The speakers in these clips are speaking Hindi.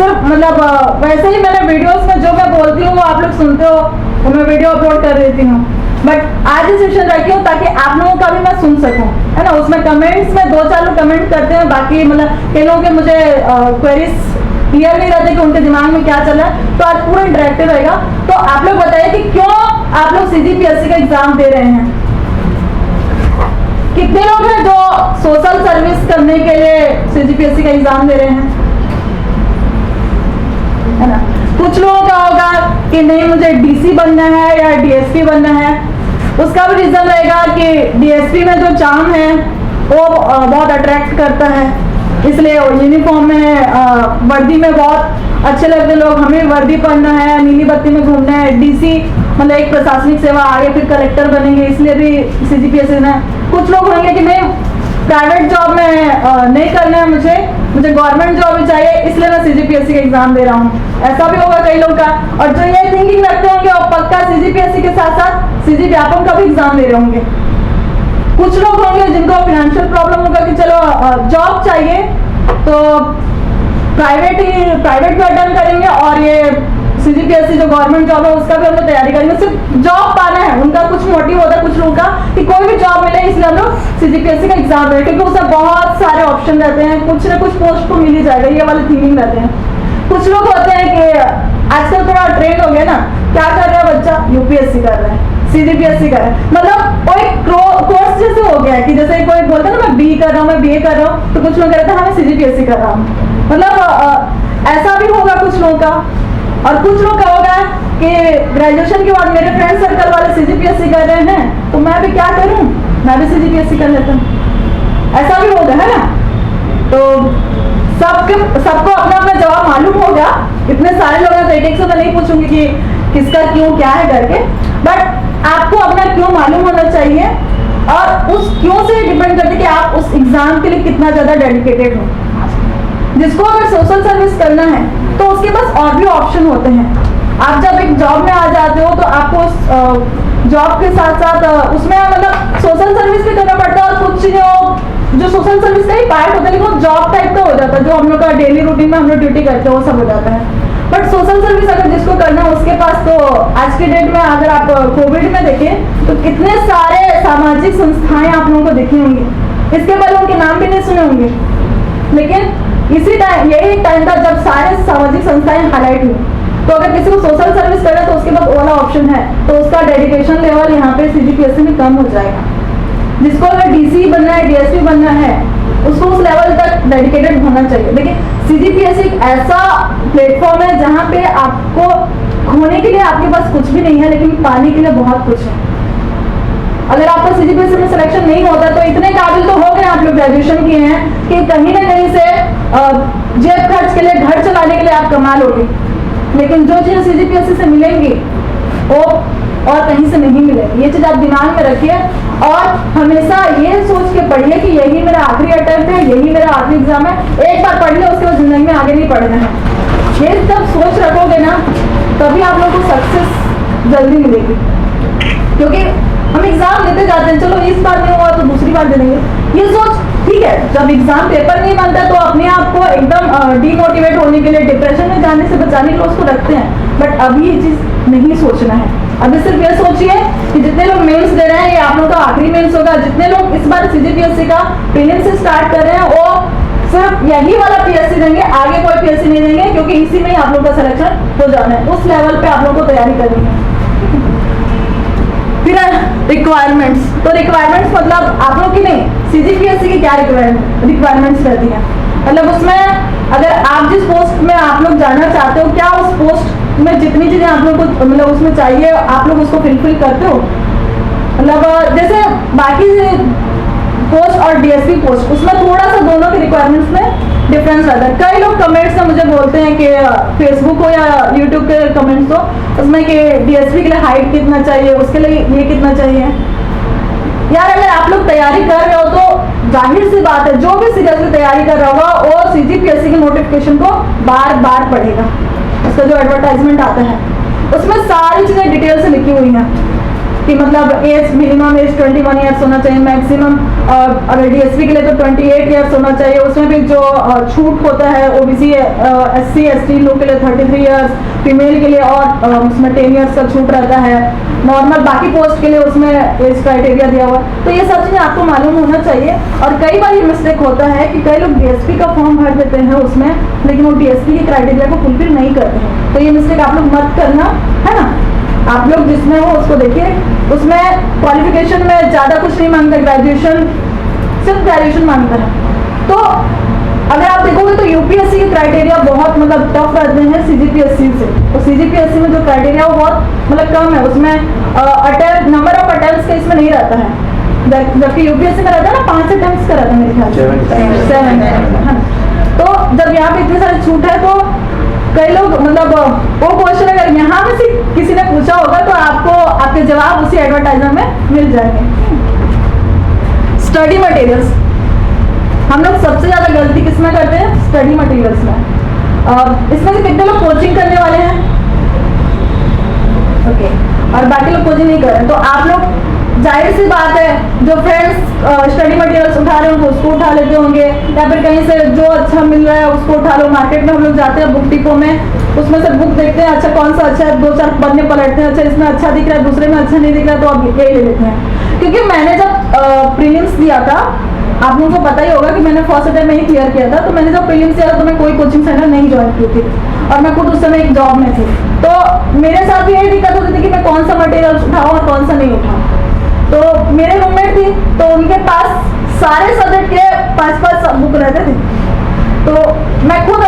सिर्फ मतलब वैसे ही मैंने वीडियोस में जो मैं बोलती हूँ वो आप लोग सुनते हो, वो मैं वीडियो अपलोड कर देती हूँ। बट आज ही सेशन रखी हूँ ताकि आप लोगों का भी मैं सुन सकूँ, है ना। उसमें कमेंट्स में 2-4 लोग कमेंट करते हैं, बाकी मतलब कई लोगों के मुझे क्वेरीज क्लियर नहीं रहते कि उनके दिमाग में क्या चल रहा है। तो आज पूरा इंटरेक्टिव रहेगा। तो आप लोग बताइए कि क्यों आप लोग CGPSC का एग्जाम दे रहे हैं। कितने लोग हैं जो सोशल सर्विस करने के लिए CGPSC का एग्जाम दे रहे हैं, है ना। कुछ लोगों का होगा कि नहीं मुझे DC बनना है या DSP बनना है। उसका भी रीजन रहेगा कि DSP में जो चार्म है वो बहुत अट्रैक्ट करता है, इसलिए यूनिफॉर्म में वर्दी में बहुत अच्छे लगते लोग। हमें वर्दी पहनना है, नीली बत्ती में घूमना है। DC मतलब एक प्रशासनिक सेवा, आगे फिर कलेक्टर बनेंगे, इसलिए भी CGPSC में। कुछ लोग होंगे कि नहीं प्राइवेट जॉब में नहीं करना है, मुझे गवर्नमेंट जॉब ही चाहिए, इसलिए मैं CGPSC का एग्जाम दे रहा हूँ। ऐसा भी होगा कई लोग का। और जो ये थिंकिंग रखते होंगे वो पक्का CGPSC के साथ साथ CG व्यापम का भी एग्जाम दे रहे होंगे। कुछ लोग होंगे जिनको फाइनेंशियल प्रॉब्लम होगा कि चलो जॉब चाहिए तो प्राइवेट भी अटेंड करेंगे और ये CGPSC जो गवर्नमेंट जॉब है उसका भी हम लोग तैयारी करेंगे। सिर्फ जॉब पाना है, उनका कुछ मोटिव होता है कुछ लोगों का कि कोई भी जॉब मिले, इसलिए हम लोग CGPSC का एग्जाम दें, क्योंकि उसमें बहुत सारे ऑप्शन रहते हैं, कुछ ना कुछ पोस्ट को मिल ही जाएगा, ये वाले थिंकिंग रहते हैं। कुछ लोग होते हैं कि आजकल थोड़ा ट्रेंड हो गया ना, क्या कर रहा है बच्चा, UPSC कर रहा है, CGPSC कर रहा है, मतलब कोई कोर्स जैसे हो गया है कि जैसे कोई बोलता है ना मैं BE कर रहा हूँ, मैं BA कर रहा हूँ, तो कुछ लोग कहते हैं मैं CGPSC कर रहा हूँ। मतलब ऐसा भी होगा कुछ लोगों का। और कुछ लोग का होगा कि ग्रेजुएशन के बाद मेरे फ्रेंड सर्कल वाले CGPSC कर रहे हैं तो मैं भी क्या करूं, मैं भी CGPSC कर लेता हूं। ऐसा भी होगा, है ना। तो सबको अपना अपना जवाब मालूम होगा। इतने सारे लोग हैं तो एक से तो नहीं पूछूंगी कि किसका क्यों क्या है करके, बट आपको अपना क्यों मालूम होना चाहिए और उस क्यों से डिपेंड करते कि आप उस एग्जाम के लिए कितना ज्यादा डेडिकेटेड हो। जिसको अगर सोशल सर्विस करना है तो उसके पास और भी ऑप्शन होते हैं। आप जब एक जॉब में आ जाते हो तो आपको जॉब के साथ साथ उसमें मतलब सोशल सर्विस भी करना पड़ता है और कुछ जो सोशल सर्विस का ही पार्ट होता है लेकिन वो जॉब टाइप का हो जाता है, जो हम लोग का डेली रूटीन में हम लोग ड्यूटी करते हैं वो सब हो जाता है। बट सोशल सर्विस अगर जिसको करना है उसके पास तो आज के डेट में अगर आप कोविड में देखें तो कितने सारे सामाजिक संस्थाएं आप लोगों को दिखी होंगी, इसके पहले उनके नाम भी नहीं सुने होंगे, लेकिन इसी टाइम यही टाइम था जब सारे सामाजिक संस्थाएं हाईलाइट हुई। तो अगर किसी को सोशल सर्विस करना तो उसके पास वाला ऑप्शन है तो उसका डेडिकेशन लेवल यहाँ पे CGPSC में कम हो जाएगा। जिसको अगर DC बनना है, DSP बनना है, उसको उस लेवल तक डेडिकेटेड होना चाहिए। देखिए CGPSC एक ऐसा प्लेटफॉर्म है जहाँ पे आपको खोने के लिए आपके पास कुछ भी नहीं है लेकिन पाने के लिए बहुत कुछ है। अगर आपका CGPSC में सिलेक्शन नहीं होता तो इतने काबिल तो हो गए आप लोग, ग्रेजुएशन किए हैं कि कहीं ना कहीं से जेब खर्च के लिए, घर चलाने के लिए आप कमा लोगे, लेकिन जो चीज़ CGPSC से मिलेंगी वो और कहीं से नहीं मिलेगी। ये चीज़ आप दिमाग में रखिए और हमेशा ये सोच के पढ़िए कि यही मेरा आखिरी अटेम्प्ट है, यही मेरा आखिरी एग्जाम है। एक बार पढ़ लिया उसके बाद जिंदगी में आगे नहीं पढ़ना है। ये जब सोच रखोगे ना तभी आप लोगों को सक्सेस जल्दी मिलेगी, क्योंकि हम एग्जाम देते जाते हैं, चलो इस बार नहीं हुआ तो दूसरी बार दे देंगे, ये सोच ठीक है। जब एग्जाम पेपर नहीं बनता तो अपने आप को एकदम डीमोटिवेट होने के लिए, डिप्रेशन में जाने से बचाने के लिए उसको रखते हैं, बट अभी ये चीज नहीं सोचना है। अभी सिर्फ ये सोचिए कि जितने लोग मेंस दे रहे हैं ये आप लोग का आखिरी मेंस होगा। जितने लोग इस बार CGPSC का प्रीलिम्स से स्टार्ट कर रहे हैं वो सिर्फ यही वाला PSC देंगे, आगे कोई PSC नहीं देंगे, क्योंकि इसी में ही आप लोग का सिलेक्शन हो जाना है। उस लेवल पे आप लोग को तैयारी करनी है। फिर रिक्वायरमेंट्स, तो रिक्वायरमेंट्स मतलब आप लोग की नहीं, CGPSC की क्या रिक्वायरमेंट्स रहती हैं, मतलब उसमें अगर आप जिस पोस्ट में आप लोग जाना चाहते हो क्या उस पोस्ट में जितनी चीजें आप लोग को मतलब उसमें चाहिए आप लोग उसको फिलफिल करते हो। मतलब जैसे बाकी पोस्ट और DSP पोस्ट उसमें थोड़ा सा दोनों के रिक्वायरमेंट्स में डिफरेंस रहता है। कई लोग कमेंट्स में मुझे बोलते हैं कि फेसबुक हो या यूट्यूब के कमेंट्स हो उसमें कि DSP के लिए हाइट कितना चाहिए, उसके लिए ये कितना चाहिए। यार अगर आप लोग तैयारी कर रहे हो तो जाहिर सी बात है जो भी सीरियसली तैयारी कर रहा होगा वो CGPSC के नोटिफिकेशन को बार बार पढ़ेगा। उसका जो एडवर्टाइजमेंट आता है उसमें सारी चीजें डिटेल से लिखी हुई हैं। कि मतलब एज मिनिमम एज 21 ईयर्स होना चाहिए मैक्सिमम, और अगर डीएसपी के लिए तो 28 ईयर्स होना चाहिए। उसमें भी जो छूट होता है ओबीसी SC ST लोग के लिए 33 ईयर्स, फीमेल के लिए और उसमें 10 ईयर्स का छूट रहता है। नॉर्मल बाकी पोस्ट के लिए उसमें एज क्राइटेरिया दिया हुआ। तो ये सब चीज़ें आपको मालूम होना चाहिए। और कई बार ये मिस्टेक होता है कि कई लोग डीएसपी का फॉर्म भर देते हैं उसमें, लेकिन वो डीएसपी के क्राइटेरिया को फुलफिल नहीं करते हैं। तो ये मिस्टेक आप लोग मत करना, है ना। आप लोग जिसमें हो उसको देखिए, उसमें क्वालिफिकेशन में ज़्यादा कुछ नहीं मांगता, ग्रेजुएशन, सिर्फ ग्रेजुएशन मांगता है। तो अगर आप देखोगे तो यूपीएससी के क्राइटेरिया बहुत मतलब टफ रहते हैं सीजीपीएससी से। तो सीजीपीएससी में जो क्राइटेरिया वो बहुत मतलब कम है, उसमें नंबर ऑफ अटेम्प्ट्स का इसमें नहीं रहता है, जबकि यूपीएससी में रहता है ना 5 अटेम्प्ट्स का रहता है मेरे ख्याल से 7। तो जब यहाँ पे इतनी सारी छूट है तो कई लोग मतलब वो क्वेश्चन अगर यहाँ में से किसी ने पूछा होगा तो आपको आपके जवाब उसी एडवर्टाइजर में मिल जाएंगे। स्टडी मटेरियल्स, हम लोग सबसे ज्यादा गलती किसमें करते हैं? स्टडी मटेरियल्स में। इसमें से कितने लोग कोचिंग करने वाले हैं? ओके, और बाकी लोग कोचिंग नहीं कर रहे। तो आप लोग जाहिर सी बात है जो फ्रेंड्स स्टडी मटेरियल्स उठा रहे होंगे उसको उठा लेते होंगे, या फिर कहीं से जो अच्छा मिल रहा है उसको उठा लो। मार्केट में हम लोग जाते हैं बुक डिपो में, उसमें से बुक देखते हैं, अच्छा कौन सा अच्छा है, 2-4 पन्ने पलटते हैं, अच्छा इसमें अच्छा दिख रहा है, दूसरे में अच्छा नहीं दिख रहा है, तो आप यही ले लेते हैं। क्योंकि मैंने जब प्रीलिम्स दिया था, आप लोगों को पता ही होगा कि मैंने फर्स्ट अटेम्प्ट में ही क्लियर किया था। तो मैंने जब प्रीलिम्स दिया था तो मैं कोई कोचिंग सेंटर नहीं ज्वाइन की थी, और मैं खुद उस समय एक जॉब में थी। तो मेरे साथ भी यही दिक्कत होती थी कि मैं कौन सा मटेरियल उठाऊँ और कौन सा नहीं उठाऊँ। तो मेरे रूममेट थी, तो उनके पास सारे सब्जेक्ट के 5-5 बुक रहते थे। तो मैं खुद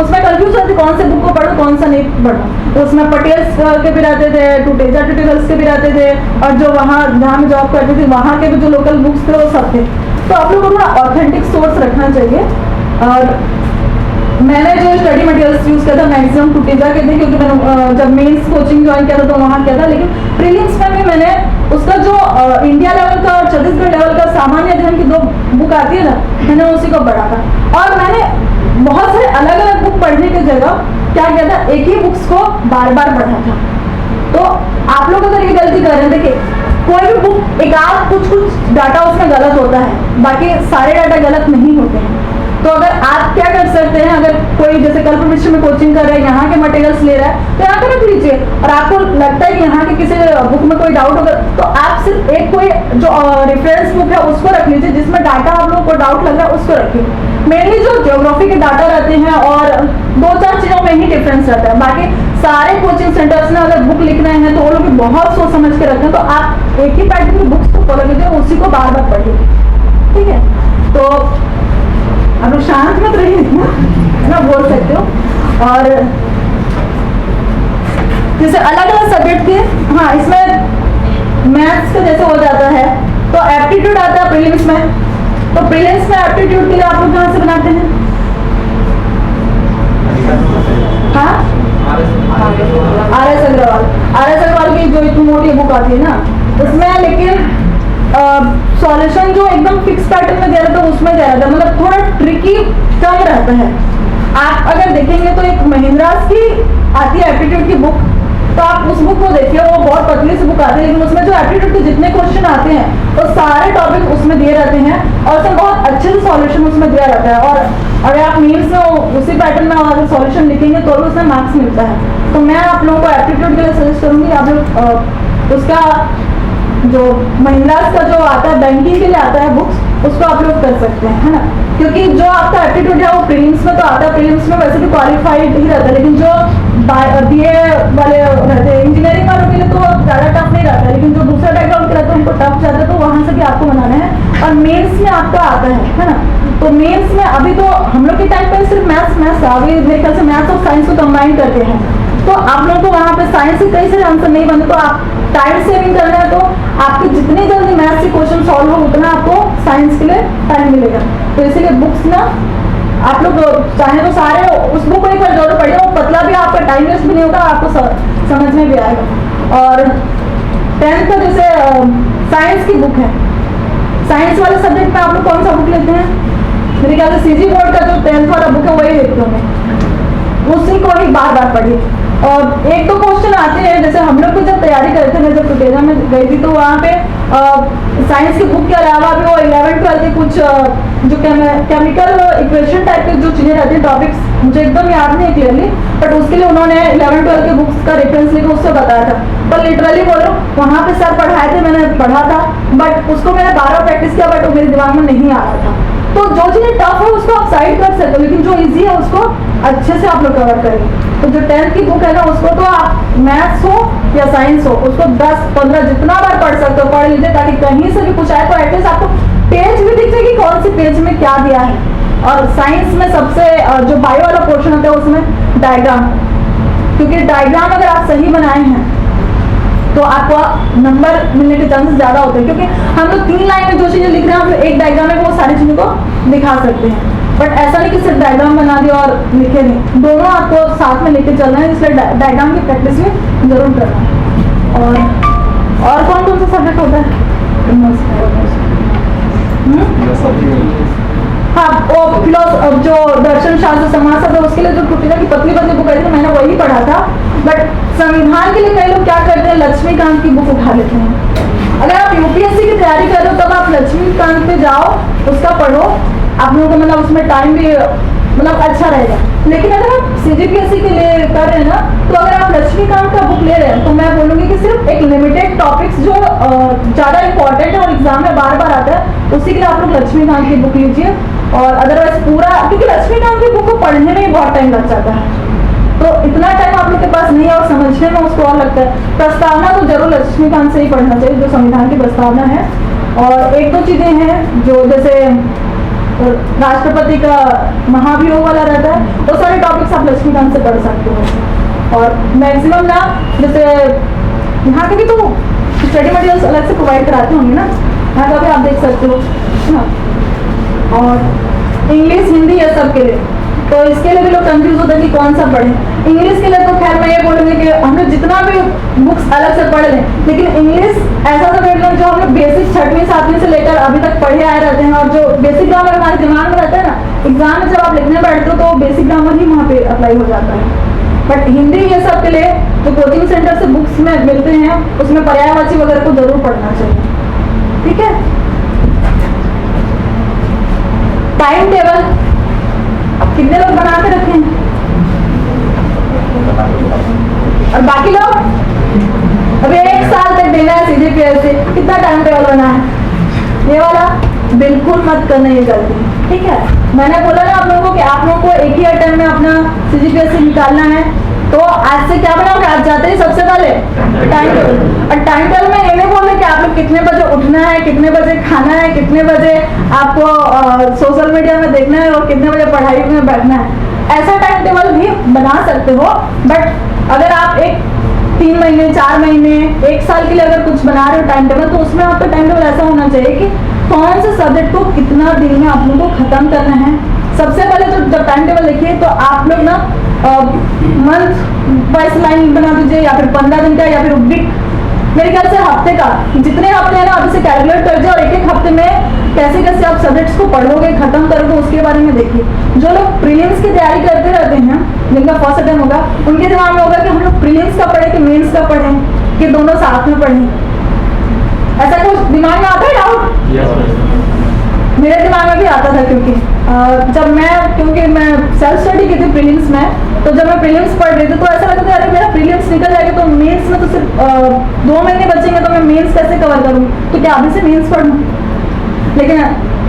उसमें कंफ्यूज होती कौन से बुक को पढ़ूं कौन सा नहीं पढ़ूं। तो उसमें पटेल्स के भी रहते थे, टूटेजा ट्यूटोरियल्स के भी रहते थे, और जो वहाँ जहाँ मैं जॉब करती थी वहाँ के भी जो लोकल बुक्स थे वो सब थे। तो आप लोगों को थोड़ा ऑथेंटिक सोर्स रखना चाहिए। और मैंने जो स्टडी मटेरियल्स यूज़ किया था मैक्सिमम टूटेजा के थे, क्योंकि मैंने जब मेंस कोचिंग ज्वाइन किया था तो वहाँ किया था। लेकिन प्रीलिम्स में भी मैंने उसका जो इंडिया लेवल का और छत्तीसगढ़ लेवल का सामान्य अध्ययन की 2 बुक आती है ना, मैंने उसी को पढ़ा था। और मैंने बहुत सारे अलग अलग बुक पढ़ने की जगह क्या किया था, एक ही बुक्स को बार बार पढ़ा था। तो आप लोग अगर ये गलती कर रहे हैं, देखिए कोई भी बुक एक आध कुछ डाटा उसमें गलत होता है, बाकी सारे डाटा गलत नहीं होते हैं। तो अगर आप क्या कर सकते हैं, अगर कोई जैसे कल्प मिश्र में कोचिंग कर रहे हैं, यहाँ के मटेरियल्स ले रहा है, तो यहाँ पे रख लीजिए। और आपको लगता है कि यहाँ के किसी बुक में कोई डाउट होगा तो आप सिर्फ एक कोई जो रेफरेंस बुक है उसको रख लीजिए, जिसमें डाटा आप लोगों को डाउट लग रहा है उसको रखिए। मेनली जो ज्योग्राफी के डाटा रहते हैं और 2-4 चीजों में ही डिफरेंस रहता है, बाकी सारे कोचिंग सेंटर्स में अगर बुक लिख रहे हैं तो वो लोग बहुत सोच समझ के रखते हैं। तो आप एक ही पैटर्न की बुक्स को फॉलो कीजिए, उसी को बार बार पढ़िए, ठीक है। तो आप लोग शांत मत रहिए ना, बोल सकते हो। और जैसे अलग अलग सब्जेक्ट के, हाँ इसमें मैथ्स का जैसे हो जाता है तो एप्टीट्यूड आता है प्रीलिम्स में। तो प्रीलिम्स में एप्टीट्यूड के लिए आप लोग कहाँ से बनाते हैं? हाँ, RS अग्रवाल की जो इतनी मोटी बुक आती है ना उसमें, लेकिन सॉल्यूशन जो एकदम फिक्स पैटर्न में दे रहा था उसमें दे रहा था, मतलब थोड़ा ट्रिकी कम रहता है। आप अगर देखेंगे तो एक महिंद्रास की आती है एप्टीट्यूड की बुक, तो आप उस बुक को देखिए, वो बहुत पतली सी बुक आती है, लेकिन उसमें जो एप्टीट्यूड के जितने क्वेश्चन आते हैं वो सारे टॉपिक उसमें दिए रहते हैं, और उसमें बहुत अच्छे से सॉल्यूशन उसमें दिया रहता है। और अगर आप मीन्स में उसी पैटर्न में अगर सॉल्यूशन लिखेंगे तो भी उसमें मार्क्स मिलता है। तो मैं आप लोगों को एप्टीट्यूड के लिए सजेस्ट करूँगी, आप लोग उसका जो महिंद्रास का जो आता है बैंकिंग के लिए आता है बुक्स, उसको आप लोग कर सकते हैं, है ना। क्योंकि जो आपका एप्टीट्यूड है वो प्रीलिम्स में तो आता है, प्रीलिम्स में वैसे भी क्वालिफाइड ही रहता है, लेकिन जो BA वाले रहते हैं इंजीनियरिंग वालों के लिए तो ज़्यादा टफ नहीं रहता है, लेकिन जो दूसरा बैकग्राउंड के रहते हैं उनको टफ जाता है, तो वहाँ से भी आपको बनाना है। और मेंस में आपका आता है ना। तो मेंस में अभी तो हम लोग के टाइम पर सिर्फ मैथ्स अभी मेरे ख्याल से मैथ्स और साइंस को कंबाइन करते हैं, तो आप लोगों को वहाँ पे साइंस से कई सारे आंसर नहीं बने। तो आप टाइम सेविंग करना है तो आपके जितनी जल्दी मैथ्स के क्वेश्चन सॉल्व हो उतना आपको साइंस के लिए टाइम मिलेगा। तो इसीलिए बुक्स ना आप लोग चाहे तो सारे उस बुक को एक बार जरूर पढ़िए, वो पतला भी आपका टाइम वेस्ट भी नहीं होगा, आपको समझ में भी आएगा। और 10th का जैसे साइंस की बुक है, साइंस वाले सब्जेक्ट में आप लोग कौन सा बुक लेते हैं? मेरे ख्याल से CG बोर्ड का जो 10th वाला बुक है वही लेते होंगे, उसी को ही बार बार पढ़िए। और एक दो क्वेश्चन आते हैं, जैसे हम लोग को जब तैयारी करते थे, मैं जब टुटेजा में गई थी तो वहाँ पे साइंस की बुक के अलावा भी वो 11-12 के कुछ जो केमिकल इक्वेशन टाइप के जो चीज़ें रहती हैं, टॉपिक्स मुझे एकदम याद नहीं है क्लियरली, बट उसके लिए उन्होंने 11-12 के बुक्स का रेफरेंस लेकर उससे बताया था। पर लिटरली बोलो, वहाँ पे सर पढ़ाए थे, मैंने पढ़ा था, बट उसको मैंने 12 प्रैक्टिस किया, बट वो मेरे दिमाग में नहीं आ रहा था। तो जो चीज़ें टफ है उसको आप साइड कर सकते हो, लेकिन जो इजी है उसको अच्छे से आप लोग कवर करेंगे। तो जो 10th की बुक है ना, उसको तो आप मैथ्स हो या साइंस हो, उसको 10-15 जितना बार पढ़ सकते हो, पढ़ लीजिए, ताकि कहीं से भी कुछ आए तो एटलीस्ट आपको पेज भी दिख जाए कि कौन सी पेज में क्या दिया है। और साइंस में सबसे जो बायो वाला पोर्शन होता है उसमें डायग्राम, क्योंकि डायग्राम अगर आप सही बनाए हैं तो आपको नंबर मिलने के चांसेस ज़्यादा होते हैं, क्योंकि हम लोग 3 लाइन में जो चीज़ें लिख रहे हैं, हम एक डायग्राम में वो सारी चीज़ों को दिखा सकते हैं। बट ऐसा नहीं कि सिर्फ डायग्राम बना दिया और लिखे नहीं, दोनों आपको साथ में लेके चलना है, इसलिए डायग्राम की प्रैक्टिस भी जरूर करना है। और कौन कौन सा सब्जेक्ट होता है? हाँ, वो जो दर्शन शास्त्र समाज है उसके लिए जो टुटेजा की पतली पतली बुक आई थी, मैंने वही पढ़ा था। बट संविधान के लिए कई लोग क्या करते हैं, लक्ष्मीकांत की बुक उठा लेते हैं। अगर आप यूपीएससी की तैयारी कर रहे हो तब आप लक्ष्मीकांत पे जाओ, उसका पढ़ो, आप लोगों को मतलब उसमें टाइम भी मतलब अच्छा रहेगा। लेकिन अगर आप सीजीपीएससी के लिए कर रहे हैं ना, तो अगर आप लक्ष्मीकांत का बुक ले रहे हैं तो मैं बोलूँगी कि सिर्फ एक लिमिटेड टॉपिक्स जो ज़्यादा इंपॉर्टेंट है और एग्जाम में बार बार आता है, उसी के लिए आप लोग लक्ष्मीकांत की बुक लीजिए। और अदरवाइज पूरा, क्योंकि लक्ष्मीकांत की बुक को पढ़ने में ही बहुत टाइम लग जाता है, तो इतना टाइम आप लोग के पास नहीं है और समझने में उसको और लगता है। प्रस्तावना तो जरूर लक्ष्मीकांत से ही पढ़ना चाहिए, जो संविधान की प्रस्तावना है। और एक दो चीज़ें हैं जो जैसे राष्ट्रपति का महाभियोग वाला रहता है, वो सारे टॉपिक्स आप लक्ष्मीकांत से पढ़ सकते हो। और मैक्सिमम ना, जैसे यहाँ के भी तो स्टडी मटेरियल्स अलग से प्रोवाइड कराते होंगे ना, यहाँ का भी आप देख सकते हो, है ना। और इंग्लिश हिंदी है सबके लिए, तो इसके लिए भी लोग कंफ्यूज होते हैं कि कौन सा पढ़ें। इंग्लिश के लिए तो खैर मैं ये बोलूँगी कि हम लोग जितना भी बुक्स अलग से पढ़ लें, लेकिन इंग्लिश ऐसा सब्जेक्ट है जो हम लोग बेसिक 6वीं 7वीं से लेकर अभी तक पढ़े आए रहते हैं, और जो बेसिक ग्रामर हमारे दिमाग में रहता है ना, एग्जाम में जब आप लिखने बैठते हो तो बेसिक ग्रामर ही वहाँ पे अप्लाई हो जाता है। बट हिंदी ये सब के लिए जो कोचिंग सेंटर से बुक्स में मिलते हैं, उसमें पर्यायवाची वगैरह को जरूर पढ़ना चाहिए, ठीक है। टाइम टेबल कितने लोग बना के रखे हैं? और बाकी लोग अभी 1 साल तक देना है सीजीपीएससी, कितना टाइम टेबल बना है? ये वाला बिल्कुल मत करना ये गलती, ठीक है। मैंने बोला ना आप लोगों को कि आप लोगों को एक ही अटेम्प्ट में अपना सीजीपीएससी निकालना है, तो आज से क्या बनाओगे? आज जाते ही सबसे पहले टाइम टेबल। और टाइम टेबल में ये नहीं बोल रहे कि आप लोग कितने बजे उठना है, कितने बजे खाना है, कितने बजे आपको सोशल मीडिया में देखना है और कितने बजे पढ़ाई में बैठना है। ऐसा टाइम टेबल भी बना सकते हो, बट अगर आप एक 3 महीने 4 महीने 1 साल के लिए अगर कुछ बना रहे हो टाइम टेबल, तो उसमें आपका टाइम टेबल ऐसा होना चाहिए कि कौन से सब्जेक्ट को कितना दिन में आप लोगों को खत्म करना है। सबसे पहले तो जब टाइम टेबल लिखिए तो आप लोग ना मंथ वाइज लाइन बना दीजिए, या फिर 15 दिन का, या फिर वीक, मेरे ख्याल से हफ्ते का, जितने हफ्ते हैं ना अभी से कैलकुलेट कर दीजिए, और एक हफ्ते में कैसे कैसे आप सब्जेक्ट्स को पढ़ोगे, खत्म करोगे, उसके बारे में देखिए। जो लोग प्रीलिम्स की तैयारी करते रहते हैं, जिनका फर्स्ट अटेम्प्ट होगा, उनके दिमाग में होगा कि हम लोग प्रीलिम्स का पढ़े कि मेंस का पढ़ें, कि दोनों साथ में पढ़ें। ऐसा कुछ दिमाग में आता है डाउट? मेरे दिमाग में भी आता था, क्योंकि क्योंकि मैं सेल्फ स्टडी की थी प्रीलिम्स में, तो जब मैं प्रीलिम्स पढ़ रही थी तो ऐसा लगता था अरे मेरा प्रीलिम्स निकल जाएगा तो मेंस में तो सिर्फ 2 महीने बचेंगे, तो मैं मेंस कैसे कवर करूँगी, तो क्या अभी से मेंस पढ़ लूँ? लेकिन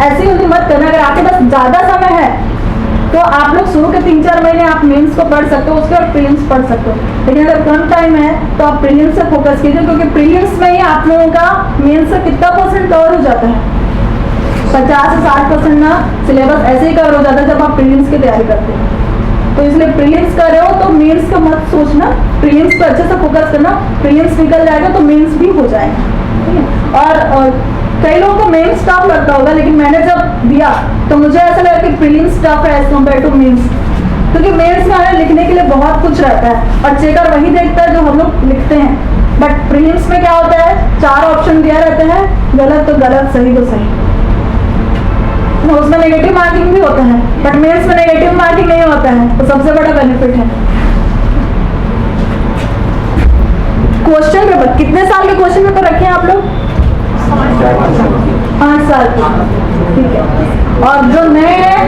ऐसी गलती मत करना। अगर आपके पास ज़्यादा समय है तो आप लोग शुरू के 3-4 महीने आप मेंस को पढ़ सकते हो, उसके बाद प्रीलिम्स पढ़ सकते हो। लेकिन अगर कम टाइम है तो आप प्रीलिम्स से फोकस कीजिए, क्योंकि प्रीलिम्स में ही आप लोगों का मेंस से कितना % कवर हो जाता है? 50 से 60% ना सिलेबस ऐसे ही कवर हो जाता है जब आप प्रीलिम्स की तैयारी करते हैं। तो इसलिए प्रीलिम्स कर रहे हो तो मेंस का मत सोचना, प्रीलिम्स पर अच्छे से फोकस करना। प्रीलिम्स निकल जाएगा तो मेंस भी हो जाएगा, ठीक है। और कई लोगों को मेंस टफ लगता होगा, लेकिन मैंने जब दिया तो मुझे ऐसा लगा कि प्रीलिम्स टफ है एज कम्पेयर टू मेंस, क्योंकि मेंस में हमें लिखने के लिए बहुत कुछ रहता है और चेकर वही देखता है जो हम लोग लिखते हैं। बट प्रीलिम्स में क्या होता है, 4 ऑप्शन दिया रहते हैं, गलत तो गलत, सही तो सही। उसमें नेगेटिव मार्किंग भी होता है, बट मेंस में नेगेटिव मार्किंग नहीं होता है, तो सबसे बड़ा बेनिफिट है। क्वेश्चन पेपर कितने साल के क्वेश्चन पेपर रखे हैं आप लोग? 5 साल के, ठीक है। और जो नए हैं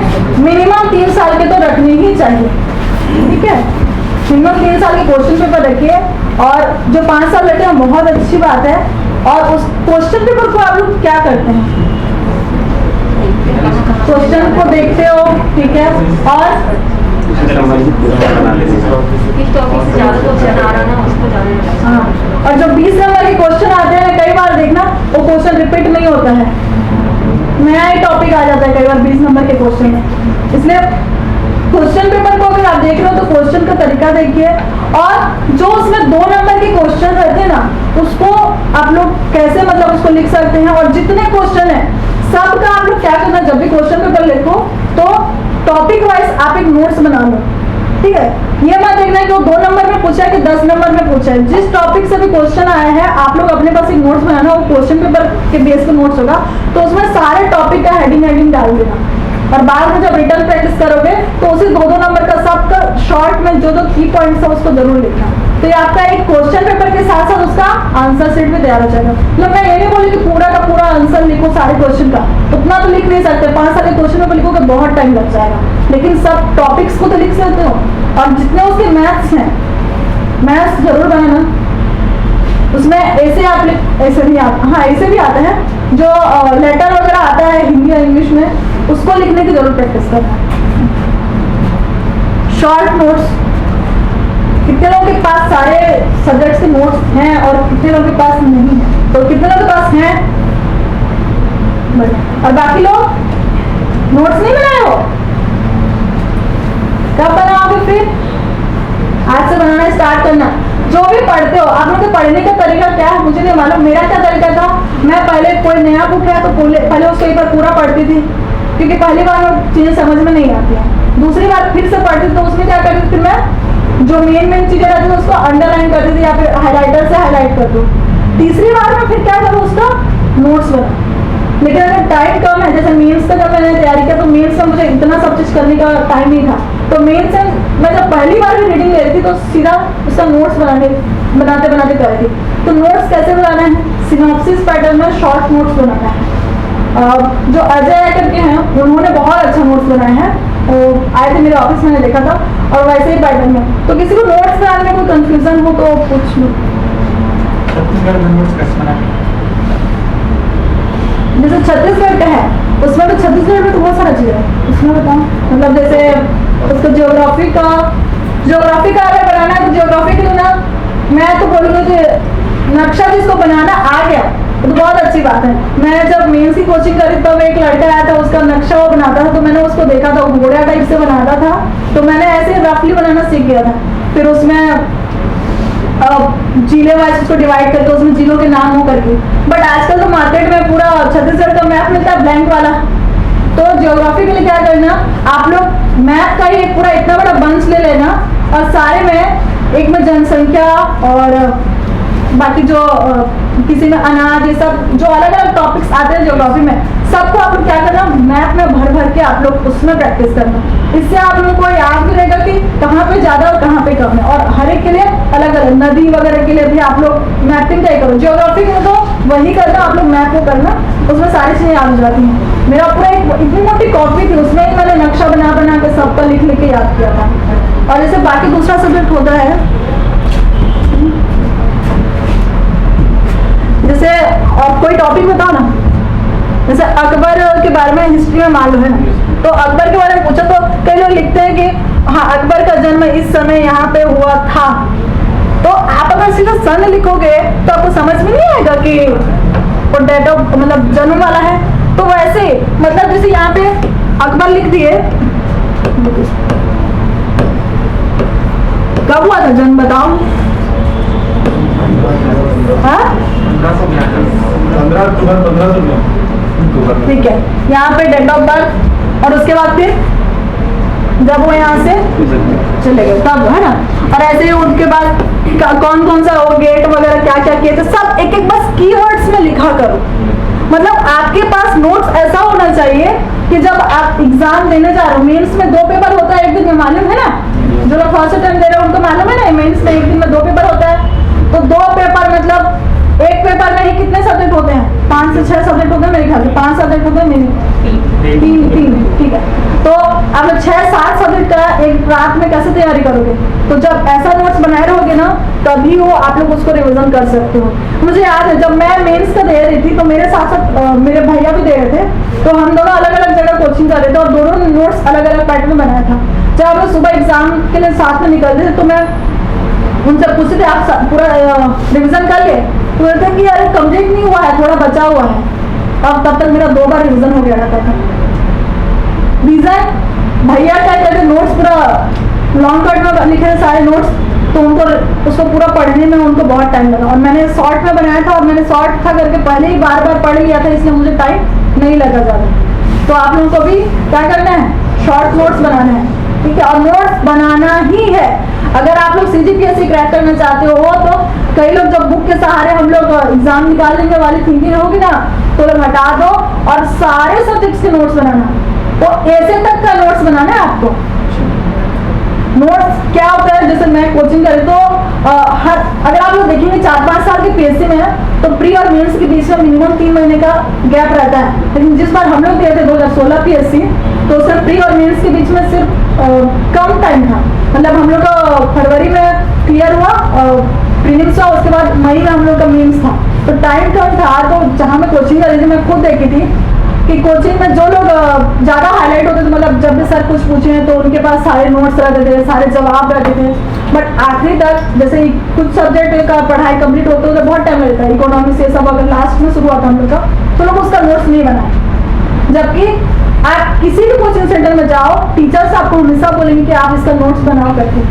मिनिमम 3 साल के तो रखने ही चाहिए, ठीक है। मिनिमम 3 साल के क्वेश्चन पेपर रखिए, और जो 5 साल रखे हैं बहुत अच्छी बात है। और उस क्वेश्चन पेपर को आप लोग क्या करते हैं? क्वेश्चन को देखते हो, ठीक है, और हाँ, और जो 20 नंबर के क्वेश्चन आते हैं कई बार देखना वो क्वेश्चन रिपीट नहीं होता है, नया ही टॉपिक आ जाता है कई बार 20 नंबर के क्वेश्चन में। इसलिए क्वेश्चन पेपर को अगर आप देख रहे हो तो क्वेश्चन का तरीका देखिए, और जो उसमें 2 नंबर के क्वेश्चन रहते हैं ना उसको आप लोग कैसे मतलब उसको लिख सकते हैं। और जितने क्वेश्चन है सबका आप लोग क्या करना, जब भी क्वेश्चन पेपर लिखो तो टॉपिक वाइज आप एक नोट्स बना लो, ठीक है। ये मत देखना कि वो 2 नंबर में पूछा है कि 10 नंबर में पूछा है, जिस टॉपिक से भी क्वेश्चन आया है आप लोग अपने पास एक नोट्स बनाना, वो क्वेश्चन पेपर के बेस पे नोट्स होगा, तो उसमें सारे टॉपिक का हेडिंग डाल देना। और बाद में जब रिटर्न प्रैक्टिस करोगे तो उसी 2-2 नंबर का सबका शॉर्ट में जो की पॉइंट्स है उसको जरूर लिखना। तो ये आपका एक क्वेश्चन पेपर के साथ साथ उसका आंसर शीट भी तैयार हो जाएगा। मतलब मैं ये नहीं बोली कि पूरा का पूरा आंसर लिखो सारे क्वेश्चन का, उतना तो लिख नहीं सकते, 5 साल के क्वेश्चन पेपर लिखोगे बहुत टाइम लग जाएगा, लेकिन सब टॉपिक्स को तो लिख सकते हो। और जितने उसके मैथ्स हैं, मैथ्स जरूर बनाना, उसमें ऐसे आप ऐसे भी हाँ ऐसे भी आता है, जो लेटर वगैरह आता है हिंदी या इंग्लिश में उसको लिखने की जरूर प्रैक्टिस करना। शॉर्ट नोट्स, कितने लोगों के पास सारे सब्जेक्ट्स के नोट्स हैं और कितने लोगों के पास नहीं है? तो कितने लोगों के पास हैं? और बाकी लोग नोट्स नहीं बनाए हो? कब बनाओगे फिर? आज से बनाना स्टार्ट करना। जो भी पढ़ते हो आप लोग के पढ़ने का तरीका क्या है मुझे नहीं मालूम, मेरा क्या तरीका था, मैं पहले कोई नया बुक है तो पहले उसको एक बार पूरा पढ़ती थी, क्योंकि पहली बार वो चीजें समझ में नहीं आती है। दूसरी बार फिर से पढ़ती थी तो उसमें क्या करती थी, फिर मैं जो मेन चीजें रहती थी उसको अंडरलाइन करती थी या फिर हाईलाइटर से हाईलाइट कर दूँ। तीसरी बार में फिर क्या करूँ, उसका नोट्स बना। लेकिन अगर टाइम कम है, जैसे मेंस का जब मैंने तैयारी किया तो मेंस में मुझे इतना सब चीज करने का टाइम नहीं था, तो मेंस से मैं जब पहली बार भी रीडिंग ले रही थी तो सीधा उसका नोट्स बनाते बनाते कर रही थी। तो नोट्स कैसे बनाना है, सिनॉप्सिस पैटर्न में शॉर्ट नोट्स बनाना है। जो अजय करके हैं उन्होंने बहुत अच्छा नोट्स बनाए हैं, वो आए थे मेरे ऑफिस में, देखा था, और वैसे ही पैटर्न में। तो किसी को नोट्स बनाने में कोई कंफ्यूजन हो तो पूछ लो। जैसे छत्तीसगढ़ का है उसमें तो छत्तीसगढ़ में तो बहुत सारा चीज है, उसमें बताओ मतलब जैसे उसको ज्योग्राफी का अगर बनाना है तो ज्योग्राफी के लिए ना मैं तो बोलूँगी कि नक्शा जिसको बनाना आ गया तो बहुत अच्छी बात है। मैं जब मेंस की कोचिंग करी तब एक लड़का आया था, उसका नक्शा वो बनाता था, तो मैंने उसको देखा था, वो घोड़ा टाइप से बनाता था, तो मैंने ऐसे रफली बनाना सीख गया था। फिर उसमें जिले वाइज उसको डिवाइड करके उसमें जिलों के नाम हो करके। बट आजकल तो मार्केट में पूरा छत्तीसगढ़ का मैप मिलता है ब्लैंक वाला, तो ज्योग्राफी के लिए क्या करना, आप लोग मैप का ही एक पूरा इतना बड़ा बंच ले लेना और सारे में एक में जनसंख्या और बाकी जो किसी में अनाज, ये सब जो अलग अलग टॉपिक्स आते हैं ज्योग्राफी में, सबको आप लोग क्या करना, मैप में भर भर के आप लोग उसमें प्रैक्टिस करना। इससे आप लोगों को याद भी रहेगा कि कहाँ पे ज्यादा और कहाँ पे कम है, और हर एक के लिए अलग अलग, नदी वगैरह के लिए भी आप लोग मैपिंग तय करो। ज्योग्राफी में तो वही करना, आप लोग मैप को करना, उसमें सारी चीजें याद हो जाती हैं। मेरा पूरा एक इतनी मोटी कॉपी थी, उसमें ही मैंने नक्शा बना बना के सबका लिख लिख के याद किया था। और जैसे बाकी दूसरा सब्जेक्ट होता है जैसे, और कोई टॉपिक बताओ ना, जैसे अकबर के बारे में हिस्ट्री में मालूम है ना, तो अकबर के बारे में पूछो तो कई लोग लिखते हैं कि हाँ अकबर का जन्म इस समय यहाँ पे हुआ था। तो आप अगर सीधा सन लिखोगे तो आपको समझ में नहीं आएगा कि वो डेट ऑफ मतलब जन्म वाला है। तो वैसे मतलब जैसे यहाँ पे अकबर लिख दिए, कब हुआ था जन्म बताओ? ठीक है, यहाँ पे डेट ऑफ बर्थ और उसके बाद फिर जब वो यहाँ से चले गए तब, है ना। और ऐसे ही उनके बाद कौन कौन सा वो गेट वगैरह क्या क्या किए थे सब एक एक बस कीवर्ड्स में लिखा करो। मतलब आपके पास नोट्स ऐसा होना चाहिए कि जब आप एग्जाम देने जा रहे हो, मेंस में 2 पेपर होता है एक दिन में, मालूम है ना, जो लोग फर्स्ट अटेम्प्ट दे रहे हो उनको मालूम है ना, मेंस में एक दिन में 2 पेपर होता है। तो 2 पेपर कितने सब्जेक्ट होते हैं? 5 से 6 सब्जेक्ट होते हैं मेरे ख्याल से, 5 सब्जेक्ट होते हैं मेरे, तीन, ठीक है। तो आप 6-7 सब्जेक्ट का एक रात में कैसे तैयारी करोगे? तो जब ऐसा नोट्स बनाए रहोगे ना, तभी वो आप लोग उसको रिवीजन कर सकते हो। मुझे याद है जब मैं मेंस का दे रही थी तो मेरे साथ साथ मेरे भैया भी दे रहे थे, तो हम दोनों अलग अलग जगह कोचिंग कर रहे थे और दोनों ने नोट्स अलग अलग पैटर्न में बनाया था। जब हम लोग सुबह एग्जाम के लिए साथ में निकलते थे तो मैं उनसे पूछते थे आप पूरा रिवीजन कर लिए? तो बोलते कि यार कंप्लीट नहीं हुआ है, थोड़ा बचा हुआ है। अब तब तक मेरा 2 बार रिवीजन हो गया था। रीजन भैया क्या कहते नोट्स पूरा लॉन्ग कट में लिखे थे सारे नोट्स, तो उनको उसको पूरा पढ़ने में उनको बहुत टाइम लगा, और मैंने शॉर्ट में बनाया था और मैंने शॉर्ट था करके पहले ही बार बार पढ़ लिया था, इसलिए मुझे टाइम नहीं लगा ज़्यादा। तो आप लोगों को भी क्या करना है? शॉर्ट नोट्स बनाना है, ठीक है? और नोट्स बनाना ही है। अगर आप लोग CGPSC क्रैक करना चाहते हो तो कई लोग जब बुक के सहारे हम लोग एग्जाम निकाल देंगे वाली थिंकिंग होगी ना, तो लोग हटा दो और सारे सब्जेक्ट्स के नोट्स बनाना। तो ऐसे तक का नोट्स बनाना है आपको। नोट्स क्या होता है, जैसे मैं कोचिंग करी तो अगर आप लोग देखेंगे 4-5 साल के PSC में तो प्री और मेंस के बीच में मिनिमम 3 महीने का गैप रहता है, लेकिन जिस बार हम लोग दिए थे 2016 PSC तो उसमें प्री और मेंस के बीच में सिर्फ कम टाइम था। मतलब हम लोग का फरवरी में क्लियर हुआ प्रीलिम्स हुआ, उसके बाद मई में हम लोग का मेंस था, तो टाइम कम था। तो जहाँ मैं कोचिंग कर रही थी मैं खुद देखी थी कि कोचिंग में जो लोग ज़्यादा हाईलाइट होते थे, मतलब जब भी सर कुछ पूछे तो उनके पास सारे नोट्स रहते थे, सारे जवाब रहते थे, बट आखिरी तक जैसे कुछ सब्जेक्ट का पढ़ाई कंप्लीट होते होते बहुत टाइम लगता है, इकोनॉमिक्स ये सब अगर लास्ट में शुरू हुआ था हम लोग का, तो लोग उसका नोट्स नहीं बनाए। जबकि आप किसी भी कोचिंग सेंटर में जाओ, टीचर्स आपको हमेशा बोलेंगे कि आप इसका नोट्स बनाओ करके।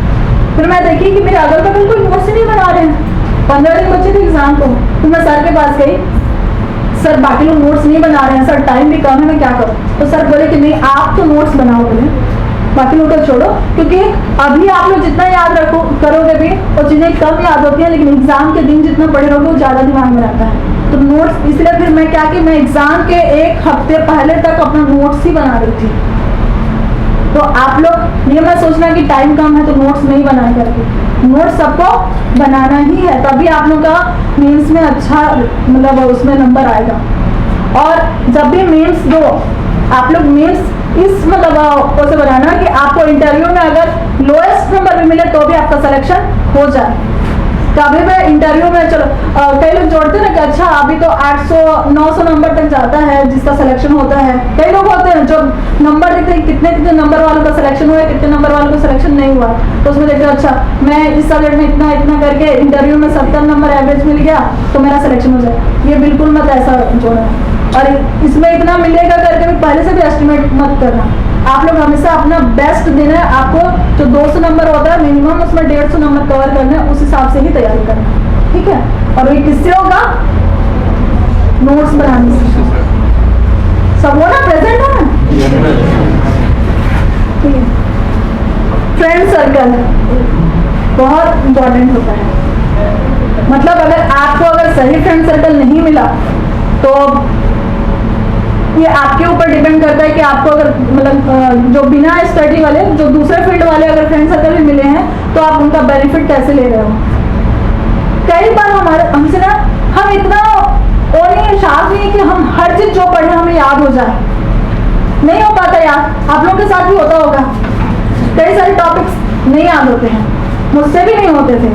फिर मैं देखी कि मेरे अगल बगल कोई नोट्स ही नहीं बना रहे हैं। 15 दिन बचे थे एग्जाम को, तो मैं सर के पास गई, सर बाकी लोग नोट्स नहीं बना रहे हैं सर, टाइम भी कम है, मैं क्या करूं? तो सर बोले कि नहीं आप तो नोट्स बनाओ, बोले बाकी लोग को छोड़ो, क्योंकि अभी आप लोग जितना याद रखो करोगे भी वो चीज़ें कम याद होती हैं, लेकिन एग्जाम के दिन जितना पढ़े रहोगे वो ज़्यादा दिमाग में रहता है। तो नोट्स इसलिए फिर मैं क्या कि मैं एग्जाम के 1 हफ्ते पहले तक अपना नोट्स ही बना रही थी। तो आप लोग ये मत सोचना कि टाइम कम है तो नोट्स नहीं बना करके, नोट्स सबको बनाना ही है, तभी आप लोग का मेंस में अच्छा मतलब उसमें नंबर आएगा। और जब भी मेंस दो आप लोग मेंस इस मतलब उसे बनाना कि आपको इंटरव्यू में अगर लोएस्ट नंबर भी मिले तो भी आपका सिलेक्शन हो जाए। कभी भी इंटरव्यू में चलो कई लोग जोड़ते हैं ना कि अच्छा अभी तो 800-900 नंबर तक जाता है जिसका सिलेक्शन होता है। कई लोग होते हैं जो नंबर देखते हैं कितने कितने नंबर वालों का सिलेक्शन हुआ है, कितने नंबर वालों का सिलेक्शन नहीं हुआ, तो उसमें देखते हैं अच्छा मैं इस सब्जेक्ट में इतना इतना करके इंटरव्यू में 70 नंबर एवरेज मिल गया तो मेरा सिलेक्शन हो जाए। ये बिल्कुल मत ऐसा जोड़ना, और इसमें इतना मिलेगा करके भी पहले से भी एस्टिमेट मत करना। आप लोग हमेशा अपना बेस्ट देना है। आपको जो 200 नंबर होता है मिनिमम उसमें 150 नंबर कवर करना है, उस हिसाब से ही तैयारी करना है, ठीक है? और ये किससे होगा? नोट्स बनाने से। सब हो ना, प्रेजेंट हो ना? ठीक है। फ्रेंड सर्कल बहुत इंपॉर्टेंट होता है। मतलब अगर सही फ्रेंड सर्कल नहीं मिला तो ये आपके ऊपर डिपेंड करता है कि आपको अगर मतलब जो बिना स्टडी वाले जो दूसरे फील्ड वाले अगर फ्रेंड सर्कल भी मिले हैं तो आप उनका बेनिफिट कैसे ले रहे हो। कई बार हमसे ना हम इतना और नहीं शार्प नहीं है कि हम हर चीज जो पढ़े हमें याद हो जाए, नहीं हो पाता याद। आप लोग के साथ भी होता होगा, कई सारे टॉपिक्स नहीं याद होते हैं, मुझसे भी नहीं होते थे,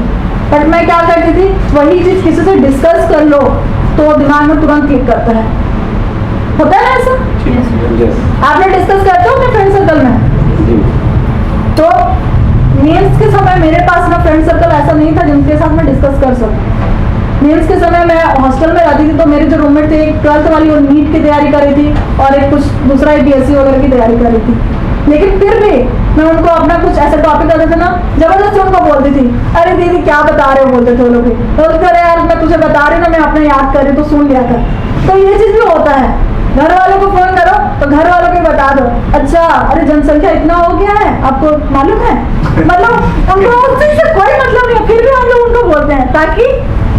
बट मैं क्या करती थी वही चीज किसी से डिस्कस कर लो तो दिमाग में तुरंत क्लिक करता है। होता है ना ऐसा? आपने डिस्कस करते हो अपने फ्रेंड सर्कल में? तो मेंस के समय मेरे पास ना फ्रेंड सर्कल ऐसा नहीं था जिनके साथ मैं डिस्कस कर सकूं। मेंस के समय मैं हॉस्टल में रहती थी तो मेरे जो रूममेट थे, एक 12th वाली वो नीट की तैयारी कर रही थी और एक कुछ दूसरा BSc वगैरह की तैयारी कर रही थी, लेकिन फिर भी मैं उनको अपना कुछ ऐसा टॉपिक करते थे ना, जबरदस्ती उनको बोलती थी अरे दीदी क्या बता रहे हो, बोलते थे वो लोग। तो अरे यार मैं तुझे बता रही हूँ ना, मैं अपना याद कर रही तो सुन लिया कर। तो ये चीज भी होता है, घर वालों को फोन करो तो घर वालों को बता दो, अच्छा अरे जनसंख्या इतना हो गया है आपको मालूम है, मतलब उनको उस चीज से कोई मतलब नहीं है, फिर भी हम लोग उनको बोलते हैं ताकि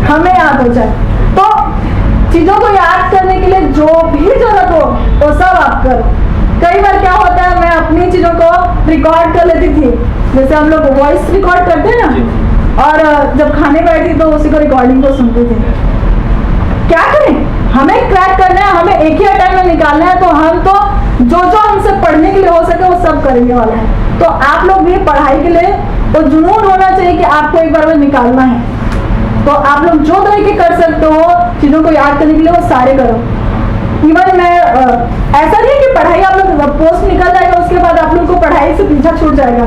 हमें याद हो जाए। तो चीजों को याद करने के लिए जो भी जरूरत हो वो सब आप करो। कई बार क्या होता है मैं अपनी चीजों को रिकॉर्ड कर लेती थी, जैसे हम लोग वॉइस रिकॉर्ड करते हैं ना, और जब खाने बैठी तो उसी को रिकॉर्डिंग को सुनते थे। क्या करें, हमें क्रैक करना है, हमें एक ही अटेम्प्ट में निकालना है, तो हम तो जो जो हमसे पढ़ने के लिए हो सके वो सब करने वाला है। तो आप लोग भी पढ़ाई के लिए तो जुनून होना चाहिए कि आपको एक बार में निकालना है। तो आप लोग जो तरीके कर सकते हो चीज़ों को याद करने के लिए वो सारे करो। इवन मैं ऐसा नहीं है कि पढ़ाई आप लोग पोस्ट निकल जाएगा उसके बाद आप लोग को पढ़ाई से पीछा छूट जाएगा,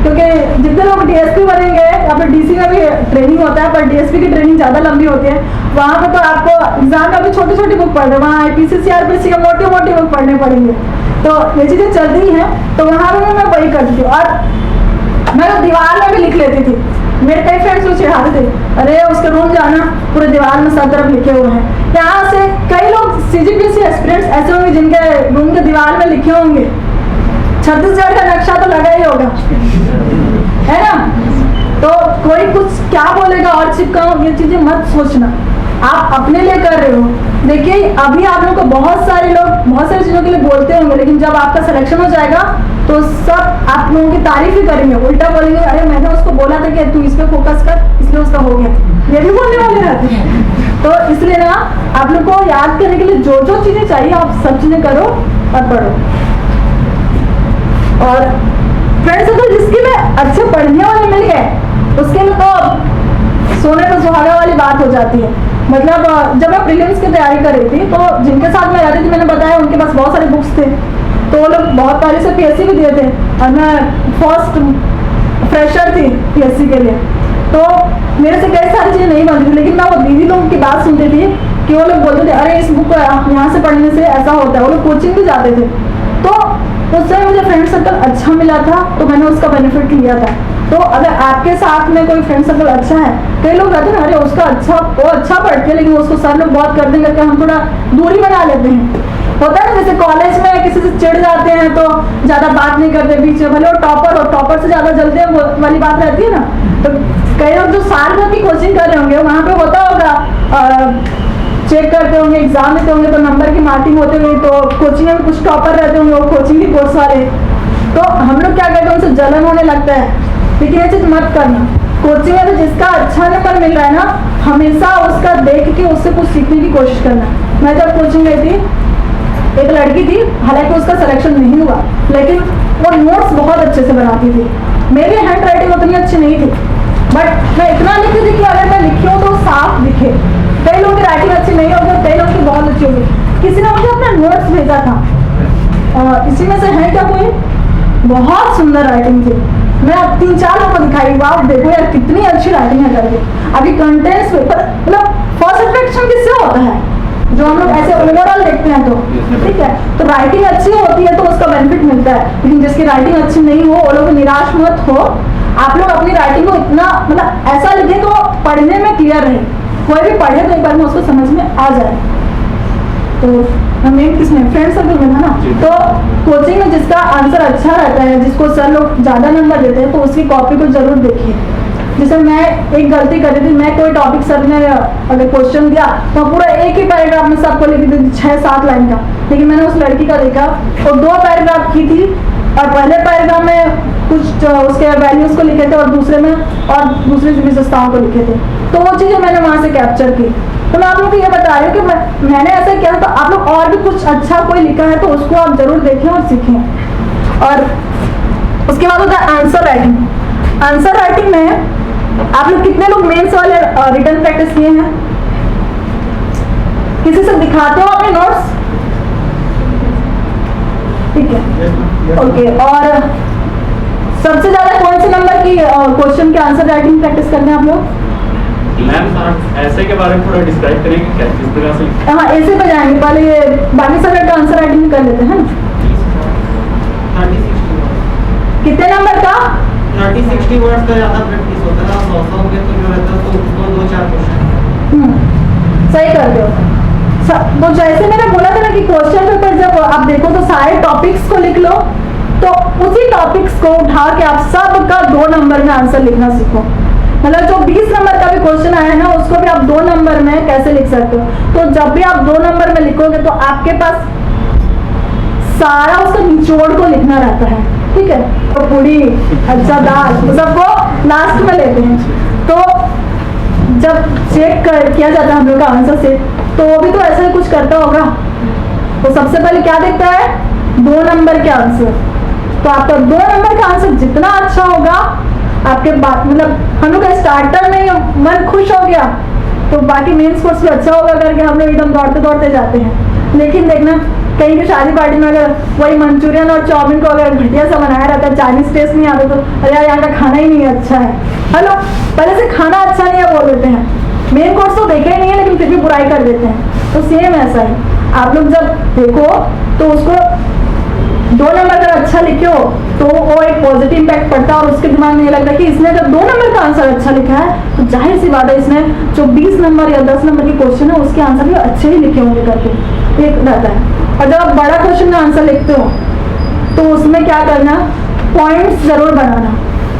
क्योंकि जितने लोग डीएसपी बनेंगे या फिर डीसी में भी ट्रेनिंग होता है, पर डीएसपी की ट्रेनिंग ज़्यादा लंबी होती है। वहाँ पे तो आपको एग्जाम में भी छोटी छोटी बुक पढ़ना, वहाँ आईपीसी सीआरपीसी का मोटी मोटी बुक पढ़ने पड़ेंगे। तो ये चीज़ें चलती हैं, तो वहाँ पर मैं वही करती हूँ। और मैं तो दीवार में भी लिख लेती थी। मेरे कई फ्रेंड्स मुझे चिढ़ाते थे, अरे उसके रूम जाना पूरे दीवार में सब तरफ लिखे हुए हैं। यहाँ से कई लोग सीजीपीएससी एस्पिरेंट्स ऐसे होंगे जिनके रूम के दीवार में लिखे होंगे छत्तीसगढ़ का नक्शा तो लगा ही होगा, है ना। तो कोई कुछ क्या बोलेगा और चिपकाऊं, ये चीजें मत सोचना, आप अपने लिए कर रहे हो। देखिए अभी आप लोगों को बहुत सारे लोग बहुत सारी चीजों के लिए बोलते होंगे, लेकिन जब आपका सिलेक्शन हो जाएगा तो सब आप लोगों की तारीफ ही करेंगे, उल्टा बोलेंगे अरे मैंने उसको बोला था कि तू इस पे फोकस कर इसलिए उसका हो गया, ये भी बोलने वाले रहते हैं। तो इसलिए ना आप लोग को याद करने के लिए जो जो चीजें चाहिए आप सब चीजें करो और पढ़ो। और फ्रेंड्स तो जिसके में अच्छे पढ़ने वाले मिल गए उसके लिए तो सोने पर सुहागा वाली बात हो जाती है। मतलब जब मैं प्रीलिम्स की तैयारी कर रही थी तो जिनके साथ मैं रहती थी मैंने बताया उनके पास बहुत सारे बुक्स थे, तो वो लोग बहुत पहले से पीएससी भी दिए थे और मैं फर्स्ट फ्रेशर थी पीएससी के लिए, तो मेरे से कई सारी चीज़ें नहीं बनती थी। लेकिन मैं वो दीदी लोगों की बात सुनती थी कि वो लोग बोलते थे अरे इस बुक को यहाँ से पढ़ने से ऐसा होता है, वो लोग कोचिंग भी जाते थे। तो उस समय मुझे फ्रेंड सर्कल अच्छा मिला था तो मैंने उसका बेनिफिट लिया था। तो अगर आपके साथ में कोई फ्रेंड सर्कल अच्छा है, कई लोग कहते हैं अरे उसका अच्छा वो अच्छा पढ़ते हैं लेकिन उसको सर लोग बहुत कर देंगे, हम थोड़ा दूरी बना लेते हैं। होता है ना जैसे कॉलेज में किसी से चिढ़ जाते हैं तो ज्यादा बात नहीं करते बीच में, भले वो टॉपर हो, टॉपर से ज्यादा जलते हैं वाली बात रहती है ना। तो कई लोग जो साल भर की कोचिंग कर रहे होंगे वहाँ पे होता होगा चेक करते होंगे, एग्जाम देते होंगे तो नंबर की मार्किंग होते हुए, तो कोचिंग में भी कुछ टॉपर रहते होंगे वो कोचिंग के कोर्स वाले, तो हम लोग क्या करते हैं उनसे जलन होने लगता है। लेकिन ये चीज मत करना, कोचिंग में तो जिसका अच्छा नंबर मिल रहा है ना हमेशा उसका देख के उससे कुछ सीखने की कोशिश करना। मैं जब कोचिंग गई थी एक लड़की थी, हालांकि उसका सिलेक्शन नहीं हुआ लेकिन वो नोट्स बहुत अच्छे से बनाती थी। मेरी हैंड राइटिंग उतनी अच्छी नहीं थी बट मैं इतना लिखती थी कि अगर मैं लिखी हूँ तो साफ दिखे। कई लोगों की राइटिंग अच्छी नहीं होगी, कई लोगों की बहुत अच्छी होगी। किसी ने मुझे अपना नोट्स भेजा था और इसी में से है क्या कोई बहुत सुंदर राइटिंग थी, मैं 3-4 लोगों को दिखाई, वाह देखो यार कितनी अच्छी राइटिंग है करके। अभी कंटेंट्स पेपर मतलब फर्स्ट इंट्रोडक्शन किससे होता है जो हम लोग ऐसे ओवरऑल देखते हैं, तो ठीक है। तो राइटिंग अच्छी होती है तो उसका बेनिफिट मिलता है, लेकिन जिसकी राइटिंग अच्छी नहीं हो वो लोग निराश मत हो। आप लोग अपनी राइटिंग को इतना मतलब ऐसा लिखे तो पढ़ने में क्लियर रहे, कोई भी पढ़े तो एक बार में उसको समझ में आ जाए। तो मेन किसमें फ्रेंड सर्कल में था ना, तो कोचिंग में जिसका आंसर अच्छा रहता है, जिसको सर लोग ज़्यादा नंबर देते हैं, तो उसकी कॉपी को जरूर देखिए। जैसे मैं एक गलती कर रही थी, मैं कोई टॉपिक सर ने अगर क्वेश्चन दिया तो पूरा एक ही पैराग्राफ में सबको लिख दी थी 6-7 लाइन का, लेकिन मैंने उस लड़की का देखा वो 2 पैराग्राफ की थी और पहले पैराग्राफ में कुछ उसके वैल्यूज को लिखे थे और दूसरे में और दूसरी विशेषताओं को लिखे थे, तो वो चीज़ें मैंने वहाँ से कैप्चर की। तो मैं आप लोग को ये बता रही हूँ कि मैंने ऐसा किया तो आप लोग और भी कुछ अच्छा कोई लिखा है तो उसको आप जरूर देखें और सीखें। और उसके बाद होता है आंसर राइटिंग। आंसर राइटिंग में आप लोग कितने लोग मेंस वाले रिटन प्रैक्टिस किए हैं? किसी से दिखाते हो अपने नोट्स? ठीक है, ओके। और सबसे ज्यादा कौन से नंबर की क्वेश्चन के आंसर राइटिंग प्रैक्टिस करने हैं आप लोग? मैम ऐसे के बारे में थोड़ा डिस्क्राइब करेंगे क्या, किस तरह से? हाँ ऐसे पे जाएंगे, पहले ये बाकी सब्जेक्ट का आंसर राइटिंग कर लेते हैं ना। 30-60 कितने नंबर का? 30-60 वर्ड्स का ज्यादा प्रैक्टिस होता है, 100 के तो जो रहता है तो उसको 2-4 क्वेश्चन। सही कर दो। तो जैसे मैंने बोला था ना कि क्वेश्चन पेपर जब आप देखो तो सारे टॉपिक्स को लिख लो, तो उसी टॉपिक्स को उठा के आप सबका 2 नंबर में आंसर लिखना सीखो। मतलब जो 20 नंबर का भी क्वेश्चन आया है ना उसको भी आप 2 नंबर में कैसे लिख सकते हो। तो जब भी आप 2 नंबर में लिखोगे तो आपके पास सारा उसका निचोड़ को लिखना रहता है, ठीक है। तो पूरी अच्छा दाल सबको लास्ट में लेते हैं, तो जब चेक किया जाता है हम लोग का आंसर से तो वो भी तो ऐसा ही कुछ करता होगा। तो सबसे पहले क्या देखता है, 2 नंबर के आंसर। तो आपका 2 नंबर का आंसर जितना अच्छा होगा, आपके बाद मतलब हम लोग स्टार्टर में मन खुश हो गया तो बाकी मेंस कोर्स भी अच्छा होगा करके हम लोग एकदम दौड़ते दौड़ते जाते हैं। लेकिन देखना कहीं भी शादी पार्टी में अगर वही मंचूरियन और चाउमीन को अगर घटिया सा बनाया रहता है, चाइनीज टेस्ट नहीं आता, तो अरे यार यहाँ का खाना ही नहीं अच्छा है, हेलो पहले से खाना अच्छा नहीं है बोल देते हैं। मेन कोर्स तो देखे ही नहीं है लेकिन फिर भी बुराई कर देते हैं। तो सेम ऐसा ही आप लोग जब देखो तो उसको 2 नंबर अगर अच्छा लिखे हो तो वो एक पॉजिटिव इम्पैक्ट पड़ता है और उसके दिमाग में ये लगता है कि इसने अगर 2 नंबर का आंसर अच्छा लिखा है तो जाहिर सी बात है इसने जो 20 नंबर या 10 नंबर की क्वेश्चन है उसके आंसर भी अच्छे ही लिखे होंगे करके एक रहता है। और जब आप बड़ा क्वेश्चन का आंसर लिखते हो तो उसमें क्या करना, पॉइंट्स जरूर बनाना,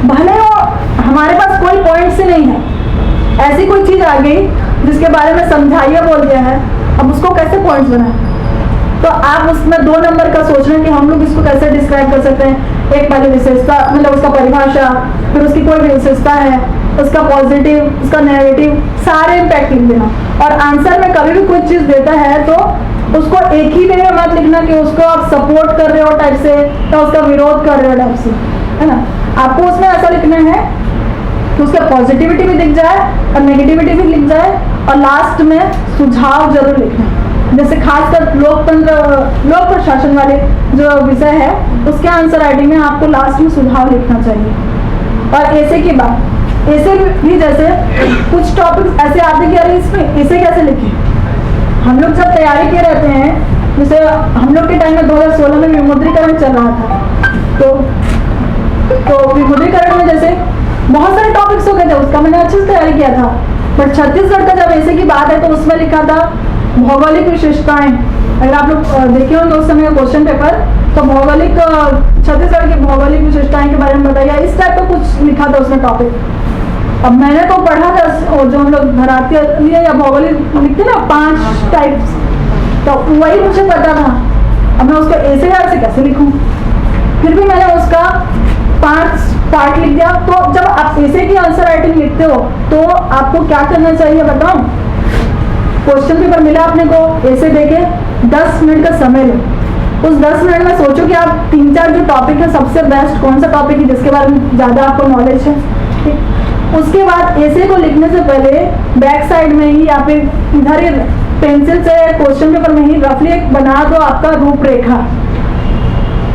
भले वो हमारे पास कोई पॉइंट्स ही नहीं है, ऐसी कोई चीज आ गई जिसके बारे में समझाइए बोल दिया है, अब उसको कैसे पॉइंट्स बनाए। तो आप उसमें 2 नंबर का सोच रहे हैं कि हम लोग इसको कैसे डिस्क्राइब कर सकते हैं। एक पहले विशेषता मतलब उसका परिभाषा, फिर उसकी कोई भी विशेषता है, उसका पॉजिटिव, उसका नेगेटिव, सारे इम्पैक्ट लिख देना। और आंसर में कभी भी कोई चीज देता है तो उसको एक ही वे में मत लिखना कि उसको आप सपोर्ट कर रहे हो टाइप से या उसका विरोध कर रहे हो टाइप से, है ना। आपको उसमें ऐसा लिखना है कि उसका पॉजिटिविटी भी दिख जाए और नेगेटिविटी भी लिख जाए और लास्ट में सुझाव जरूर लिखना है। जैसे खासकर लोक प्रशासन वाले जो विषय है उसके आंसर राइटिंग में आपको लास्ट में सुझाव लिखना चाहिए। और ऐसे की बात, ऐसे भी जैसे कुछ टॉपिक्स ऐसे आते हैं कि अरे इसमें ऐसे कैसे लिखें। हम लोग जब तैयारी किए रहते हैं, जैसे हम लोग के टाइम में 2016 में विमुद्रीकरण चल रहा था, तो विमुद्रीकरण में जैसे बहुत सारे टॉपिक्स हो गए थे, उसका मैंने अच्छे से तैयारी किया था। बट छत्तीसगढ़ का जब ऐसे की बात है तो उसमें लिखा था भौगोलिक विशेषताएं। अगर आप लोग देखे होंगे उस समय क्वेश्चन पेपर, तो भौगोलिक छत्तीसगढ़ की भौगोलिक विशेषताएं के बारे में बताया, इस टाइप का कुछ लिखा था उसमें टॉपिक। अब मैंने तो पढ़ा था जो हम लोग धरातलीय या भौगोलिक लिखते ना 5 टाइप्स, तो वही मुझे पता था। अब मैं उसको ऐसे यार से कैसे लिखूं, फिर भी मैंने उसका 5 पार्ट लिख दिया। तो जब आप ऐसे की आंसर राइटिंग लिखते हो तो आपको क्या करना चाहिए बताओ। क्वेश्चन पेपर मिला अपने को, ऐसे देके 10 मिनट का समय लो। उस 10 मिनट में सोचो कि आप 3-4 जो टॉपिक है सबसे बेस्ट कौन सा टॉपिक है जिसके बारे में ज्यादा आपको नॉलेज है। उसके बाद ऐसे को लिखने से पहले बैक साइड में ही या फिर इधर ही पेंसिल से क्वेश्चन पेपर में ही रफली एक बना दो आपका रूपरेखा।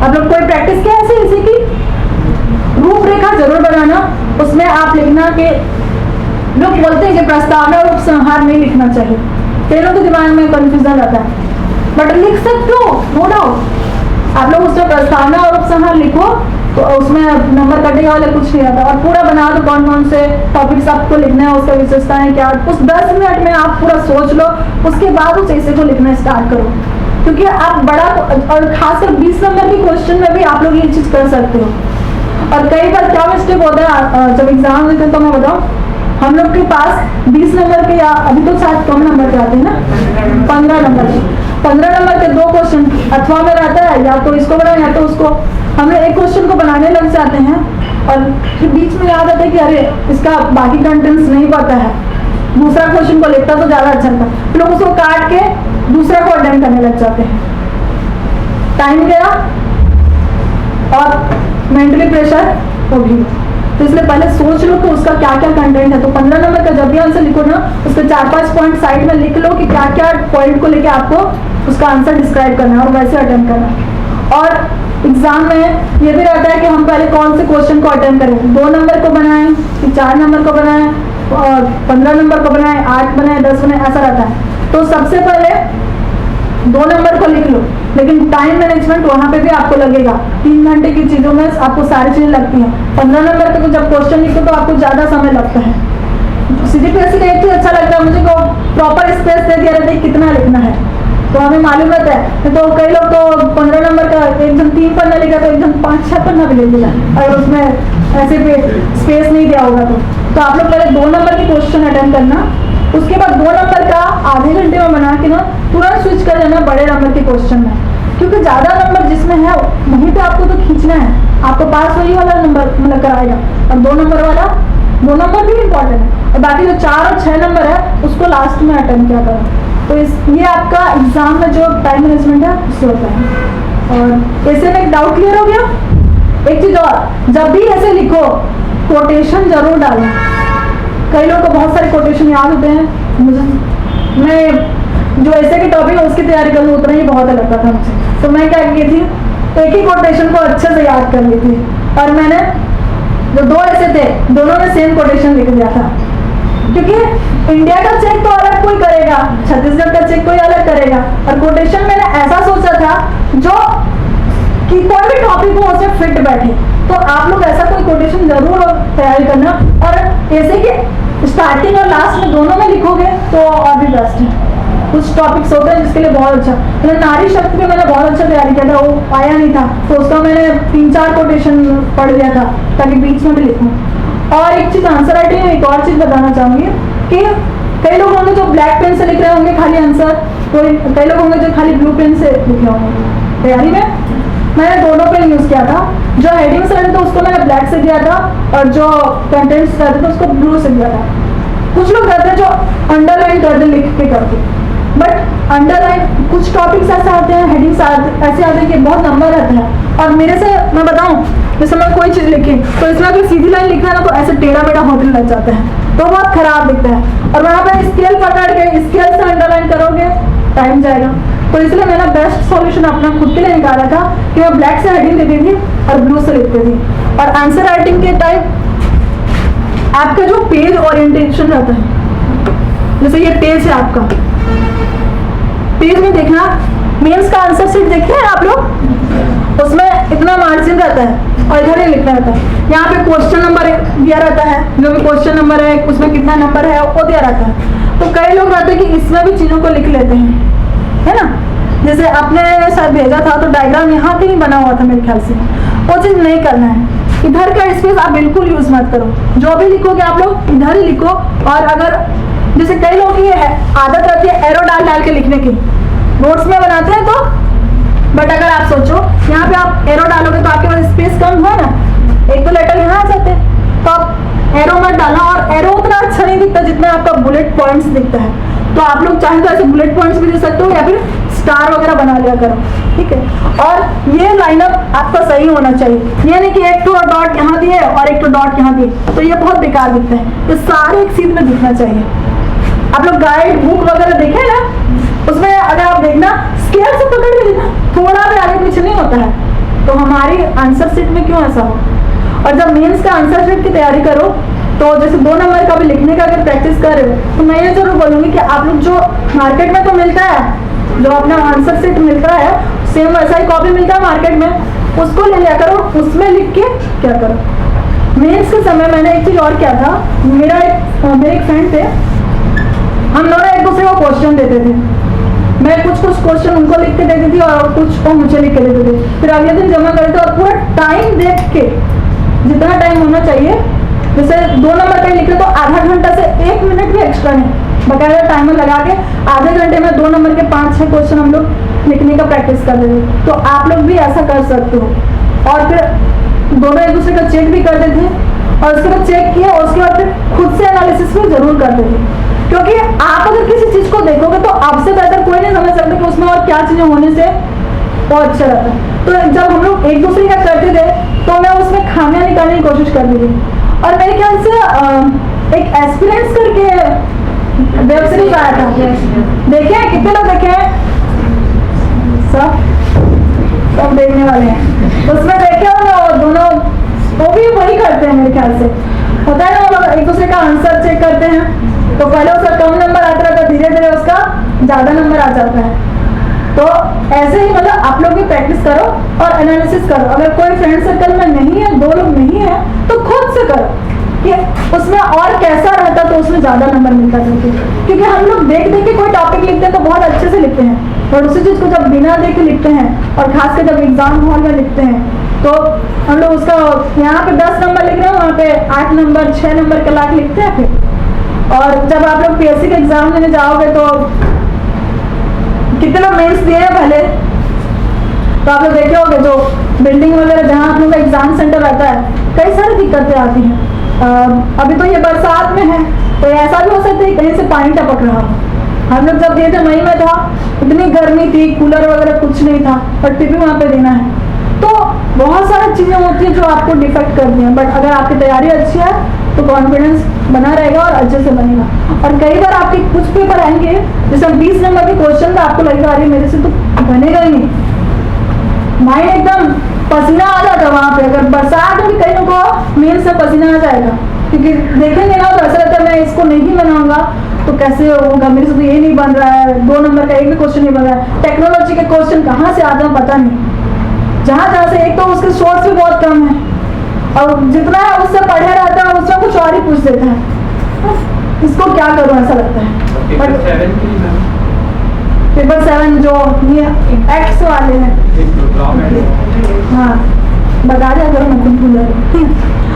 आप लोग कोई प्रैक्टिस किया ऐसे इसी की रूपरेखा जरूर बनाना। उसमें आप लिखना कि लोग बोलते हैं कि प्रस्तावना और उपसंहार नहीं लिखना चाहिए, तेरों के दिमाग में कंफ्यूजन रहता है, बट लिख सकते हो नो डाउट। आप लोग उसमें प्रस्तावना और उपसंहार लिखो तो उसमें नंबर कटेगा वाला कुछ नहीं आता। और पूरा बना दो कौन कौन से टॉपिक्स आपको लिखना है, उसका विशेषताएं क्या। उस 10 मिनट में आप पूरा सोच लो, उसके बाद उस ऐसे को लिखना स्टार्ट करो। क्योंकि आप बड़ा और खासकर 20 नंबर के क्वेश्चन में भी आप लोग ये चीज कर सकते हो। और कई बार क्या मिस्टेक होता है जब एग्जाम देते हैं, तो मैं बताऊं हम लोग के पास 20 नंबर के या अभी तो शायद कम नंबर के आते हैं ना, 15 नंबर के 2 क्वेश्चन अथवा में रहता है, या तो इसको बनाए या तो उसको। हम लोग एक क्वेश्चन को बनाने लग जाते हैं और फिर बीच में याद आता है कि अरे इसका बाकी कंटेंट्स नहीं पता है, दूसरा क्वेश्चन को लिखता तो ज्यादा अच्छा था, फिर लोग उसको काट के दूसरा को अटेम्प्ट करने लग जाते हैं, टाइम गया और मेंटली प्रेशर वो भी। तो इसलिए पहले सोच लो कि उसका क्या क्या कंटेंट है। तो 15 नंबर का जब भी आंसर लिखो ना, उसके 4-5 पॉइंट साइड में लिख लो कि क्या क्या पॉइंट को लेके आपको उसका आंसर डिस्क्राइब करना है और वैसे अटेम्प्ट करना है। और एग्जाम में ये भी रहता है कि हम पहले कौन से क्वेश्चन को अटेम्प्ट करें, 2 नंबर को बनाएं, 4 नंबर को बनाएं, और 15 नंबर को बनाएं, 8 बनाएं, 10 बनाएं, ऐसा रहता है। तो सबसे पहले 2 नंबर को लिख लो, लेकिन टाइम मैनेजमेंट वहां पे भी आपको लगेगा। 3 घंटे की चीजों में आपको सारी चीजें लगती हैं। 15 नंबर के जब क्वेश्चन लिखो तो आपको ज्यादा समय लगता है। CGPSC का एक चीज अच्छा लगता है मुझे को प्रॉपर स्पेस दे दिया रहता है कितना लिखना है, तो हमें मालूम रहता है। तो कई लोग तो 15 नंबर का एकदम 3 पन्ना लिखा तो एकदम 5-6 पन्ना भी ले लिया, अगर उसमें ऐसे पे स्पेस नहीं दिया होगा तो आप लोग पहले 2 नंबर के क्वेश्चन अटेम्प्ट करना, उसके बाद 2 नंबर का आधे घंटे में बना के ना तुरंत स्विच कर जाना बड़े नंबर के क्वेश्चन में, क्योंकि ज्यादा नंबर जिसमें है वहीं पे आपको तो खींचना है, आपको पास वही वाला नंबर मतलब कराएगा। और 2 नंबर वाला 2 नंबर भी इम्पोर्टेंट है, और बाकी जो 4 और 6 नंबर है उसको लास्ट में अटेम्प्ट किया करो। तो ये आपका एग्जाम में जो टाइम मैनेजमेंट है उससे होता है। और ऐसे में एक डाउट क्लियर हो गया। एक चीज और, जब भी ऐसे लिखो कोटेशन जरूर डालो। कई लोगों को बहुत सारे कोटेशन याद होते हैं, मैं जो ऐसे के टॉपिक है उसकी तैयारी करूँ उतना ही बहुत लगता था मुझे। तो मैं क्या की थी, एक ही कोटेशन को अच्छे से याद कर ली थी और मैंने जो दो ऐसे थे दोनों में सेम कोटेशन लिख दिया था। क्योंकि इंडिया का चेक तो अलग कोई करेगा, छत्तीसगढ़ का चेक कोई अलग करेगा, और कोटेशन मैंने ऐसा सोचा था जो कि कोई भी टॉपिक हो उसमें फिट बैठे। तो आप लोग ऐसा कोई कोटेशन जरूर तैयारी करना, और ऐसे कि स्टार्टिंग और लास्ट में दोनों में लिखोगे तो और भी बेस्ट है। कुछ टॉपिक्स होते हैं जिसके लिए बहुत अच्छा, मतलब नारी शक्ति में मैंने बहुत अच्छा तैयारी किया था, वो आया नहीं था तो उसका मैंने 3-4 कोटेशन पढ़ लिया था ताकि बीच में भी लिखूं। और एक चीज आंसर राइटिंग में एक और चीज बताना चाहूंगी कि कई लोग होंगे जो ब्लैक पेन से लिख रहे होंगे खाली आंसर, कई लोग होंगे जो खाली ब्लू पेन से लिख रहे होंगे। तैयारी में मैंने दोनों पेन यूज किया था, जो हेडिंग्स रहते थे उसको मैंने ब्लैक से दिया था और जो कंटेंट्स रहते थे उसको ब्लू से दिया था। कुछ लोग रहते हैं जो अंडरलाइन करते लिख के करते, बट अंडरलाइन कुछ टॉपिक्स ऐसे आते हैं, हेडिंग्स ऐसे आते हैं कि बहुत नंबर रहता है। और मेरे से मैं बताऊं, जैसे मैं कोई चीज लिखी तो इसमें अगर सीधी लाइन लिखना है ना तो ऐसे टेढ़ा मेढ़ा होटल लग जाता है तो बहुत खराब दिखता है। और वहां पे स्केल पकड़ के स्केल से अंडरलाइन करोगे टाइम जाएगा। तो इसलिए मैंने बेस्ट सॉल्यूशन अपना खुद के लिए निकाला था कि मैं ब्लैक से हेडिंग देती थी और ब्लू से लिखती थी। और आंसर राइटिंग के टाइम आपका जो पेज ओरिएंटेशन रहता है, जैसे ये पेज है आपका, पेज में देखना मेंस का आंसर शीट देखिए आप लोग, उसमें इतना मार्जिन रहता है और इधर ही लिखना रहता है। यहाँ पे क्वेश्चन नंबर दिया रहता है, जो भी क्वेश्चन नंबर है उसमें कितना नंबर है वो दिया रहता है। तो कई लोग रहते हैं कि इसमें भी चीजों को लिख लेते हैं, है ना। जैसे आपने साथ भेजा था तो डायग्राम यहाँ पे ही बना हुआ था मेरे ख्याल से, वो चीज नहीं करना है। इधर का स्पेस आप बिल्कुल यूज मत करो, जो भी लिखोगे आप लोग इधर ही लिखो। और अगर जैसे कई लोग ये आदत रहती है एरो डाल के लिखने की, नोट्स में बनाते हैं तो, बट अगर आप सोचो यहाँ पे आप एरो डालोगे तो आपके पास स्पेस कम है ना, एक तो लेटर यहाँ आ जाते हैं, तो आप एरो मत डालना। और एरो उतना अच्छा नहीं दिखता जितना आपका बुलेट पॉइंट्स दिखता है। तो आप लोग चाहे तो ऐसे बुलेट पॉइंट्स भी दे सकते हो या फिर स्टार वगैरह बना लिया करो, ठीक है। और ये लाइनअप आपका सही होना चाहिए, ये नहीं कि एक तो डॉट यहाँ दिए और एक तो डॉट यहाँ दिए, तो ये बहुत बेकार दिखता है। ये सारे एक सीध में दिखना चाहिए। आप लोग गाइड बुक वगैरह देखे ना, उसमें अगर आप देखना स्केल से पकड़ के लिखना, थोड़ा भी आगे पीछे नहीं होता है। तो हमारी आंसर शीट में क्यों ऐसा हो। और जब मेंस का आंसर शीट की तैयारी करो तो जैसे 2 नंबर का भी लिखने का अगर प्रैक्टिस कर रहे हो तो मैं ये जरूर बोलूंगी कि आप लोग जो मार्केट में तो मिलता है, जो अपना आंसर शीट मिलता है सेम वैसा ही कॉपी मिलता है मार्केट में, उसको ले लिया करो, उसमें लिख के क्या करो। मेंस के समय मैंने एक चीज और किया था, मेरे एक फ्रेंड थे, हम दोनों एक दूसरे को क्वेश्चन देते थे। मैं कुछ क्वेश्चन उनको लिख के देती थी और कुछ वो मुझे लिख के देते थे, फिर अगले दिन जमा करते और पूरा टाइम देख के, जितना टाइम होना चाहिए, जैसे 2 नंबर का लिखे तो आधा घंटा से 1 मिनट भी एक्स्ट्रा नहीं, बकायदा टाइमर लगा के आधे घंटे में 2 नंबर के 5-6 क्वेश्चन हम लोग लिखने का प्रैक्टिस कर देते। तो आप लोग भी ऐसा कर सकते हो। और फिर दोनों एक दूसरे का चेक भी करते थे और उसके बाद चेक किया और उसके बाद फिर खुद से एनालिसिस भी जरूर करते थे। क्योंकि आप अगर किसी चीज को देखोगे तो आपसे बेहतर कोई नहीं समझ सकता कि उसमें और क्या चीजें होने से बहुत अच्छा रहता है। तो जब हम लोग एक दूसरे का करते थे तो मैं उसमें खामियां निकालने की कोशिश करती थी। और मेरे ख्याल से एक एस्पिरेंट्स करके वेब सीरीज आया था, देखे हैं? कितने लोग देखे हैं? सब देखने वाले हैं। उसमें देखे होंगे और दोनों वो भी वही करते हैं मेरे ख्याल से, होता है ना, वो लोग एक दूसरे का आंसर चेक करते हैं तो पहले उसका कम नंबर आता है तो धीरे धीरे उसका ज्यादा नंबर आ जाता है। तो ऐसे ही मतलब आप लोग भी प्रैक्टिस करो और एनालिसिस करो। अगर कोई फ्रेंड सर्कल में नहीं है, 2 लोग नहीं है, तो खुद से करो कि उसमें और कैसा रहता तो उसमें ज्यादा नंबर मिलता था। क्योंकि हम लोग देख देख के कोई टॉपिक लिखते हैं तो बहुत अच्छे से लिखते हैं, और उसी चीज को जब बिना देख के लिखते हैं और खासकर जब एग्जाम हॉल में लिखते हैं तो हम लोग उसका यहाँ पे 10 नंबर लिख रहे हैं, वहाँ पे 8 नंबर 6 नंबर का लाख लिखते हैं। फिर और जब आप लोग पीएससी के एग्जाम देने जाओगे तो कितने लोग मेंस दिए हैं पहले, तो आप लोग देखे होंगे जो बिल्डिंग वगैरह जहाँ आप लोग का एग्जाम सेंटर रहता है, कई सारी दिक्कतें आती हैं। अभी तो ये बरसात में है तो ऐसा भी हो सकता है कहीं से पानी टपक रहा हो, हम लोग जब गए थे मई में था, इतनी गर्मी थी, कूलर वगैरह कुछ नहीं था, और फिर भी वहाँ पे देना है। तो बहुत सारी चीज़ें होती हैं जो आपको डिफेक्ट करती हैं, बट अगर आपकी तैयारी अच्छी है तो कॉन्फिडेंस बना रहेगा और अच्छे से बनेगा। और कई बार आपके कुछ पेपर आएंगे, जैसे 20 नंबर के क्वेश्चन का आपको लगेगा अरे मेरे से तो बनेगा ही नहीं, माइंड एकदम पसीना आ जाता है वहाँ पे। अगर बरसात में भी कई लोगों को मेन से पसीना आ जाएगा, क्योंकि देखेंगे ना तो ऐसा लगता है मैं इसको नहीं बनाऊंगा तो कैसे होगा, मेरे से तो ये नहीं बन रहा है, 2 नंबर का एक भी क्वेश्चन नहीं बन रहा है। टेक्नोलॉजी के क्वेश्चन कहाँ से आते हैं पता नहीं, जहाँ से एक तो उसके सोर्स भी बहुत कम है, और जितना है उससे पढ़े रहता है उसमें कुछ और ही पूछ देता है। इसको क्या करूँ ऐसा लगता है। पेपर 7 की मैम, पेपर 7 जो ये एक्ट्स वाले हैं, हाँ बता दिया करो, मैं भूल रही।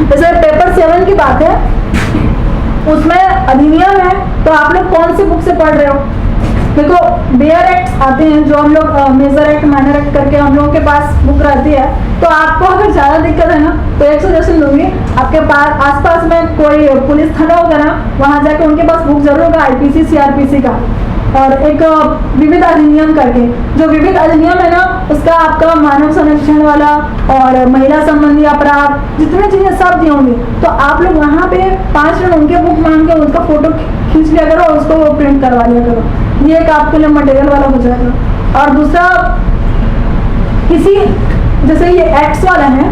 जैसे पेपर 7 की बात है, उसमें अधिनियम है, तो आप लोग कौन सी बुक से पढ़ रहे हो? देखो बेयर एक्ट आते हैं जो हम लोग मेजर एक्ट माइनर एक्ट करके हम लोगों के पास बुक रहती है। तो आपको अगर ज़्यादा दिक्कत है ना तो एक सजेशन दूंगी, आपके पास आसपास में कोई पुलिस थाना होगा ना, वहाँ जाके उनके पास बुक जरूर होगा IPC CRPC का, और एक विविध अधिनियम करके, जो विविध अधिनियम है ना उसका आपका मानव संरक्षण वाला और महिला संबंधी अपराध जितने चीजें सब दिए होंगे। तो आप लोग वहाँ पे 5 मिनट उनके बुक मांग के उसका फोटो खींच लिया करो और उसको प्रिंट करवा लिया करो, ये एक आपके लिए मटेरियल वाला हो जाएगा। और दूसरा, किसी जैसे ये एक्ट्स वाला है,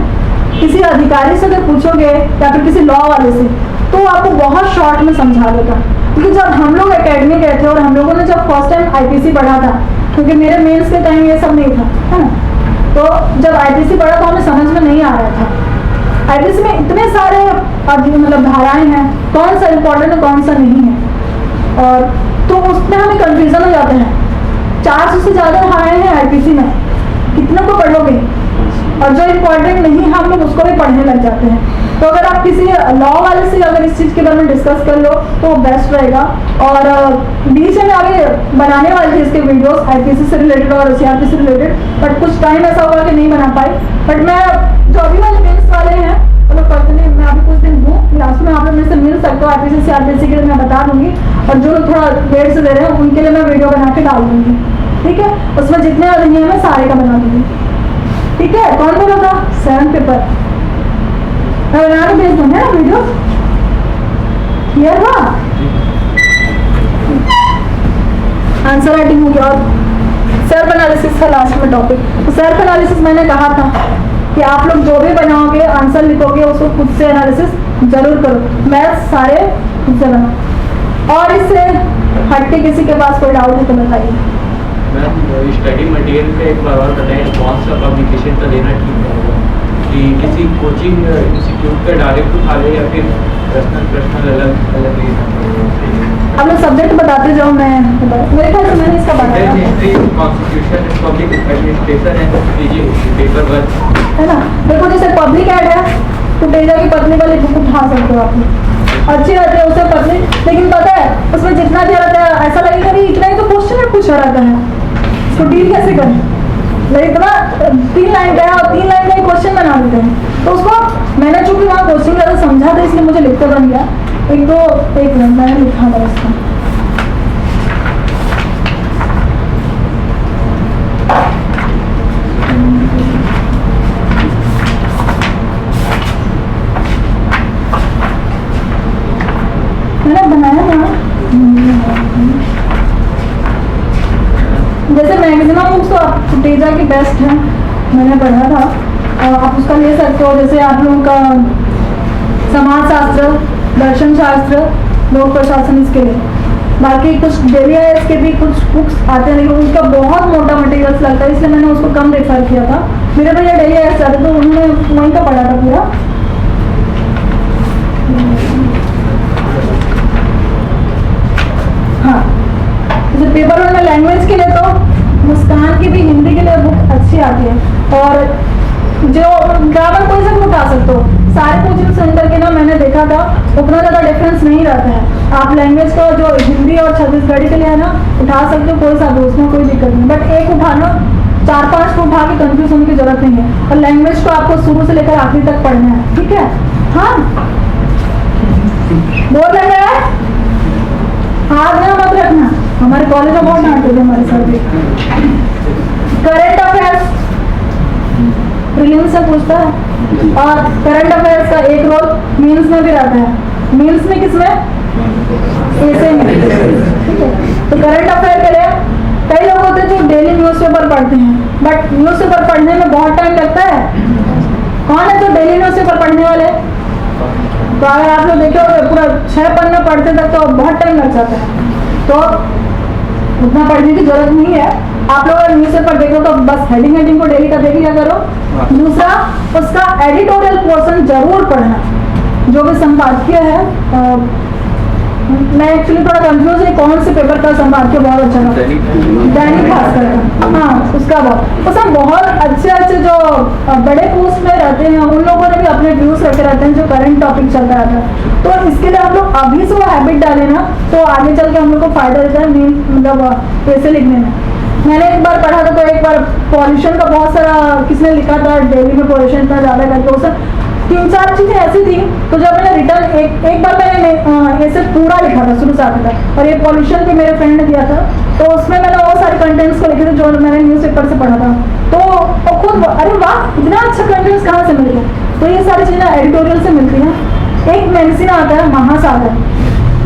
किसी अधिकारी से अगर पूछोगे या फिर किसी लॉ वाले से तो आपको बहुत शॉर्ट में समझा देगा। क्योंकि जब हम लोग एकेडमी गए थे और हम लोगों ने जब फर्स्ट टाइम IPC पढ़ा था, क्योंकि मेरे मेंस के टाइम ये सब नहीं था, है ना, तो जब IPC पढ़ा तो हमें समझ में नहीं आ रहा था। IPC में इतने सारे मतलब धाराएं हैं, कौन सा इम्पोर्टेंट है कौन सा नहीं है, और तो उसमें हमें कंफ्यूजन हो जाते हैं। 400 से ज़्यादा धाराएं हैं IPC में, कितने को पढ़ोगे, और जो इम्पोर्टेंट नहीं है हम लोग उसको भी पढ़ने लग जाते हैं। तो अगर आप किसी लॉ वाले से अगर इस चीज़ के बारे में डिस्कस कर लो तो बेस्ट रहेगा। और बीच में आगे बनाने वाली थी इसके वीडियोस IPC से रिलेटेड और CRPC से रिलेटेड, बट कुछ टाइम ऐसा हुआ कि नहीं बना पाई। बट मैं जो अभी वाले मेंस वाले हैं मतलब पर्सनली मैं अभी कुछ दिन हूँ, लास्ट में आप लोग मेरे से मिल सकते हो, IPC CRPC के लिए मैं बता दूंगी, और जो लोग थोड़ा लेट से दे रहे हैं उनके लिए मैं वीडियो बना के डाल दूंगी, ठीक है। उसमें जितने अधिनियम है सारे का बना दूंगी, ठीक है। कौन बोला था 7 पेपर मैं बना के भेज दूंगी ना वीडियो, क्लियर हुआ? आंसर राइटिंग हो गया, और सेल्फ एनालिसिस था लास्ट में टॉपिक। तो सेल्फ एनालिसिस मैंने कहा था कि आप लोग जो भी बनाओगे आंसर लिखोगे उसको खुद से एनालिसिस जरूर करो, मैथ्स सारे खुद से बनाओ। और इससे हट के किसी के पास कोई डाउट है तो बताइए। मैम स्टडी मटेरियल पे एक बार और बताएं, कौन सा पब्लिकेशन का देना ठीक रहेगा, कि किसी कोचिंग इंस्टीट्यूट का डायरेक्ट उठा ले या फिर पर्सनल अलग अलग लेना? आप लोग सब्जेक्ट बताते जाओ, मैं मेरे ख्याल से मैंने इसका बताया कॉन्स्टिट्यूशन पब्लिक एडमिनिस्ट्रेशन है, कीजिए पेपर 1, है ना। देखो जैसे पब्लिक ऐड है तो तेजा की पत्नी वाली बुक उठा सकते हो आप लोग, अच्छी रहती है उससे पत्नी, लेकिन पता है उसमें जितना दिया रहता है ऐसा लगेगा कि इतना ही तो क्वेश्चन है पूछा रहता है, इसको डील कैसे करें। लेकिन इतना 3 लाइन का है और 3 लाइन का क्वेश्चन बना देते हैं, तो उसको मैंने चूंकि वहाँ क्वेश्चन ज़्यादा समझा था इसलिए मुझे लिखते बन गया। एक मिनट मैंने लिखा था इसका, मैंने बनाया था। जैसे मैक्सिमम बुक्स तो आप तेजा की बेस्ट है, मैंने पढ़ा था, आप उसका ले सकते हो। जैसे आप लोगों का समाज शास्त्र, दर्शन शास्त्र, लोक प्रशासन, इसके लिए बाकी कुछ डेली आईएएस के भी कुछ बुक्स आते हैं, लेकिन उनका बहुत मोटा मटेरियल्स लगता है इसलिए मैंने उसको कम रेफर किया था। मेरे भैया डेली आईएएस जाते तो उन्होंने वहीं का पढ़ा था पूरा। हाँ, जैसे पेपर 1 में लैंग्वेज के लिए तो मुस्कान की भी हिंदी के लिए बुक अच्छी आती है, और जो ग्रामर कोई से उठा सकते हो, सारे कोचिंग सेंटर के ना मैंने देखा था उतना ज़्यादा डिफरेंस नहीं रहता है। आप लैंग्वेज का जो हिंदी और छत्तीसगढ़ी के लिए है ना उठा सकते हो कोई सा भी, उसमें कोई दिक्कत नहीं, बट एक उठाना 4-5 को उठा के कंफ्यूज होने की जरूरत नहीं है। और लैंग्वेज को आपको शुरू से लेकर आखिरी तक पढ़ना है, ठीक है। हाँ बोल रहे हैं, हाथ में मत रखना, हमारे कॉलेज में बहुत डांटते थे हमारे सर भी। करंट अफेयर्स प्रीलिम्स से पूछता है, और करंट अफेयर्स का एक रोल मेंस में भी रहता है। मेंस में किसमें? ऐसे में, ठीक है। तो करंट अफेयर के लिए कई लोग होते हैं जो डेली न्यूज़पेपर पढ़ते हैं, बट न्यूज़पेपर पढ़ने में बहुत टाइम लगता है। कौन है जो डेली न्यूज़पेपर पढ़ने वाले? तो अगर आप लोग देखे हो पूरा 6 पन्ने पढ़ते तक तो बहुत टाइम लग जाता है, तो उतना पढ़ने की जरूरत नहीं है। आप लोग अगर न्यूज़पेपर देखो तो बस हेडिंग को डेली का देख लिया करो। दूसरा, उसका एडिटोरियल पोर्शन जरूर पढ़ना, जो भी संपादकीय है। मैं एक्चुअली थोड़ा कंफ्यूज है कौन से पेपर का संपादकीय बहुत अच्छा था। दैनिक भास्कर का, हाँ उसका बहुत। उसमें बहुत अच्छे जो बड़े पोस्ट में रहते हैं उन लोगों ने भी अपने व्यूज रखे रहते हैं जो करंट टॉपिक चलता रहता है। तो इसके लिए हम लोग अभी से वो हैबिट डालें ना, तो आगे चल के हम लोग को फायदा देता है मतलब ऐसे लिखने में। मैंने एक बार पढ़ा था, तो एक बार पॉल्यूशन का बहुत सारा किसने लिखा था, दिल्ली में पॉल्यूशन इतना ज़्यादा करके उसमें 3-4 चीज़ें ऐसी थी। तो जब मैंने रिटर्न एक बार मैंने ऐसे पूरा लिखा था शुरू से आगे तक, और ये पॉल्यूशन भी मेरे फ्रेंड ने दिया था, तो उसमें मैंने वो सारे कंटेंट्स को लिखे थे जो मैंने न्यूज़पेपर से पढ़ा था। तो खुद अरे वाह इतना अच्छा कंटेंट्स कहाँ से मिल गया। तो ये सारी चीज़ें एडिटोरियल से मिलती हैं। एक मैगजीन आता है महासागर,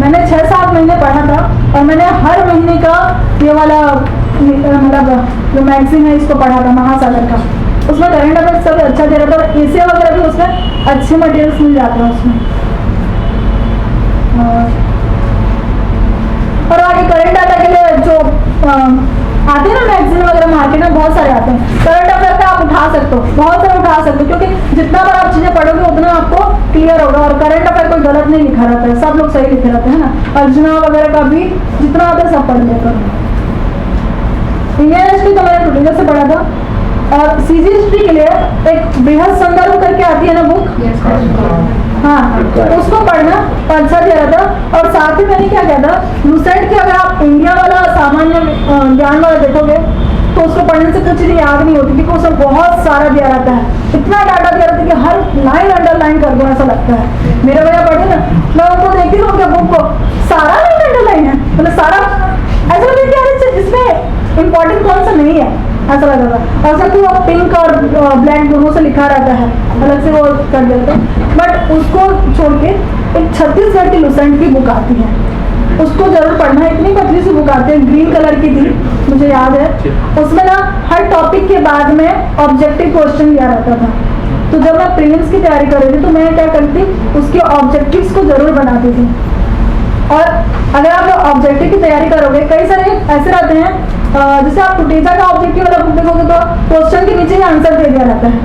मैंने 6-7 महीने पढ़ा था, और मैंने हर महीने का ये वाला मतलब जो मैगजीन है इसको पढ़ा था महासागर का। उसमें करंट अफेयर्स सब अच्छा दे रहा था, और एसे वगैरह भी उसमें अच्छे मटेरियल्स मिल जाते हैं उसमें। और आगे करंट डाटा के लिए जो आते हैं ना मैगजीन वगैरह मार्केट में बहुत सारे आते हैं। करंट अफेयर का आप उठा सकते हो, बहुत सारे उठा सकते हो, क्योंकि जितना बार आप चीजें पढ़ोगे उतना आपको क्लियर होगा। और करंट अफेयर कोई गलत नहीं लिखा रहता है, सब लोग सही लिखे रहते हैं ना। अर्जुना वगैरह का भी जितना आता है सब पढ़ लिया करो। इंडियन हिस्ट्री तो मैंने टूटिंगर से पढ़ा था। और सीजी हिस्ट्री के लिए एक बृहद संदर्भ करके आती है ना बुक, हाँ उसको पढ़ना अच्छा दिया रहता। और साथ ही मैंने क्या किया था, लूसेंट के अगर आप इंडिया वाला सामान्य ज्ञान वाला देखोगे तो उसको पढ़ने से कुछ चीज़ें याद नहीं होती, क्योंकि उसमें बहुत सारा दिया रहता है, इतना डाटा दिया रहता है कि हर लाइन अंडरलाइन कर दो ऐसा लगता है। मेरे भैया पढ़े ना, मैं उनको देखती हूँ उनके बुक को, सारा लाइन अंडरलाइन है, मतलब सारा ऐसा लगता है कि इसमें इम्पोर्टेंट कौन सा नहीं है, ऐसा लगा था। ऐसा कि वो पिंक और ब्लैक दोनों से लिखा रहता है, अलग से वो कर देते हैं। बट उसको छोड़ के एक छत्तीसगढ़ की लूसेंट की बुक आती है, उसको जरूर पढ़ना है। इतनी पतली सी बुक आती है, ग्रीन कलर की थी मुझे याद है। उसमें ना हर टॉपिक के बाद में ऑब्जेक्टिव क्वेश्चन दिया रहता था। तो जब मैं प्रीलिम्स की तैयारी कर रही थी तो मैं क्या करती, उसके ऑब्जेक्टिव्स को जरूर बनाती थी। और अगर आप ऑब्जेक्टिव की तैयारी करोगे, कई सारे ऐसे रहते हैं, जैसे आप कुटेजा का ऑब्जेक्टिव वाला बुक देखोगे तो क्वेश्चन के नीचे ही आंसर दे दिया रहता है,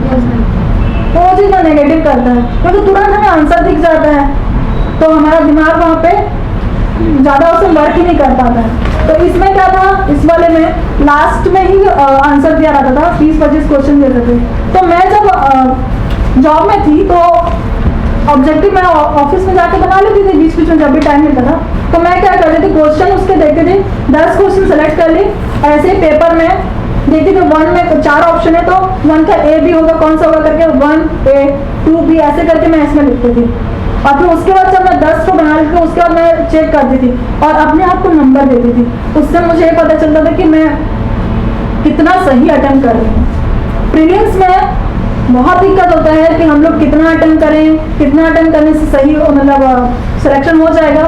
तो वो चीज़ में नेगेटिव करता है, क्योंकि तो तुरंत हमें आंसर दिख जाता है, तो हमारा दिमाग वहाँ पे ज़्यादा उसमें वर्क ही नहीं कर पाता है। तो इसमें क्या था, इस वाले में लास्ट में ही आंसर दिया रहता था, 20-25 क्वेश्चन देते थे। तो मैं जब जॉब में थी तो ऑब्जेक्टिव मैं ऑफिस में जाके बना लेती थी बीच बीच में जब भी टाइम मिलता था। तो मैं क्या करती थी, क्वेश्चन उसके देखते थे, 10 क्वेश्चन सेलेक्ट कर ली, ऐसे ही पेपर में देखती थी 1 में 4 ऑप्शन है तो 1 का ए भी होगा, कौन सा होगा करके 1A 2B ऐसे करके मैं इसमें लिखती थी। और फिर उसके बाद जब मैं 10 को बना लेती थी उसके बाद मैं चेक करती थी और अपने आप को नंबर देती थी। उससे मुझे ये पता चलता था कि मैं कितना सही अटेम्प्ट कर रही हूँ। प्रीलिम्स में बहुत दिक्कत होता है कि हम लोग कितना अटेम्प्ट करें, कितना अटेम्प्ट करने से सही मतलब सिलेक्शन हो जाएगा,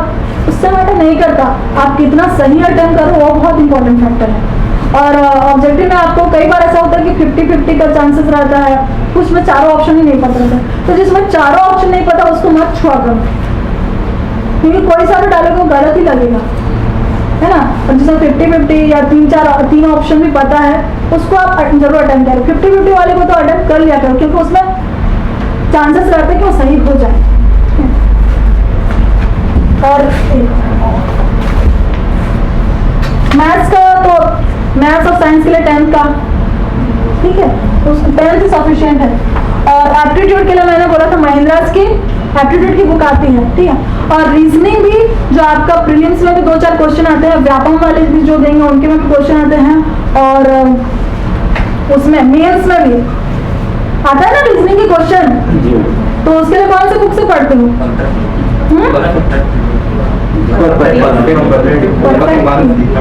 उससे मैटर नहीं करता। आप कितना सही अटेम्प्ट करो वो बहुत इंपॉर्टेंट फैक्टर है। और ऑब्जेक्टिव में आपको कई बार ऐसा होता है कि 50-50 का चांसेस रहता है, कुछ में चारों ऑप्शन ही नहीं पता रहता। तो जिसमें चारों ऑप्शन नहीं पता उसको मत छुआ करो, क्योंकि कोई सा भी डालोगे वो गलत ही लगेगा, है ना। और जिसमें 50-50 या 3 ऑप्शन भी पता है उसको आप जरूर अटेम्प्ट करो। 50-50 वाले को तो अटेम्प्ट कर लिया करो, क्योंकि उसमें चांसेस रहते हैं कि वो सही हो जाए। और मैथ्स का तो मैथ्स और साइंस के लिए 10th का ठीक है, उस 10th सफिशिएंट है। और एप्टीट्यूड के लिए मैंने बोला था महिंद्रास की एप्टीट्यूड की बुक आती है, ठीक है। और रीजनिंग भी जो आपका प्रीलिम्स में भी 2-4 क्वेश्चन आते हैं, व्यापम वाले भी जो देंगे उनके में भी क्वेश्चन आते हैं, और उसमें मेंस में भी आता है ना रीजनिंग के क्वेश्चन। तो उसके लिए कौन से बुक से पढ़ते हो?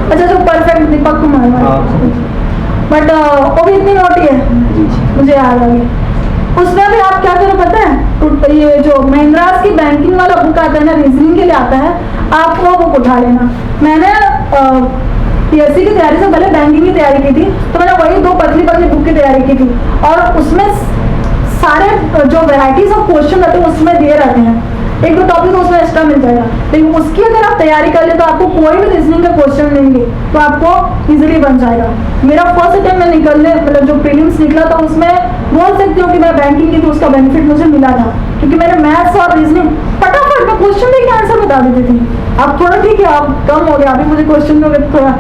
अच्छा जो परफेक्ट दीपक कुमार बट वो भी इतनी मोटी है, मुझे याद आ गया। उसमें भी आप क्या करो पता है, ये जो महिंद्रास की बैंकिंग वाला बुक आता है ना, रीजनिंग के लिए आता है, आप वो बुक उठा लेना। मैंने पीएससी की तैयारी से पहले बैंकिंग की तैयारी की थी, तो मैंने वही 2 पतली पतली बुक की तैयारी की थी, और उसमें सारे जो वेराइटीज ऑफ क्वेश्चन रहते हैं उसमें दिए रहते हैं, 1-2 टॉपिक उसमें एक्स्ट्रा मिल जाएगा। लेकिन उसकी अगर आप तैयारी कर ले तो आपको कोई भी रीजनिंग का क्वेश्चन देंगे तो आपको इजीली बन जाएगा। मेरा फर्स्ट अटेम्प्ट में निकलने मतलब जो प्रीलिम्स निकला था उसमें बोल सकती हूँ कि मैं बैंकिंग की, तो उसका बेनिफिट मुझे मिला था, क्योंकि मैंने मैथ्स और रीजनिंग फटाफट में क्वेश्चन देख के आंसर बता देती थी। अब थोड़ा ठीक है, अब कम हो गया, अभी मुझे क्वेश्चन में थोड़ा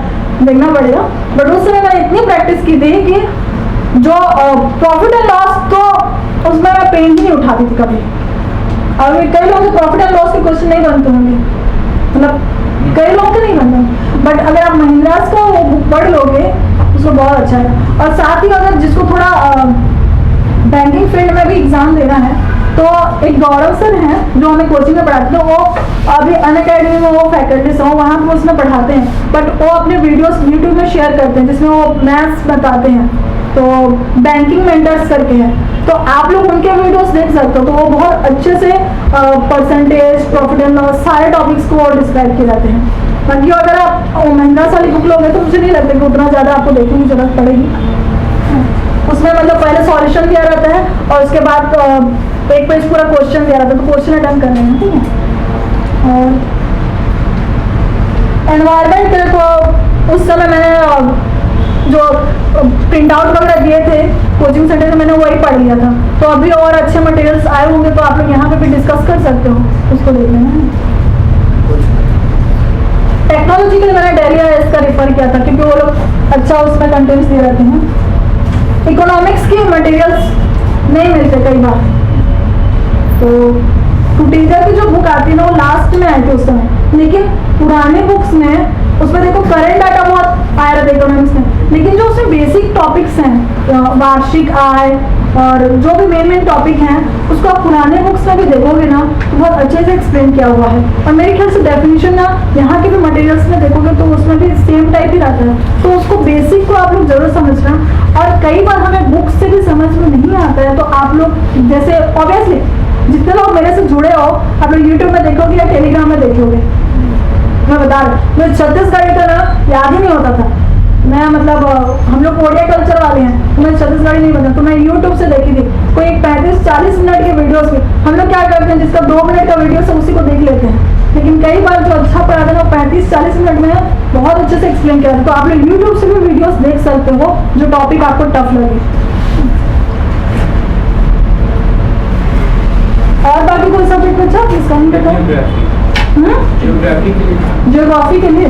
देखना पड़ेगा, बट उस समय मैंने इतनी प्रैक्टिस की थी कि जो प्रॉफिट एंड लॉस तो उसमें मैं पेन ही नहीं उठाती थी कभी। और कई लोगों के प्रॉफिट एंड लॉस के क्वेश्चन नहीं बनते होंगे, मतलब कई लोगों के नहीं बनते, बट अगर आप महिंद्रास का वो बुक पढ़ लोगे उसको बहुत अच्छा है। और साथ ही अगर जिसको थोड़ा बैंकिंग फील्ड में भी एग्जाम देना है तो एक गौरव सर हैं जो हमें कोचिंग में पढ़ाते हैं, वो अभी अनअकैडमी में वो फैकल्टीज हैं, वहाँ पर उसमें पढ़ाते हैं, बट वो अपने वीडियोस यूट्यूब में शेयर करते हैं जिसमें वो मैथ्स बताते हैं, तो बैंकिंग मेंटर्स करके हैं, तो आप लोग उनके वीडियोस देख सकते हो। तो वो बहुत अच्छे से परसेंटेज, प्रॉफिट एंड लॉस सारे टॉपिक्स को डिस्क्राइब किए जाते हैं। बाकी अगर आप महिंद्रा वाली बुक लोगे तो मुझे नहीं लगता कि उतना ज़्यादा आपको देखने की जरूरत पड़ेगी। उसमें मतलब पहले सॉल्यूशन दिया रहता है और उसके बाद एक पेज पूरा क्वेश्चन दिया रहता है, तो क्वेश्चन अटेम्प्ट करने हैं, ठीक है। और एनवायरमेंट को उस समय मैंने जो प्रिंट आउट वगैरह दिए थे कोचिंग सेंटर में, मैंने वही पढ़ लिया था, तो अभी और अच्छे मटेरियल्स आए होंगे तो आप लोग यहाँ पे भी डिस्कस कर सकते हो, उसको देख लेना। टेक्नोलॉजी के लिए मैंने डेली आईएएस का रेफर किया था क्योंकि वो लोग अच्छा उसमें कंटेंट्स दे रहते हैं। इकोनॉमिक्स की मटेरियल्स नहीं मिलते कई बार, तो टीचर की जो बुक आती है ना वो लास्ट में आई थी उस समय, लेकिन पुराने बुक्स में उसमें देखो करंट डाटा बहुत आया रहता है इकोनॉमिक्स में, लेकिन जो उसमें बेसिक टॉपिक्स हैं वार्षिक आय और जो भी मेन टॉपिक हैं उसको आप पुराने बुक्स में भी देखोगे ना तो बहुत अच्छे से एक्सप्लेन किया हुआ है। और मेरे ख्याल से डेफिनेशन ना यहाँ के भी मटेरियल्स में देखोगे तो उसमें भी सेम टाइप ही रहता है, तो उसको बेसिक को आप लोग जरूर समझना। और कई बार हमें बुक्स से भी समझ में नहीं आता है तो आप लोग जैसे ऑब्वियसली जितने लोग मेरे से जुड़े हो आप लोग यूट्यूब में देखोगे या टेलीग्राम में देखोगे, मैं बता रहा हूँ मुझे छत्तीसगढ़ी का ना याद ही नहीं होता था। मैं मतलब हम लोग ओडिया कल्चर वाले हैं तो मैं छत्तीसगढ़ी नहीं बता, तो मैं यूट्यूब से देखी थी कोई 35-40 मिनट के वीडियोस की। हम लोग क्या करते हैं जिसका 2 मिनट का वीडियो है उसी को देख लेते हैं, लेकिन कई बार जो अच्छा पढ़ाते हैं वो 35-40 मिनट में बहुत अच्छे से एक्सप्लेन किया था। तो आप लोग यूट्यूब से भी वीडियोस देख सकते हो जो टॉपिक आपको टफ लगे। और बाकी कोई सब्जेक्ट अच्छा इसका नहीं पता, ज्योग्राफी के लिए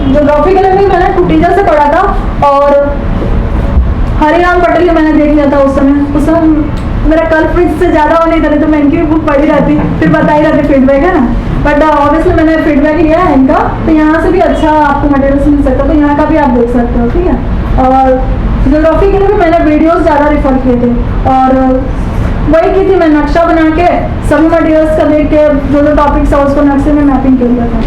ज्योग्राफी के लिए भी मैंने टीचर से पढ़ा था और हरिराम पटेल मैंने देख लिया था उस समय मेरा कल्प्रिट से ज्यादा होने था, तो मैं इनकी भी बुक पढ़ी रहती फिर बताई रहती फीडबैक है ना, बट ऑब्वियसली मैंने फीडबैक लिया है इनका, तो यहाँ से भी अच्छा आपको मटेरियल मिल सकता है, तो यहाँ का भी आप देख सकते हो, ठीक है। और ज्योग्राफी के लिए भी मैंने वीडियोस ज़्यादा रेफर किए थे और वही की थी मैं नक्शा बना के सभी मटेरियल्स का देख के जो टॉपिक्स है उसको नक्शे में मैपिंग कर लिया था।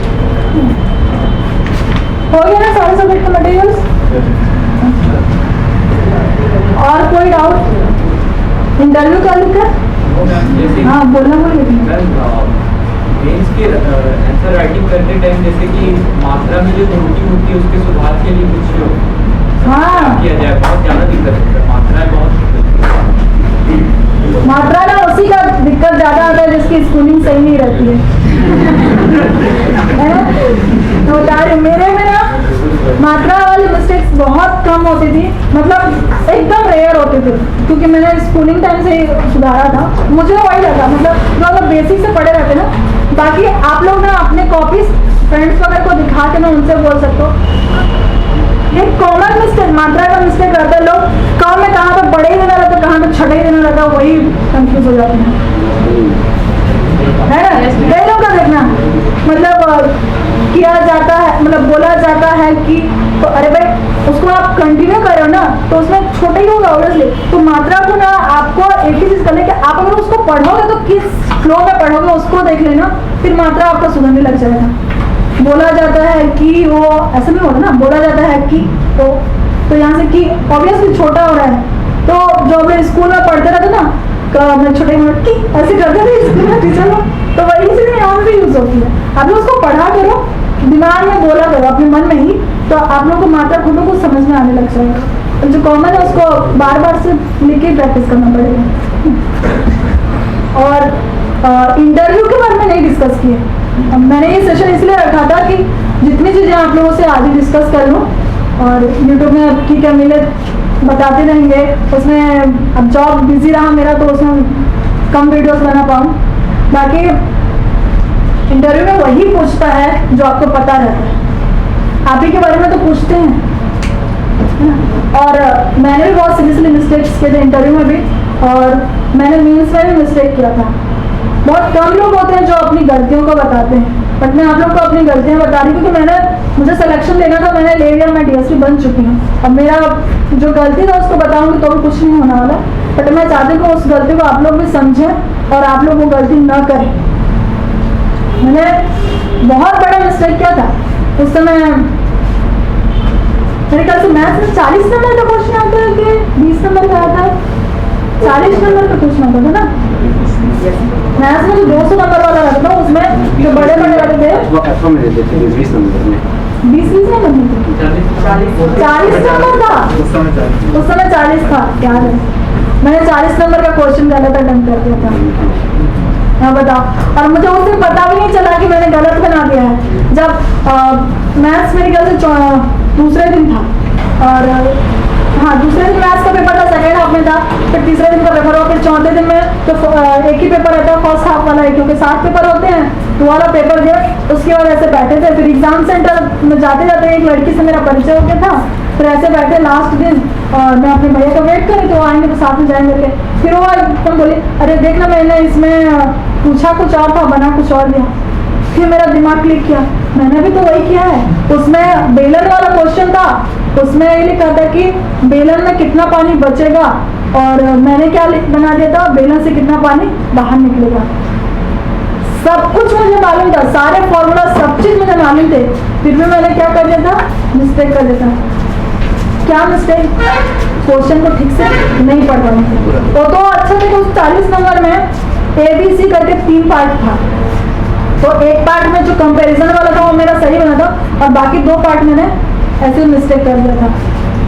हो गया ना सारे सब्जेक्ट के मटेरियल्स? और कोई डाउट इंटरव्यू का लिखकर? हाँ बोलना बोलिए। मेंस के आंसर राइटिंग करते टाइम जैसे कि मात्रा में जो त्रुटि होती है उसके सुधार के लिए कुछ हाँ किया जाए, बहुत ज़्यादा दिक्कत है, मात्रा बहुत मात्रा ना उसी का दिक्कत ज्यादा आता है जिसकी स्कूलिंग सही नहीं रहती है तो यार मेरे में ना मात्रा वाली मिस्टेक्स बहुत कम होती थी, मतलब एकदम रेयर होती थी, क्योंकि मैंने स्कूलिंग टाइम से सुधारा था, मुझे वही लगा मतलब जो लोग बेसिक से पढ़े रहते ना। बाकी आप लोग ना अपने कॉपीज फ्रेंड्स वगैरह को दिखा के ना उनसे बोल सकते हो। ये कॉमन मिस्टेक मात्रा का मिस्टेक रहता है, लोग काम में कहाँ पे बड़े ही देना रहता है कहाँ पे छठे ही देना रहता है, वही कंफ्यूज हो जाते हैं, है ना। कई लोग का देखना मतलब किया जाता है, मतलब बोला जाता है कि तो अरे भाई उसको आप कंटिन्यू करो ना तो उसमें छोटे ही होगा ऑब्वियसली, तो मात्रा को ना आपको एक ही चीज करना है कि आप अगर उसको पढ़ोगे तो किस फ्लो में पढ़ोगे उसको देख लेना, फिर मात्रा आपका सुधरने लग जाएगा। बोला जाता है कि वो ऐसा नहीं होता ना, बोला जाता है कि तो यहाँ से कि ऑब्वियसली छोटा हो रहा है, तो जो हम स्कूल में पढ़ते रहते ना, मैं छोटे मोटे की ऐसे करते थे स्कूल में टीचर लोग, तो वही चीज़ यहाँ भी यूज होती है। आप लोग उसको पढ़ा करो, दिमाग में बोला करो अपने मन में ही, तो आप लोग को मात्रा खुद को समझ में आने लग जाएगा। जो कॉमन है उसको बार बार से लिख के प्रैक्टिस करना पड़ेगा। और इंटरव्यू के बारे में नहीं डिस्कस किए, मैंने ये सेशन इसलिए रखा था कि जितनी चीज़ें आप लोगों से आज ही डिस्कस कर लूँ, और यूट्यूब में ठीक है मिले बताते रहेंगे, उसमें अब जॉब बिजी रहा मेरा तो उसमें कम वीडियोस बना पाऊँ। बाकी इंटरव्यू में वही पूछता है जो आपको पता रहता है, आप ही के बारे में तो पूछते हैं, है ना। और मैंने भी बहुत सीरियसली मिस्टेक्स किए थे इंटरव्यू में भी, और मैंने मीन्स में भी मिस्टेक किया था। बहुत कम लोग होते हैं जो अपनी गलतियों को बताते हैं, बट मैं आप लोग को अपनी गलतियाँ बता रही हूँ क्योंकि मुझे सिलेक्शन लेना था, मैंने ले लिया, मैं डीएसपी बन चुकी हूँ। अब मेरा जो गलती था उसको बताऊंगी तो भी कुछ नहीं होने वाला, बट मैं चाहती हूँ उस गलती को आप लोग भी समझें और आप लोग वो गलती ना करें। मैंने बहुत बड़ा मिस्टेक किया था उस समय, मेरे ख्याल से मैथ्स में 40 नंबर का क्वेश्चन आता है कि 20 नंबर का आता है, 40 नंबर का क्वेश्चन आता था ना मैथ्स में, जो 200 नंबर वाला रहता था उसमें जो बड़े बड़े रहते थे 20 नंबर में 40 नंबर था उस समय 40 था, क्या है मैंने 40 नंबर का क्वेश्चन गलत अटेम्प्ट कर दिया था। हाँ बताओ, और मुझे उस दिन पता भी नहीं चला कि मैंने गलत बना दिया है। जब मैथ्स मेरे ख्याल से दूसरे दिन था, और हाँ दूसरे दिन मैथ्स का पेपर था, सेकेंड हाफ में था, फिर तीसरे दिन का पेपर हुआ, फिर चौथे दिन में तो एक ही पेपर रहता है फर्स्ट हाफ वाला है, क्योंकि 7 पेपर होते हैं, तो वाला पेपर दिया, उसके बाद ऐसे बैठे थे। फिर एग्जाम सेंटर में जाते जाते एक लड़की से मेरा परिचय हो गया था, फिर ऐसे बैठे लास्ट दिन, और मैं अपने भैया का वेट करी तो आएंगे तो साथ में जाएंगे करके, फिर वो एकदम बोली अरे देखना मैंने इसमें पूछा कुछ और था, बना कुछ और दिया। फिर मेरा दिमाग क्लिक किया, मैंने भी तो वही किया है। उसमें बेलन वाला क्वेश्चन था, उसमें ये लिखा था कि बेलन में कितना पानी बचेगा, और मैंने क्या बना दिया था, बेलन से कितना पानी बाहर निकलेगा। सब कुछ मुझे मालूम था, सारे फॉर्मूला सब चीज मुझे मालूम थे, फिर भी मैंने क्या कर दिया था, मिस्टेक कर दिया था। क्या मिस्टेक, क्वेश्चन को ठीक से नहीं पढ़ पाई थी। वो तो अच्छा थे, उस 40 नंबर में ABC करके 3 पार्ट था, तो एक पार्ट में जो कंपैरिजन वाला था वो मेरा सही बना था, और बाकी 2 पार्ट मैंने ऐसे मिस्टेक कर दिया था।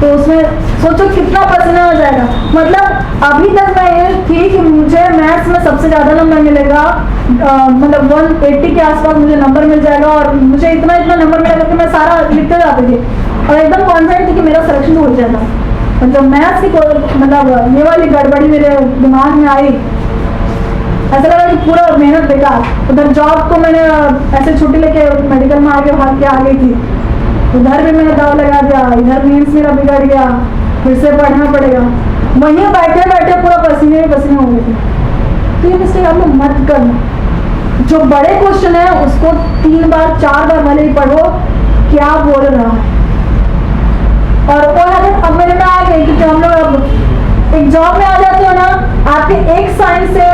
तो उसमें सोचो कितना पसीना आ जाएगा। मतलब अभी तक मैं ये थी कि मुझे मैथ्स में सबसे ज़्यादा नंबर मिलेगा, मतलब 180 के आसपास मुझे नंबर मिल जाएगा, और मुझे इतना नंबर मिलेगा कि मैं सारा लिखते जाती थी, और एकदम कॉन्फिडेंट थी कि मेरा सिलेक्शन हो जाएगा। और जब मैथ्स की मतलब ये वाली गड़बड़ी मेरे दिमाग में आई, ऐसा लगा कि पूरा मेहनत बेकार। उधर जॉब को मैंने ऐसे छुट्टी लेके मेडिकल में आके भाग के आ गई थी, उधर भी मैंने दाव लगा दिया, इधर मीन्स मेरा बिगड़ गया, फिर से पढ़ना पड़ेगा। वहीं बैठे बैठे पूरा पसीने पसीने हो गए थे। तो ये मिस्टेक आप लोग मत करना। जो बड़े क्वेश्चन है उसको 3 बार 4 बार भले ही पढ़ो क्या बोल रहा है। और वो हैबिट अब मेरे में आ गई, क्योंकि हम लोग अब एक जॉब में आ जाते हो ना, आपके एक साइन से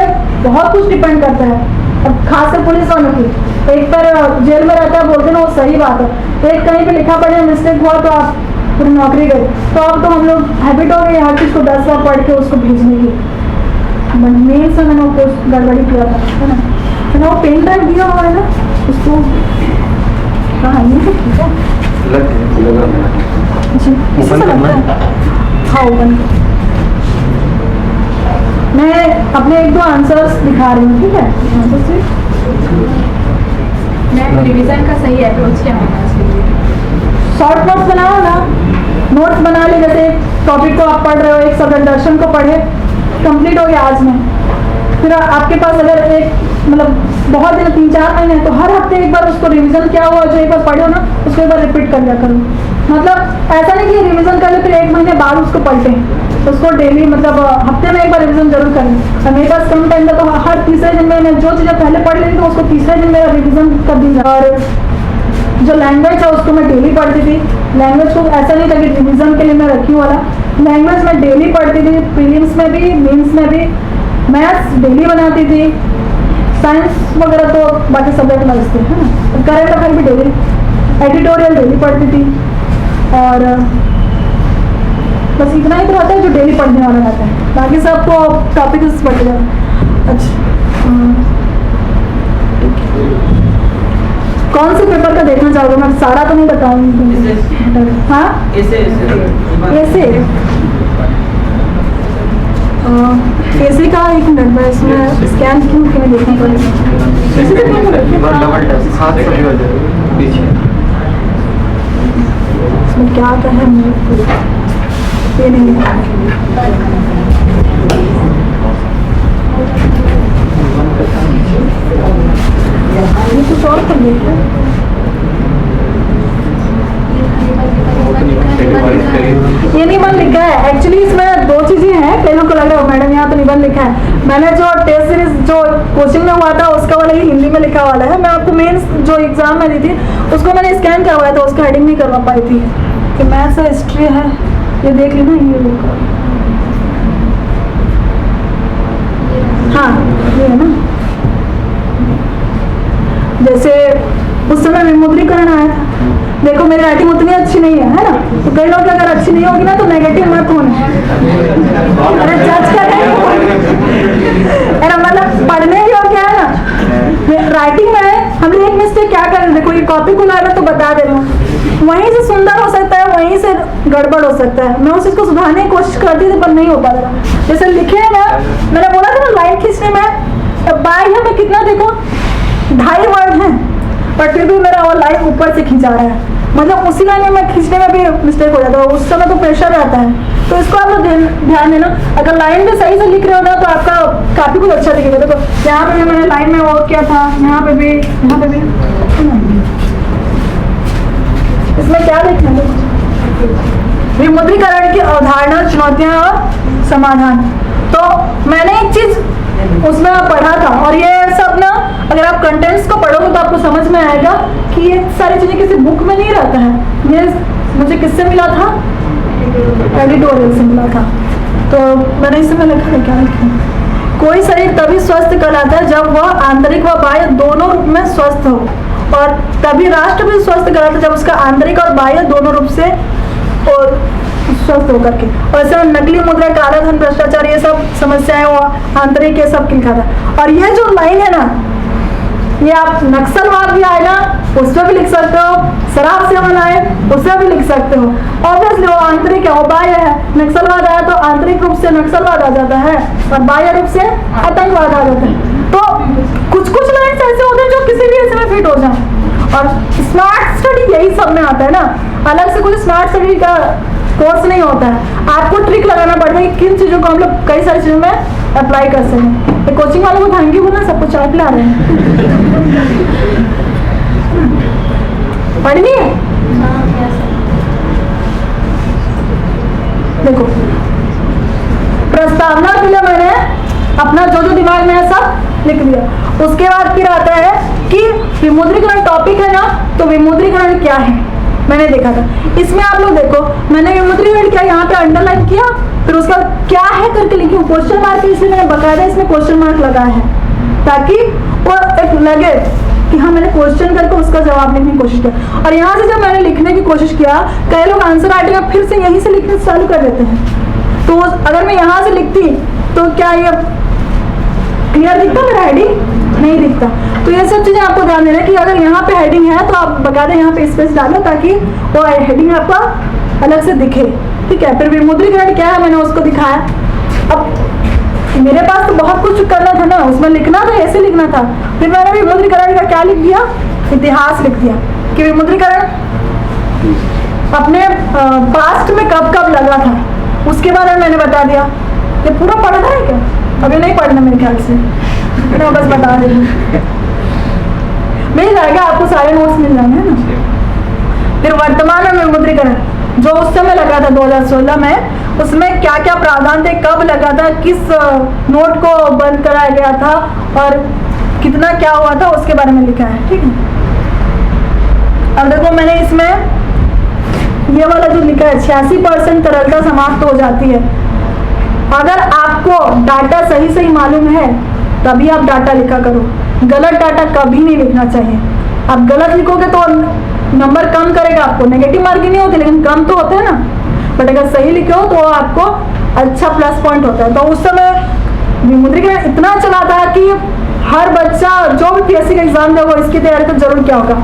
बहुत कुछ डिपेंड करता है। अब खासकर पुलिस वालों की, एक पर जेल में रहता है बोलते ना, वो सही बात है, एक कहीं पे लिखा पढ़े मिस्टेक हुआ तो आप पूरी नौकरी गई। तो अब तो हम लोग हैबिट हो गई हर चीज़ को 10 बार पढ़ के उसको भेजने की। मेन से मैंने वो गड़बड़ी किया था, है ना, मैंने वो पेन ड्राइव दिया हुआ है ना उसको, हाँ ये सब ठीक है, हाँ ओपन। मैं अपने 1-2 आंसर्स दिखा रही हूँ, ठीक है। मैं रिवीजन का सही अप्रोच क्या होना चाहिए? शॉर्ट नोट्स बनाओ ना, नोट्स बना ले, जैसे टॉपिक को आप पढ़ रहे हो, एक सदर्शन को पढ़े, कंप्लीट हो गया आज में। फिर आपके पास अगर एक मतलब बहुत दिन 3-4 महीने तो हर हफ्ते एक बार उसको रिवीजन क्या हुआ जो एक बार पढ़ो ना उसको एक बार रिपीट कर लिया करो। मतलब ऐसा नहीं कि रिवीजन कर ले फिर 1 महीने बाद उसको पढ़ें, उसको डेली मतलब हफ्ते में एक बार रिवीजन जरूर करें। और मेरे पास कम टाइम था तो हर तीसरे दिन में मैं जो चीज़ें पहले पढ़ लेती थी उसको तीसरे दिन मेरा रिवीजन कर दी। और जो लैंग्वेज है उसको मैं डेली पढ़ती थी। लैंग्वेज को ऐसा नहीं था कि रिवीजन के लिए मैं रखी वाला, लैंग्वेज मैं डेली पढ़ती थी, प्रीलिम्स में भी मेंस में भी। मैथ्स डेली बनाती थी, साइंस वगैरह तो बाकी सब्जेक्ट अलग थे, है ना। करंट अफेयर भी डेली, एडिटोरियल डेली पढ़ती थी, और बस इतना ही तो रहता है जो डेली पढ़ने वाला रहता है, बाकी सब तो टॉपिक बढ़ जाता। अच्छा, कौन से पेपर का देखना चाहोगे? मैं सारा तो नहीं बताऊंगी। हाँ, ऐसे का एक मिनट में इसमें स्कैन क्यों क्यों देखना पड़ेगा? इसमें क्या क्या है ये नहीं ये कुछ और कर लेते हैं। ये निबंध लिखा है एक्चुअली, इसमें दो चीजें हैं। कई लोग को लग रहा है मैडम यहाँ तो निबंध लिखा है, मैंने जो टेस्ट सीरीज जो कोचिंग में हुआ था उसका वाला ही हिंदी में लिखा वाला है। मैं आपको मेंस जो एग्जाम में दी थी उसको मैंने स्कैन करवाया था, उसका हेडिंग नहीं करवा पाई थी कि मैथ्स है हिस्ट्री है, ये देख लेना। ये लोग हाँ ये है ना, जैसे उस समय विमुद्रीकरण आया था। देखो मेरी राइटिंग उतनी अच्छी नहीं है ना, तो कई लोग अगर अच्छी नहीं होगी ना तो नेगेटिव मत होना, अरे जज कर अरे मतलब पढ़ने योग्य है ना। राइटिंग में हम लोग एक मिस्टेक क्या कर रहे हैं, देखो ये कॉपी खुला है तो बता दे रहा हूँ, वहीं से सुंदर हो सकता है वहीं से गड़बड़ हो सकता है। मैं उस चीज को सुधारने की कोशिश करती थी पर नहीं हो पा रहा। जैसे लिखे है ना, मैंने बोला था ना लाइन खींचने में बाई है, मैं कितना देखो 2.5 वर्ड है पर फिर भी मेरा वो लाइन ऊपर से खींचा रहा है, मतलब उसी लाइन में खींचने में भी मिस्टेक हो जाता है, उस समय तो प्रेशर रहता है। तो इसको आप लोग ध्यान देना, अगर लाइन भी सही से लिख रहे हो ना तो आपका काफी कुछ अच्छा दिखेगा। देखो यहाँ पे भी मैंने लाइन में वो किया था, यहाँ पे भी, यहाँ पे भी। इसमें क्या लिखना है? विमुद्रीकरण की अवधारणा, चुनौतियां और समाधान। तो मैंने एक चीज उसमें पढ़ा था, और ये सब ना अगर आप कंटेंट्स को पढ़ोगे तो आपको समझ में आएगा कि ये सारी चीजें किसी बुक में नहीं रहता है। ये मुझे किससे मिला था? एडिटोरियल से मिला था। तो मैंने इसमें लिखा है, क्या लिखा? कोई शरीर तभी स्वस्थ कहलाता है जब वह आंतरिक व बाह्य दोनों रूप में स्वस्थ हो, और तभी राष्ट्र भी स्वस्थ कहलाता है जब उसका आंतरिक और बाह्य दोनों रूप से और स्वस्थ होकर के। और ऐसे नकली मुद्रा, काला धन, भ्रष्टाचार, ये सब समस्याएं वो आंतरिक ये सब लिखा था। और ये जो लाइन है ना, ये आप नक्सलवाद भी आएगा उसमें भी लिख सकते हो, शराब सेवन आए उसमें भी लिख सकते हो। ऑब्वियसली वो आंतरिक है, वो बाह्य है। नक्सलवाद आया तो आंतरिक रूप से नक्सलवाद आ जाता है और बाह्य रूप से आतंकवाद आ जाता है। तो कुछ कुछ लाइन्स ऐसे होते हैं जो किसी भी ऐसे में फिट हो जाए। और स्मार्ट स्टडी यही सब में आता है ना, अलग से कुछ स्मार्ट स्टडी का कोर्स नहीं होता है। आपको ट्रिक लगाना पड़ता है किन चीजों को हम लोग कई सारी चीजों में अप्लाई कर सकें। तो कोचिंग वालों को थैंक यू बोलना, सबको चाय पिला रहे हैं। पढ़नी है? देखो प्रस्तावना के लिए मैंने अपना जो जो दिमाग में है सब लिख दिया। उसके बाद फिर आता है कि विमुद्रीकरण टॉपिक है ना, तो विमुद्रीकरण क्या है मैंने देखा था। इसमें आप लोग देखो, मैंने विमुद्रीकरण किया, यहाँ पे अंडरलाइन किया, फिर उसका क्या है करके लिखी क्वेश्चन मार्क, इसलिए मैंने बकायदा इसमें क्वेश्चन मार्क लगाया है ताकि वो एक लगे कि हाँ मैंने क्वेश्चन करके उसका जवाब लिखने की कोशिश किया। और यहाँ से जब मैंने लिखने की कोशिश किया, कई लोग आंसर राइटिंग फिर से यहीं से लिखने चालू कर देते हैं। तो अगर मैं यहाँ से लिखती तो क्या ये क्लियर दिखता मेरा हेडिंग? नहीं दिखता। तो ये सब चीजें आपको ध्यान देना कि अगर यहाँ पे हेडिंग है तो आप बकायदा यहाँ पे स्पेस डालो ताकि वो हेडिंग आपका अलग से दिखे, ठीक है। फिर विमुद्रीकरण क्या है मैंने उसको दिखाया। अब मेरे पास तो बहुत कुछ करना था ना, उसमें लिखना था, ऐसे लिखना था। फिर मैंने विमुद्रीकरण का क्या लिख दिया? इतिहास लिख दिया कि विमुद्रीकरण अपने पास्ट में कब कब लगा था उसके बारे में मैंने बता दिया। ये पूरा पढ़ना है क्या? अभी नहीं पढ़ना मेरे ख्याल से, मैं बस बता रही हूँ। मिल जाएगा आपको, सारे नोट्स मिल जाएंगे ना। फिर वर्तमान में विमुद्रीकरण जो उस समय लगा था 2016 में, उसमें क्या क्या प्रावधान थे, कब लगा था, किस नोट को बंद कराया गया था और कितना क्या हुआ था उसके बारे में लिखा है, ठीक है। अब देखो मैंने इसमें ये वाला जो लिखा है 86% तरलता समाप्त हो जाती है। अगर आपको डाटा सही सही मालूम है तभी आप डाटा लिखा करो, गलत डाटा कभी नहीं लिखना चाहिए। आप गलत लिखोगे तो नंबर कम करेगा आपको, नेगेटिव मार्किंग नहीं होती लेकिन कम तो होते हैं ना, बट अगर सही लिखे हो तो आपको अच्छा प्लस पॉइंट होता है। तो उस समय विमुद्रीकरण इतना चला था कि हर बच्चा जो भी पीएससी का एग्जाम देगा इसकी तैयारी तो जरूर किया होगा।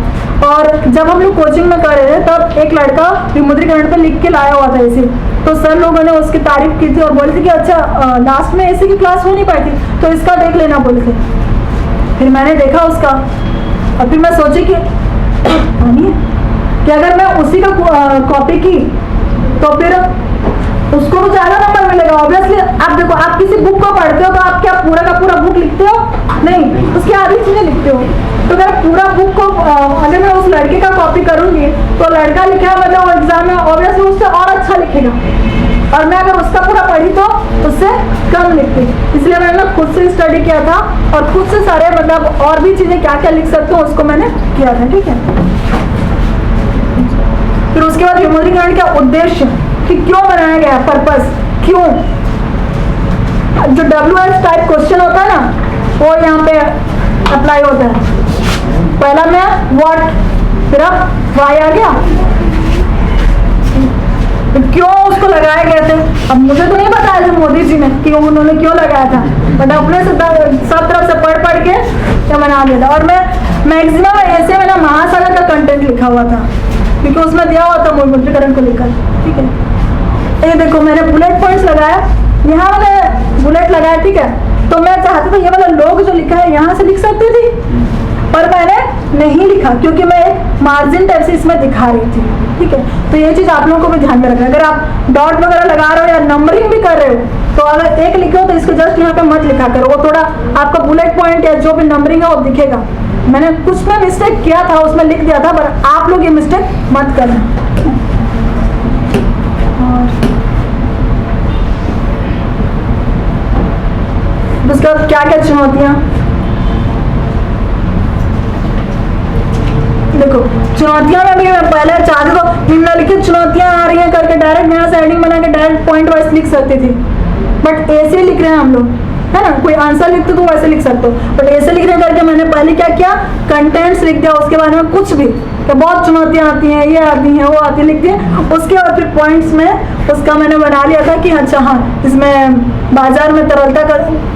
और जब हम लोग कोचिंग में कर रहे थे तब एक लड़का विमुद्रीकरण पे लिख के लाया हुआ था ऐसे, तो सर लोगों ने उसकी तारीफ की थी और बोले थे कि अच्छा लास्ट में ऐसी की क्लास हो नहीं पाई थी तो इसका देख लेना बोले थे। फिर मैंने देखा उसका और फिर मैं सोची कि अगर मैं उसी का कॉपी की तो फिर उसको तो ज्यादा नंबर मिलेगा ऑब्वियसली। आप देखो, आप किसी बुक को पढ़ते हो तो आप क्या पूरा का पूरा बुक लिखते हो? नहीं, उसकी आधी चीजें लिखते हो। तो अगर पूरा बुक को अगर मैं उस लड़के का कॉपी करूंगी तो लड़का लिखा मतलब वो एग्जाम में ऑब्वियसली उससे और अच्छा लिखेगा, और मैं अगर उसका पूरा पढ़ी तो उससे कम लिखती। इसलिए मैंने खुद से स्टडी किया था और खुद से सारे मतलब और भी चीजें क्या क्या लिख सकते हो उसको मैंने किया था। ठीक है, फिर उसके बाद विमुद्रीकरण का उद्देश्य कि क्यों बनाया गया, पर्पस क्यों। जो WH टाइप क्वेश्चन होता है ना वो यहाँ पे अप्लाई होता है। पहला में व्हाट, फिर अब वाई आ गया, तो क्यों उसको लगाए गए थे। अब मुझे तो नहीं बताया था मोदी जी ने कि उन्होंने क्यों लगाया था, बट अपने से सब तरफ से पढ़ पढ़ के क्या बना दिया था। और मैं मैक्सिमम ऐसे में ना महासागर का कंटेंट लिखा हुआ था क्योंकि उसमें दिया हुआ था विमुद्रीकरण को लेकर। ठीक है, ये देखो मैंने बुलेट पॉइंट्स लगाया, यहाँ मैंने बुलेट लगाया। ठीक है, तो मैं चाहती थी ये वाला लोग जो लिखा है यहाँ से लिख सकती थी, पर मैंने नहीं लिखा क्योंकि मैं एक मार्जिन टाइप से इसमें दिखा रही थी। ठीक है, तो ये चीज आप लोगों को भी ध्यान में रखना। अगर आप डॉट वगैरह लगा रहे हो या नंबरिंग भी कर रहे हो तो अगर एक लिखे हो तो इसको जस्ट यहाँ पे मत लिखा करो, वो थोड़ा आपका बुलेट पॉइंट या जो भी नंबरिंग है वो दिखेगा। मैंने कुछ में मिस्टेक किया था, उसमें लिख दिया था, पर आप लोग ये मिस्टेक मत करना। उसके बाद क्या क्या चुनौतियां, देखो चुनौतियां में भी मैं पहले चाहती तो निम्नलिखित चुनौतियां आ रही हैं करके डायरेक्ट यहाँ से हेडिंग बना के डायरेक्ट पॉइंट वाइज लिख सकती थी, बट ऐसे लिख रहे हैं हम लोग, है ना। कोई आंसर लिखते तो वैसे लिख सकते हो, बट ऐसे लिख रहे करके मैंने पहले क्या किया, कंटेंट्स लिख दिया, उसके बारे में कुछ भी तो बहुत चुनौतियां आती हैं, ये आती हैं, वो आती है, लिख दिए। उसके बाद फिर पॉइंट्स में उसका मैंने बना लिया था कि अच्छा हाँ इसमें बाजार में तरलता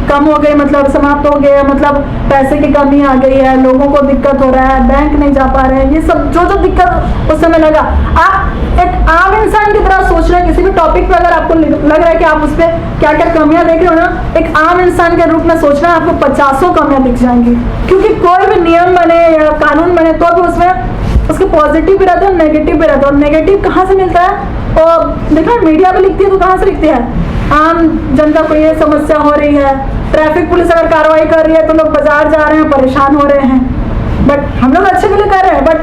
कम हो गई, मतलब समाप्त हो गया, मतलब पैसे की कमी आ गई है, लोगों को दिक्कत हो रहा है, बैंक नहीं जा पा रहे हैं, ये सब जो जो दिक्कत उस समय लगा। आप एक आम इंसान की तरह सोच रहे हैं, किसी भी टॉपिक पे अगर आपको लग रहा है कि आप उस पर क्या क्या कमियां देख रहे हो ना, एक आम इंसान के रूप में सोचना है, आपको 50 कमियां दिख जाएंगी। क्योंकि कोई भी नियम बने या कानून बने तो भी उसमें उसके पॉजिटिव भी रहता है, नेगेटिव भी रहता है। और नेगेटिव कहाँ से मिलता है, और देखो मीडिया पे लिखती है तो कहाँ से लिखती है, आम जनता को ये समस्या हो रही है, ट्रैफिक पुलिस अगर कार्रवाई कर रही है तो लोग बाजार जा रहे हैं, परेशान हो रहे हैं, बट हम लोग अच्छे के लिए कर रहे हैं, बट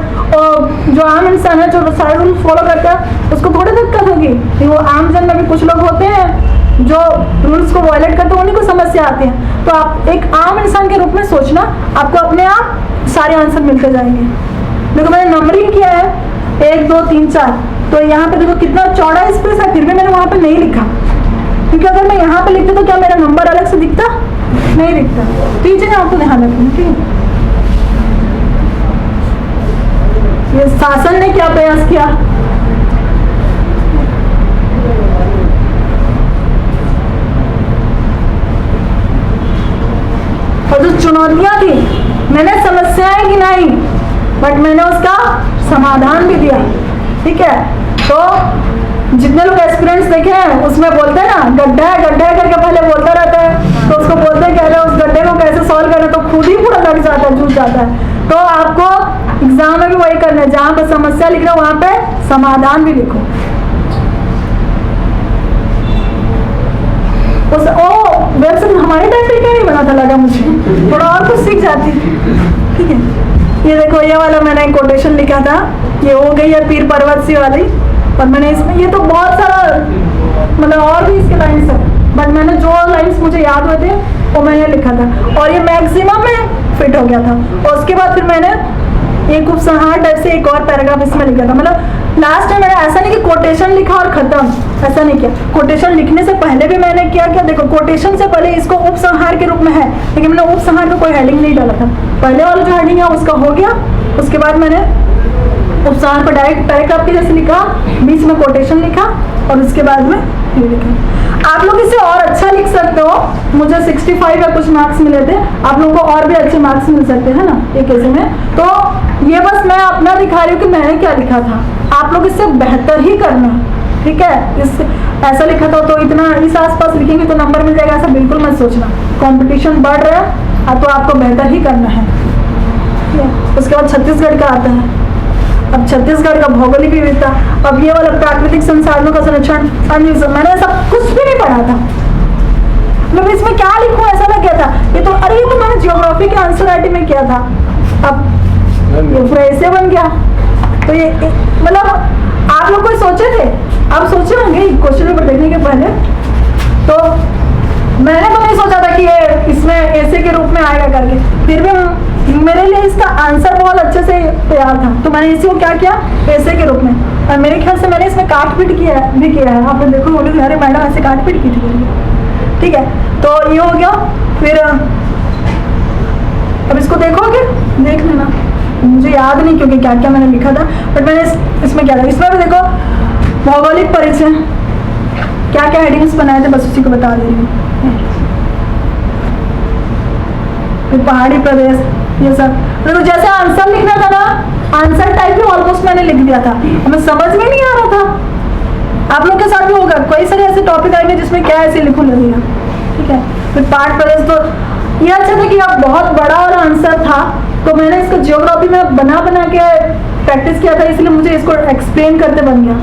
जो आम इंसान है जो सारे रूल फॉलो करता है उसको थोड़ी दिक्कत होगी। वो आम जन में भी कुछ लोग होते हैं जो रूल्स को वायलेट करते हैं, उन्हीं को समस्या आती है। तो आप एक आम इंसान के रूप में सोचना, आपको अपने आप सारे आंसर मिलते जाएंगे। देखो मैंने नंबरिंग किया है 1 2 3 4, तो यहाँ पे देखो कितना चौड़ा स्पेस है, फिर भी मैंने वहां पे नहीं लिखा, क्योंकि अगर मैं यहाँ पे लिखती तो क्या मेरा नंबर अलग से दिखता, नहीं दिखता। तो ये चीजें आपको ध्यान रखनी, ठीक है। ये शासन ने क्या प्रयास किया, और जो चुनौतियां थी मैंने समस्याएं गिनाई, बट मैंने उसका समाधान भी दिया। ठीक है, तो जितने लोग एक्सपीरियंस देखे हैं उसमें बोलते हैं ना गड्ढा है करके पहले बोलता रहता है, तो उसको बोलते हैं कि उस गड्ढे को कैसे सॉल्व करना, तो खुद ही पूरा लग जाता है, जुट जाता है। तो आपको एग्जाम में भी वही करना है, जहाँ पे समस्या लिख रहे हो वहां पे समाधान भी लिखो। वेबसाइट हमारे टाइम पे क्या नहीं बना था, लगा मुझे थोड़ा और कुछ सीख जाती। ठीक है, ये देखो ये वाला मैंने कोटेशन लिखा था, ये हो गई है पीर पर्वत सी वाली, और मैंने इसमें ये तो बहुत सारा मतलब और भी इसके लाइन्स है, बट मैंने जो लाइन्स मुझे याद हुए थे वो मैंने लिखा था, और ये मैक्सिमम में फिट हो गया था। और उसके बाद फिर मैंने एक उपसंहार टाइप से एक और पैराग्राफ इसमें लिखा था। मतलब लास्ट में मैंने ऐसा नहीं कि कोटेशन लिखा और खत्म, ऐसा नहीं किया। कोटेशन लिखने से पहले भी मैंने क्या किया, देखो कोटेशन से पहले इसको उपसंहार के रूप में है, लेकिन मैंने उपसंहार में कोई हेडिंग नहीं डाला था। पहले वाला जो हेडिंग है उसका हो गया, उसके बाद मैंने उपसंहार पर डायरेक्ट पैराग्राफ के जैसे लिखा, बीच में कोटेशन लिखा और उसके बाद में ये लिखा। आप लोग इसे और अच्छा लिख सकते हो, मुझे 65 या कुछ मार्क्स मिले थे, आप लोगों को और भी अच्छे मार्क्स मिल सकते हैं ना एक ऐसे में। तो ये बस मैं अपना दिखा रही हूँ कि मैंने क्या लिखा था, आप लोग इससे बेहतर ही करना, ठीक है। इस ऐसा लिखा था तो इतना इस आसपास लिखेंगे तो नंबर मिल जाएगा, ऐसा बिल्कुल मत सोचना। कंपटीशन बढ़ रहा है तो आपको बेहतर ही करना है, ठीक है। उसके बाद छत्तीसगढ़ का आता है। अब छत्तीसगढ़ का भौगोलिक विविधता, अब ये वाला प्राकृतिक संसाधनों का संरक्षण, मैंने ऐसा कुछ भी नहीं पढ़ा था। मतलब इसमें क्या लिखूं ऐसा लग गया था, ये तो अरे ये तो मैंने ज्योग्राफी के आंसर राइटिंग में किया था, अब ये पूरा ऐसे बन गया। तो ये मतलब आप लोग कोई सोचे थे, आप सोचे होंगे क्वेश्चन पेपर देखने के पहले, तो मैंने तो नहीं सोचा था कि ये इसमें ऐसे के रूप में आएगा करके, फिर भी मेरे लिए इसका आंसर बहुत अच्छे से तैयार था, तो मैंने इसी को क्या किया, ऐसे के रूप में। और मेरे ख्याल से मैंने इसमें काट पीट किया है, आप देखो बोले अरे मैडम ऐसे काट पीट की थी, ठीक है। तो ये हो गया। फिर अब इसको देखोगे, देख लेना, मुझे याद नहीं क्योंकि क्या क्या मैंने लिखा था, बट मैंने इसमें क्या था, इसमें भी देखो भौगोलिक परिचय, क्या क्या हेडिंग्स बनाए थे बस उसी को बता दे रही हूँ। फिर पहाड़ी प्रदेश, ये सब तो जैसे आंसर लिखना था ना, आंसर टाइप भी ऑलमोस्ट मैंने लिख दिया था, हमें समझ में नहीं आ रहा था। आप लोग के साथ भी होगा, कई सारे ऐसे टॉपिक आएंगे जिसमें क्या ऐसे लिखूं लगेगा, ठीक है। फिर पार्ट प्रदेश, तो ये अच्छा था कि अब बहुत बड़ा वाला आंसर था, तो मैंने इसको जियोग्राफी में बना के प्रैक्टिस किया था, इसलिए मुझे इसको एक्सप्लेन करते बन गया।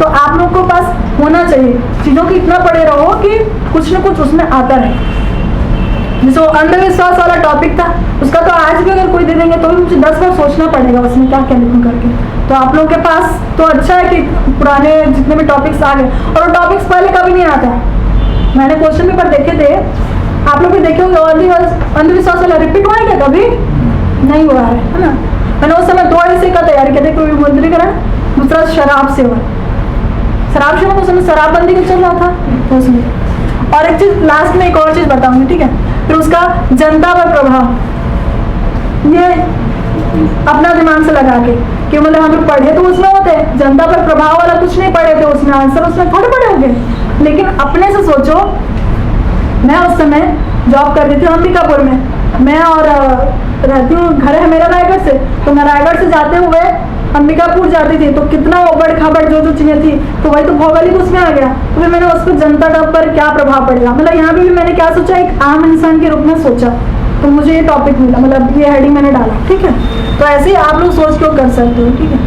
तो आप लोग को पास होना चाहिए चीज़ों की, इतना पढ़े रहो कि कुछ ना कुछ उसमें आता रहे। जैसे अंधविश्वास वाला टॉपिक था, उसका तो आज भी अगर कोई दे देंगे तो भी मुझे 10 बार सोचना पड़ेगा उसमें क्या क्या लिखूं करके। तो आप लोगों के पास तो अच्छा है कि पुराने जितने भी टॉपिक्स आ गए, और वो टॉपिक्स पहले कभी नहीं आता। मैंने क्वेश्चन पेपर देखे थे, आप लोग भी देखे होंगे, अंधविश्वास वाला रिपीट हुआ है क्या, कभी नहीं हुआ है ना। मैंने उस समय 2 ऐसे का तैयार किया था, कोई विमुद्रीकरण, दूसरा शराब सेवन। शराब सेवन उस समय शराबबंदी का चल रहा था तो उसमें, और एक चीज लास्ट में एक और चीज बताऊंगी, ठीक है। फिर उसका जनता पर प्रभाव, ये अपना दिमाग से लगा के कि मतलब हम लोग पढ़े तो उसमें होते, जनता पर प्रभाव वाला कुछ नहीं पढ़े थे उसमें, आंसर उसमें थोड़े पढ़े होंगे, लेकिन अपने से सोचो। मैं उस समय जॉब कर रही थी अंबिकापुर में, मैं और रहती हूँ, घर है मेरा रायगढ़ से, तो मैं रायगढ़ से जाते हुए अंबिकापुर जाती थी, तो कितना उबड़ खाबड़ जो चीजें थी, तो वही तो भौगोलिक उसमें आ गया। तो फिर मैंने उस पर जनता पर क्या प्रभाव पड़ेगा, मतलब यहाँ पे भी मैंने क्या सोचा, एक आम इंसान के रूप में सोचा, तो मुझे ये टॉपिक मिला, मतलब ये हेडिंग मैंने डाला, ठीक है। तो ऐसे ही आप लोग सोच के कर सकते हो, ठीक है।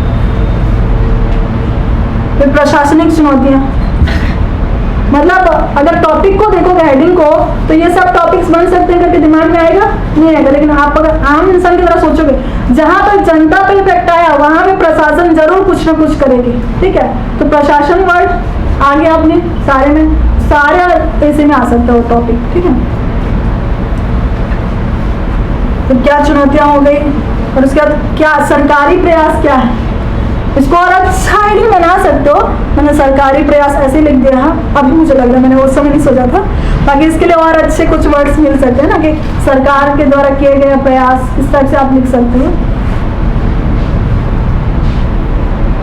फिर प्रशासनिक चुनौतियाँ, मतलब अगर टॉपिक को देखोगे हेडिंग को, तो ये सब टॉपिक्स बन सकते हैं करके दिमाग में आएगा नहीं आएगा, लेकिन आप अगर आम इंसान की तरह सोचोगे, जहां पर जनता पे इफेक्ट आया वहां पे प्रशासन जरूर कुछ ना कुछ करेगी, ठीक है। तो प्रशासन वर्ड आगे अपने सारे ऐसे में आ सकता हो टॉपिक, ठीक है। तो क्या चुनौतियां हो गई, और उसके बाद क्या सरकारी प्रयास क्या है, इसको और अच्छा हेडिंग बना सकते हो। मैंने सरकारी प्रयास ऐसे लिख दिया है, अभी मुझे लग रहा है, मैंने उस समय नहीं सोचा था, बाकी इसके लिए और अच्छे कुछ वर्ड्स मिल सकते हैं ना, कि सरकार के द्वारा किए गए प्रयास, इस टाइप से आप लिख सकते हो।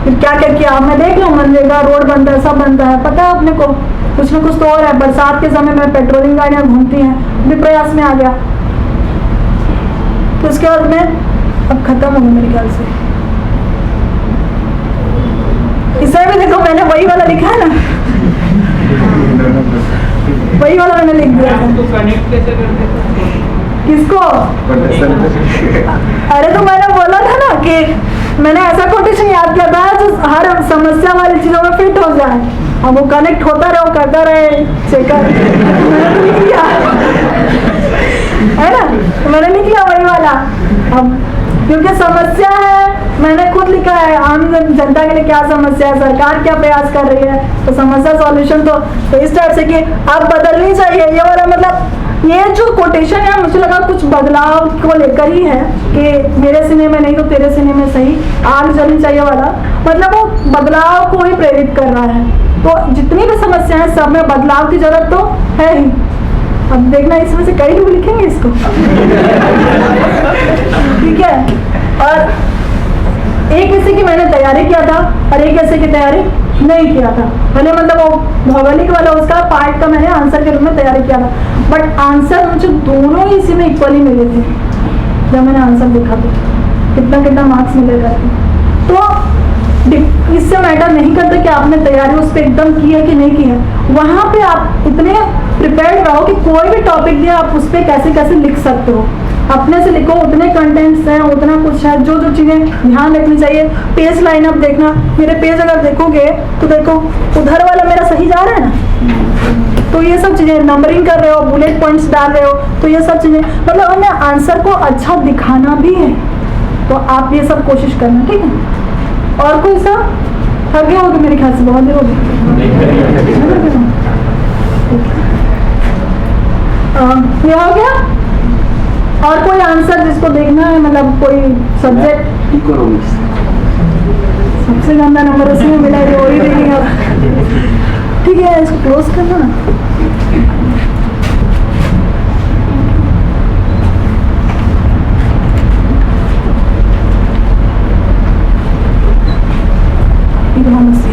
फिर क्या क्या किया, मैं देख लो, मनरेगा, रोड बनता है, सब बनता है, पता है अपने को, कुछ ना कुछ तो और है। बरसात के समय में पेट्रोलिंग गाड़ियाँ घूमती हैं, भी प्रयास में आ गया। तो उसके बाद में अब खत्म हो गया मेरे ख्याल से। इसमें भी देखो मैंने वही वाला लिखा है ना, वही वाला मैंने लिख दिया था। तो कनेक्ट कैसे करते हैं? किसको? अरे तो मैंने बोला था ना कि मैंने ऐसा कोटेशन याद किया था जो हर समस्या वाली चीजों में फिट हो जाए, अब वो कनेक्ट होता रहे, वो करता रहे, चेकर है ना, तो मैंने नहीं किया वही वाला। अब क्योंकि समस्या है, मैंने खुद लिखा है आम जनता के लिए क्या समस्या है, सरकार क्या प्रयास कर रही है, तो समस्या सॉल्यूशन तो इस टाइप से कि अब बदलनी चाहिए, ये वाला मतलब ये जो कोटेशन है मुझे लगा कुछ बदलाव को लेकर ही है कि मेरे सीने में नहीं तो तेरे सीने में सही, आग जलनी चाहिए वाला, मतलब वो बदलाव को ही प्रेरित कर रहा है। तो जितनी भी समस्याएं सब में बदलाव की जरूरत तो है ही। अब देखना इसमें से कई लोग लिखेंगे इसको ठीक है। और एक ऐसे की मैंने तैयारी किया था और एक ऐसे की तैयारी नहीं किया था। मैंने मतलब वो भौगोलिक वाला उसका पार्ट का मैंने आंसर के रूप में तैयारी किया था, बट आंसर मुझे दोनों ही इसी में इक्वली मिले थे। जब मैंने आंसर देखा तो कितना कितना मार्क्स मिले करके, तो इससे मैटर नहीं करता कि आपने तैयारी उस पर एकदम की है कि नहीं की है। वहाँ पे आप इतने प्रिपेयर्ड रहो कि कोई भी टॉपिक दिया आप उस पर कैसे कैसे लिख सकते हो, अपने से लिखो। उतने कंटेंट्स हैं, उतना कुछ है, जो जो चीज़ें ध्यान रखनी चाहिए। पेज लाइनअप देखना, मेरे पेज अगर देखोगे तो देखो उधर वाला मेरा सही जा रहा है ना, तो ये सब चीज़ें नंबरिंग कर रहे हो, बुलेट पॉइंट्स डाल रहे हो, तो ये सब चीज़ें मतलब हमें आंसर को अच्छा दिखाना भी है, तो आप ये सब कोशिश करना, ठीक है। और कोई सा थक गया होगा मेरे ख्याल से, बहुत देर हो गई। ये हो गया। और कोई आंसर जिसको देखना है, मतलब कोई सब्जेक्ट? इकोनॉमिक्स सबसे गंदा नंबर उसी में मिला है, वही देखेंगे अब, ठीक है। इसको क्लोज करना ना। इकोनॉमिक्स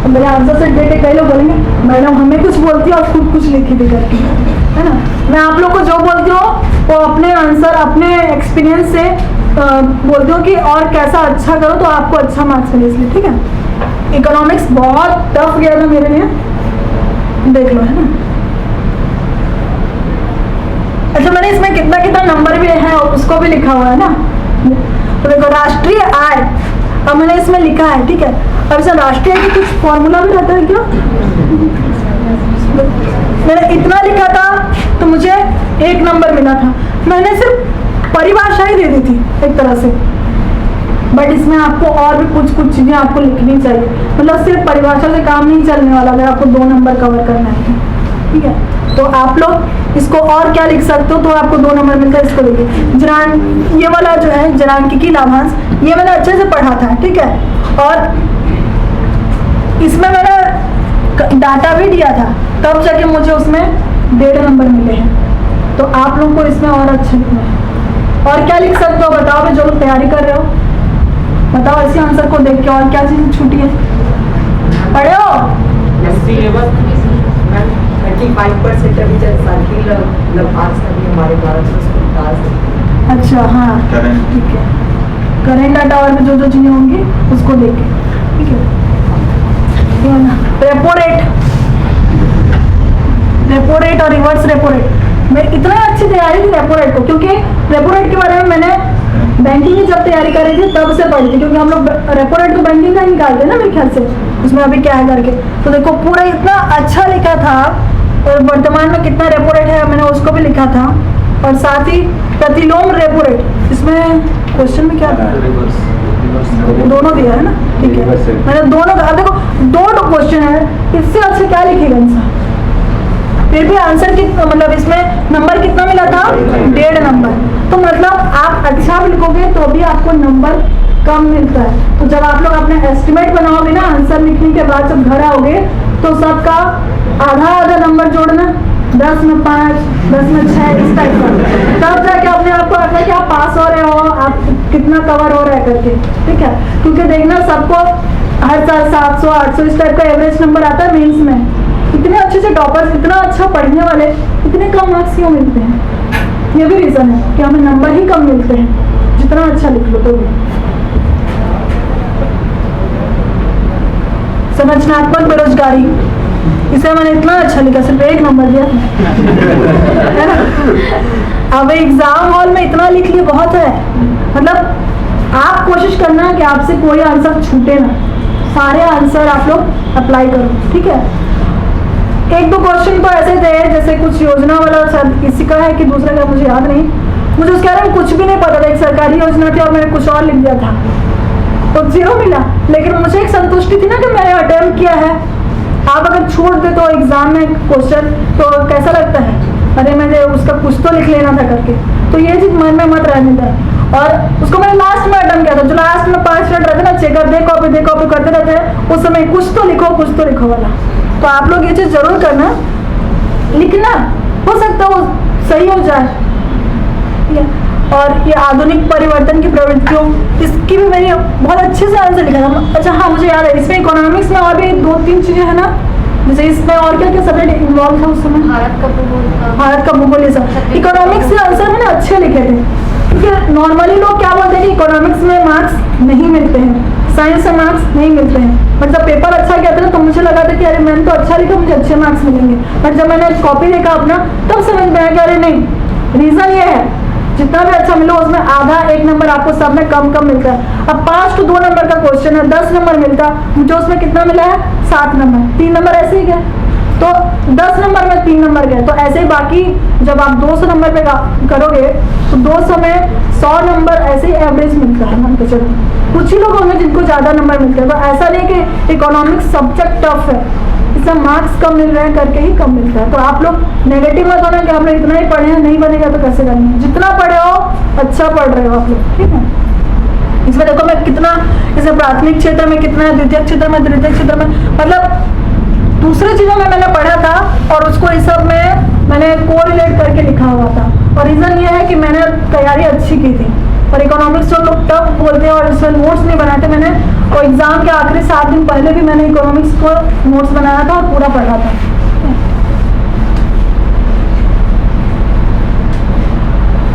मेरे आंसर से डेटे कई लोग बोलेंगे मैडम हमें कुछ बोलती है और खुद कुछ लिखी भी करती है ना। मैं आप लोग को जो बोलती हूँ वो अपने आंसर अपने एक्सपीरियंस से बोलती हूँ कि और कैसा अच्छा करो तो आपको अच्छा मार्क्स मिले, इसलिए ठीक है। इकोनॉमिक्स बहुत टफ गया था मेरे लिए, देख लो, है ना। अच्छा, मैंने इसमें कितना कितना नंबर भी है उसको भी लिखा हुआ है ना। तो देखो राष्ट्रीय आय, अब मैंने इसमें लिखा है, ठीक है। अब इसे राष्ट्रीय की कुछ फॉर्मूला भी रहता है क्या? मैंने इतना लिखा था तो मुझे 1 नंबर मिला था। मैंने सिर्फ परिभाषा ही दे दी थी एक तरह से, बट इसमें आपको और भी कुछ कुछ चीजें आपको लिखनी चाहिए। मतलब सिर्फ परिभाषा से काम नहीं चलने वाला, अगर आपको 2 नंबर कवर करना है, ठीक है। तो आप लोग इसको और क्या लिख सकते हो, तो आपको 2 नंबर मिलता है। इसको देखिए जनान, ये वाला जो है जनांकिकी लाभांश, ये मैंने अच्छे से पढ़ा था, ठीक है। और इसमें मैंने डाटा भी दिया था, तब जाके मुझे उसमें 1.5 नंबर मिले हैं। तो आप लोग को इसमें और अच्छे लिखना है। और क्या लिख सकते हो बताओ, जो लोग तैयारी कर रहे हो बताओ, इसी आंसर को देख के और क्या चीज छूटी है, पढ़े हो? 35% अभी सर्किल लाभांश अभी हमारे भारत में। अच्छा, हाँ ठीक है। करेंट डाटा और जो जो चीजें होंगी उसको देख के, ठीक है। रेपो रेट और रिवर्स रेपो रेट, मैं इतना अच्छी तैयारी थी रेपो रेट को, क्योंकि रेपो रेट के बारे में मैंने बैंकिंग की जब तैयारी कर रही थी तब से पढ़ी थी, क्योंकि हम लोग रेपो रेट तो बैंकिंग का ही निकालते हैं ना मेरे ख्याल से, उसमें अभी क्या है करके। तो देखो पूरा इतना अच्छा लिखा था, और वर्तमान में कितना रेपो रेट है मैंने उसको भी लिखा था, और साथ ही प्रतिलोम रेपो रेट, इसमें क्वेश्चन में क्या था, दोनों दिया है ना, ठीक है। मैंने दोनों का, देखो 2 क्वेश्चन है, इससे अच्छे क्या लिखेगा इंसान। फिर भी आंसर कितना, मतलब इसमें नंबर कितना मिला था, 1.5 नंबर। तो मतलब आप अच्छा भी लिखोगे तो भी आपको नंबर कम मिलता है। तो जब आप लोग अपने एस्टिमेट बनाओगे ना आंसर लिखने के बाद, जब घर आओगे तो सबका आधा नंबर जोड़ना, 10 में 5, 10 में 6, इस टाइप का, तब जाके अपने आप को लगता है कि आप पास हो रहे हो, आप कितना कवर हो रहा है करके, ठीक है। क्योंकि देखना सबको हर साल 700, 800 इस टाइप का एवरेज नंबर आता है मेंस में। इतने अच्छे से टॉपर्स, इतना अच्छा पढ़ने वाले इतने कम मार्क्स क्यों मिलते हैं? ये भी रीजन है कि हमें नंबर ही कम मिलते हैं, जितना अच्छा लिख लो तो भी। संरचनात्मक बेरोजगारी, इसे मैंने इतना अच्छा लिखा, सिर्फ 1 नंबर दिया है ना। अब एग्जाम हॉल में इतना लिख लिया बहुत है, मतलब आप कोशिश करना कि आपसे कोई आंसर छूटे ना, सारे आंसर आप लोग अप्लाई करो, ठीक है। 1-2 क्वेश्चन तो ऐसे थे जैसे कुछ योजना वाला, शायद किसी का है कि दूसरा का मुझे याद नहीं, मुझे उसके बारे में कुछ भी नहीं पता था, एक सरकारी योजना थी और मैंने कुछ और लिख दिया था तो 0 मिला। लेकिन मुझे एक संतुष्टि थी ना कि मैंने अटेम्प्ट किया है। आप अगर छोड़ दे तो एग्जाम में क्वेश्चन तो कैसा लगता है, अरे मैंने उसका कुछ तो लिख लेना था करके, तो ये चीज मन में मत रहने दें। और उसको मैंने लास्ट में अटेम्प्ट किया था, जो लास्ट में 5 मिनट रहते ना, चेकर दे कॉपी करते रहते हैं, उस समय कुछ तो लिखो वाला। तो आप लोग ये चीज जरूर करना, लिखना, हो सकता है वो सही हो जाए। ठीक है। और ये आधुनिक परिवर्तन की प्रवृत्तियों, इसकी भी मैंने बहुत अच्छे से आंसर लिखा था। अच्छा हाँ, मुझे याद है, इसमें इकोनॉमिक्स में और भी 2-3 चीजें है ना, जैसे इसमें और क्या क्या सब्जेक्ट इन्वॉल्व था उस समय, भारत का भूगोल, ये सब इकोनॉमिक्स के आंसर मैंने अच्छे लिखे थे। क्योंकि नॉर्मली लोग क्या बोलते हैं कि इकोनॉमिक्स में मार्क्स नहीं मिलते हैं, साइंस में मार्क्स नहीं मिलते हैं। बट जब पेपर अच्छा गया था ना, तो मुझे लगा था कि अरे मैंने तो अच्छा लिखा, मुझे अच्छे मार्क्स मिलेंगे। बट जब मैंने कॉपी देखा अपना, तब समझ में आया कि अरे नहीं, रीजन ये है, जितना भी अच्छा मिलो उसमें आधा 1 नंबर आपको सब में कम मिलता है। अब 5 to 2 नंबर का क्वेश्चन है, 10 नंबर मिलता, मुझे उसमें कितना मिला है, 7 नंबर, 3 नंबर ऐसे ही गए। तो 10 नंबर में 3 नंबर गए। तो ऐसे ही बाकी जब आप 200 नंबर पे करोगे तो 200 में 100 नंबर ऐसे ही एवरेज मिलता है, मान के चलो। कुछ ही लोग होंगे जिनको ज्यादा नंबर मिलते हैं। तो ऐसा नहीं कि इकोनॉमिक्स सब्जेक्ट टफ है, इससे मार्क्स कम मिल रहे हैं करके ही कम मिलता है। तो आप लोग नेगेटिव मत होना कि हम लोग इतना ही पढ़े हैं, नहीं बनेगा तो कैसे करेंगे। जितना पढ़े हो अच्छा पढ़ रहे हो आप लोग, ठीक है। इसमें देखो मैं कितना, जैसे प्राथमिक क्षेत्र में कितना है, द्वितीय क्षेत्र में, तृतीय क्षेत्र में, मतलब दूसरे चीजों में मैंने पढ़ा था और उसको इस सब में मैंने कोरिलेट करके लिखा हुआ था। और रीजन ये है कि मैंने तैयारी अच्छी की थी। और इकोनॉमिक्स जो लोग टफ बोलते हैं और इसमें नोट्स नहीं बनाते, मैंने और एग्जाम के आखिरी 7 दिन पहले भी मैंने इकोनॉमिक्स को नोट्स बनाया था और पूरा पढ़ा था।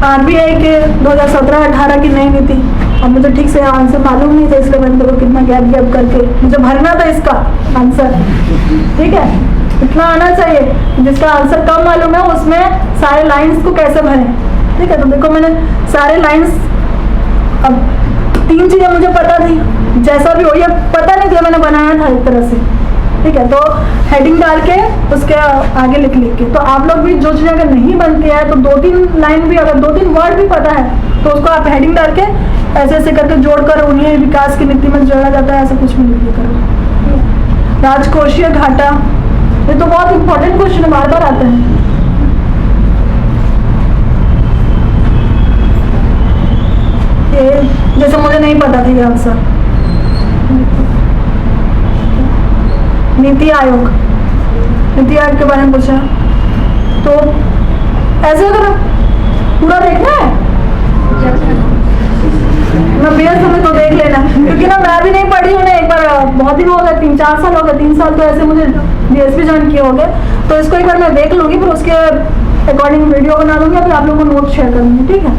आरबीआई के 2017-18 की नई नीति, अब मुझे ठीक से आंसर मालूम नहीं था, इसलिए मैंने देखो कितना गैप करके मुझे भरना था इसका आंसर। ठीक है, इतना आना चाहिए। जिसका आंसर कम मालूम है उसमें सारे लाइंस को कैसे भरें। ठीक है, तो देखो मैंने सारे लाइंस, अब 3 चीजें मुझे पता थी, जैसा भी हो, ये पता नहीं था, मैंने बनाया था एक तरह से। ठीक है, तो हेडिंग डाल के उसके आगे लिख के, तो आप लोग भी जो चीज़ अगर नहीं बनती है तो 2-3 लाइन भी, अगर 2-3 वर्ड भी पता है तो उसको आप हेडिंग डाल के ऐसे ऐसे करके जोड़कर उन्हें विकास की नीति में जोड़ा जाता है, ऐसा कुछ भी लिख करो। राजकोषीय घाटा, ये तो बहुत इंपॉर्टेंट क्वेश्चन है, बार बार आता है। ये जैसे मुझे नहीं पता था ये आंसर। नीति आयोग के बारे में पूछा, तो ऐसे अगर पूरा देखना है मैं बेहद समय तो देख लेना, क्योंकि ना मैं भी नहीं पढ़ी हूँ ना, एक बार बहुत दिन हो गए, 3-4 साल हो गए, 3 साल तो ऐसे मुझे डीएसपी ज्वाइन किए हो गए। तो इसको एक बार मैं देख लूंगी, फिर उसके अकॉर्डिंग वीडियो बना लूंगी, फिर आप लोगों को नोट शेयर करूंगी। ठीक है,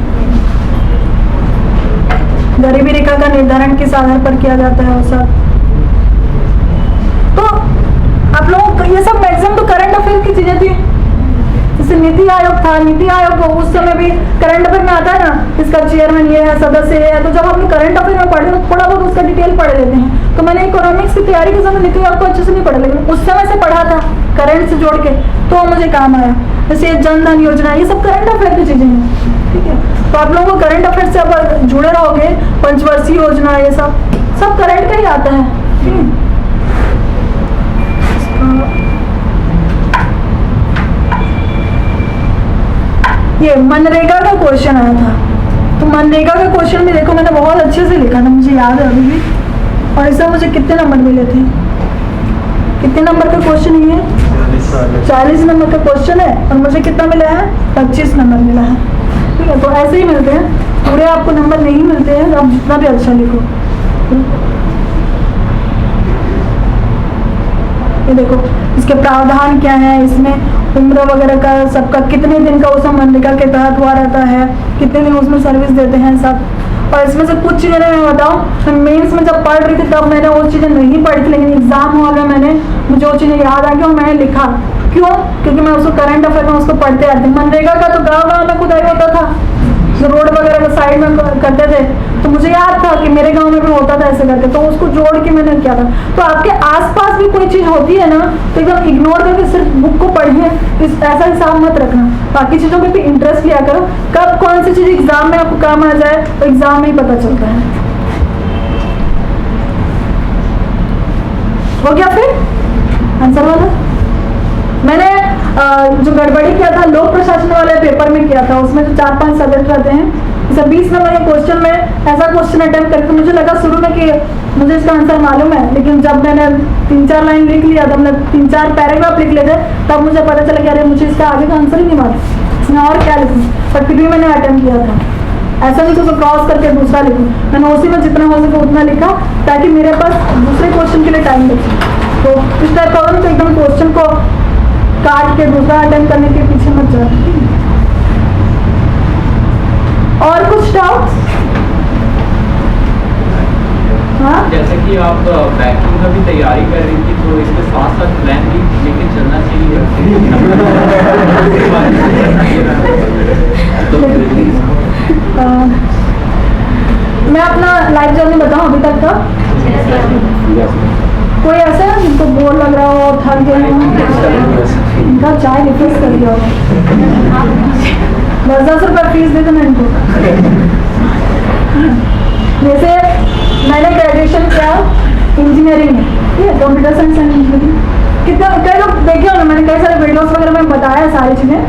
गरीबी रेखा का निर्धारण किस आधार पर किया जाता है, वो सब तो आप लोग, ये सब मैक्सिमम तो करंट अफेयर की चीजें थी। जैसे नीति आयोग था, नीति आयोग को उस समय भी करंट अफेयर में आता है ना, इसका चेयरमैन ये है, सदस्य ये है। तो जब हम करंट अफेयर में पढ़े तो थोड़ा बहुत उसका डिटेल पढ़ लेते हैं। तो मैंने इकोनॉमिक्स की तैयारी के समय नीति आयोग को अच्छे से नहीं पढ़ा, लेकिन उस समय से पढ़ा था करंट से जोड़ के, तो मुझे काम आया। जैसे जन धन योजना, ये सब करंट अफेयर की चीजें हैं। ठीक है, तो आप लोगों को करंट अफेयर से अब जुड़े रहोगे, पंचवर्षीय योजना, ये सब करंट का ही आता है। ये मनरेगा का क्वेश्चन आया था, तो मनरेगा का क्वेश्चन भी देखो मैंने बहुत अच्छे से लिखा था, मुझे याद है अभी भी। और इसमें मुझे कितने नंबर मिले थे, कितने नंबर का क्वेश्चन ये है, 40 नंबर का क्वेश्चन है, और मुझे कितना मिला है, 25 नंबर मिला है। ठीक है, तो ऐसे ही मिलते हैं, पूरे आपको नंबर नहीं मिलते हैं, आप जितना भी अच्छा लिखो। ये देखो इसके प्रावधान क्या है, इसमें उम्र वगैरह का सबका, कितने दिन का उसमें मनरेगा के तहत हुआ रहता है, कितने दिन उसमें सर्विस देते हैं सब। और इसमें से कुछ चीज़ें मैं बताऊँ, मेंस में जब पढ़ रही थी तब मैंने वो चीज़ें नहीं पढ़ी थी, लेकिन एग्जाम हॉल में मैंने, मुझे वो चीज़ें याद आ गई और मैंने लिखा। क्यों? क्योंकि मैं उसको करंट अफेयर में उसको पढ़ते आती। मनरेगा का तो गाँव में खुदाई होता था, जो रोड वगैरह के साइड में करते थे, तो मुझे याद था कि मेरे गांव में भी होता था ऐसे करके, तो उसको जोड़ के मैंने किया था। तो आपके आसपास भी कोई चीज़ होती है ना, तो एकदम इग्नोर करके सिर्फ बुक को पढ़िए, ऐसा हिसाब मत रखना। बाकी चीज़ों पे भी इंटरेस्ट लिया करो, कब कौन सी चीज़ एग्जाम में आपको काम आ जाए तो एग्जाम में ही पता चलता है। हो गया फिर आंसर वाला? मैंने जो गड़बड़ी किया था लोक प्रशासन वाले पेपर में किया था, उसमें जो 4-5 सब्जेक्ट रहते हैं, जैसे 20 नंबर के क्वेश्चन में ऐसा क्वेश्चन अटेम्प्ट करके मुझे लगा शुरू में कि मुझे इसका आंसर मालूम है, लेकिन जब मैंने 3-4 लाइन लिख लिया, तब मतलब 3-4 पैराग्राफ लिख लेते, तब मुझे पता चला कि अरे मुझे इसका आगे का आंसर ही नहीं मालूम, इसमें और क्या लिखूं। पर फिर भी मैंने अटेम्प्ट किया था। ऐसा नहीं कि उसको क्रॉस करके दूसरा लिखूं, मैंने उसी में जितना हो सके उतना लिखा, ताकि मेरे पास दूसरे क्वेश्चन के लिए टाइम बचे। तो इस टाइप का तो एकदम क्वेश्चन को काट के दूसरा अटेम्प्ट करने के पीछे मत जाओ। और कुछ डाउट? हाँ, जैसे कि आप बैंकिंग का भी तैयारी कर रही थी, तो इसके साथ साथ प्लान भी लेके चलना चाहिए। मैं अपना लाइफ जर्नी बताऊं अभी तक का? कोई ऐसा है जिनको बोर लग रहा हो, थक गए हो, इनका चाय रिफ्रेश कर दिया हो, 10-10 रुपये फीस दे देना इनको। जैसे मैंने ग्रेजुएशन किया इंजीनियरिंग में, ठीक है, कंप्यूटर साइंस एंड इंजीनियरिंग। कितना कई लोग देखे हो ना, मैंने कई सारे वीडियोस वगैरह में बताया सारी चीज़ें,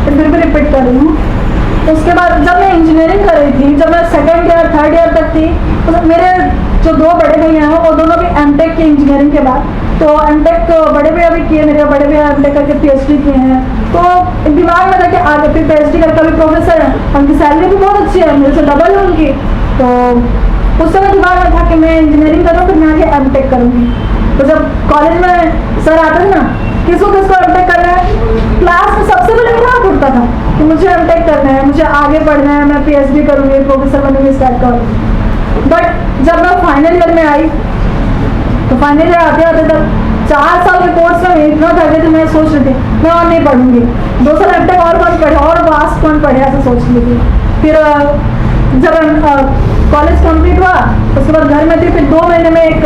तो फिर भी रिपीट कर रही हूँ। उसके बाद जब मैं इंजीनियरिंग कर रही थी, जब मैं 2nd ईयर 3rd ईयर तक थी, तो मेरे जो 2 बड़े भैया हैं वो दोनों भी एमटेक की इंजीनियरिंग के बाद, तो एमटेक बड़े भैया भी किए, मेरे बड़े भैया एमटेक करके पीएचडी किए हैं। तो दिमाग में था कि आगे फिर पीएचडी करके अभी प्रोफेसर है, उनकी सैलरी भी बहुत अच्छी है, मेरे से डबल है उनकी। तो उस समय दिमाग में था कि मैं इंजीनियरिंग करूँ, फिर मैं आगे एमटेक करूँगी। तो जब कॉलेज में सर आते थे ना, किसको एमटेक करना है, क्लास में सबसे पहले मेरा हाथ उठता था कि मुझे एमटेक करना है, मुझे आगे पढ़ना है, मैं पीएचडी करूँगी, प्रोफेसर बनूंगी, इस टाइप का। बट जब मैं फाइनल ईयर में आई, तो फाइनल ईयर आते आते तक 4 साल के कोर्स में इतना था कि मैं सोच रही थी मैं और नहीं पढ़ूंगी, 2 साल एमटेक और कौन पढ़े, और वास्ट कौन पढ़े, ऐसा सोच रही थी। फिर जब कॉलेज कंप्लीट हुआ, उसके बाद घर में थी, फिर 2 महीने में एक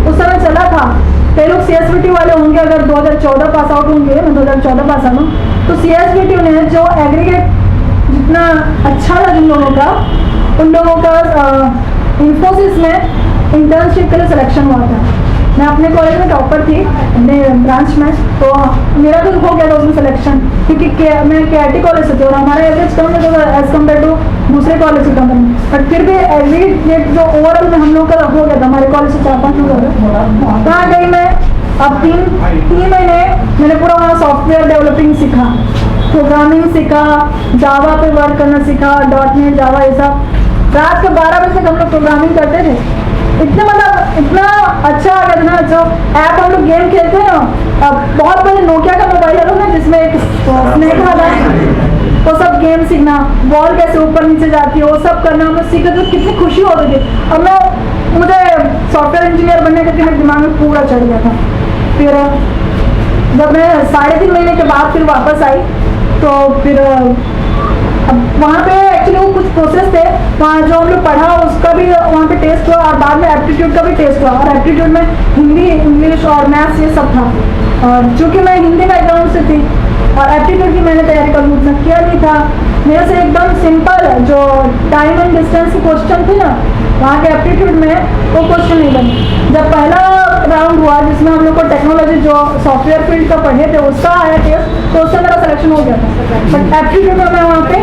उस समय चला था, कई लोग CSBT वाले होंगे, अगर 2014 पास आउट होंगे, मैं 2014 पास आउट हूँ, तो CSBT ने जो एग्रीगेट जितना अच्छा था जिन लोगों का, उन लोगों का इंफोसिस में इंटर्नशिप के लिए सिलेक्शन हुआ था। मैं अपने कॉलेज में टॉपर थी अपने ब्रांच में, तो मेरा तो हो गया था उसमें सिलेक्शन, क्योंकि मैं KIT कॉलेज से थी और हमारा एवरेज कम था एज कम्पेयर टू दूसरे कॉलेज से कम। बट फिर भी एवरेज जो ओवरऑल में हम लोग का हो गया था, हमारे कॉलेज से 4-5 लोग हो गए। कहाँ गई मैं? अब 3 महीने मैंने पूरा वहाँ सॉफ्टवेयर डेवलपिंग सीखा, प्रोग्रामिंग सीखा, जावा पे वर्क करना सीखा, .NET जावा, ये सब। रात के 12 बजे तक हम लोग प्रोग्रामिंग करते थे। इतना मतलब इतना अच्छा आ गया ना, जो ऐप हम लोग गेम खेलते हैं ना, बहुत पहले नोकिया का मोबाइल है ना, जिसमें एक स्नेक आता है, वो सब गेम सीखना, बॉल कैसे ऊपर नीचे जाती है, वो सब करना हम लोग सीखे, तो कितनी खुशी होती थी। अब मुझे सॉफ्टवेयर इंजीनियर बनने के मेरे दिमाग में पूरा चढ़ गया था। फिर जब मैं 3.5 महीने के बाद फिर वापस आई, तो फिर अब वहाँ पे एक्चुअली वो कुछ प्रोसेस थे, वहाँ जो हम लोग पढ़ा उसका भी वहाँ पे टेस्ट हुआ, और बाद में एप्टीट्यूड का भी टेस्ट हुआ, और एप्टीट्यूड में हिंदी, इंग्लिश और मैथ्स ये सब था। और चूँकि मैं हिंदी बैकग्राउंड से थी और एप्टीट्यूड की मैंने तैयारी कभी उतना किया नहीं था, मेरे से एकदम सिंपल जो टाइम एंड डिस्टेंस के क्वेश्चन थे ना, वहाँ के एप्टीट्यूड में वो क्वेश्चन नहीं बने। जब पहला राउंड हुआ जिसमें हम लोग को टेक्नोलॉजी जो सॉफ्टवेयर फील्ड का पढ़े थे उसका आया टेस्ट, तो उससे मेरा सिलेक्शन हो गया था। बट एप्टीट्यूड में मैं वहाँ पे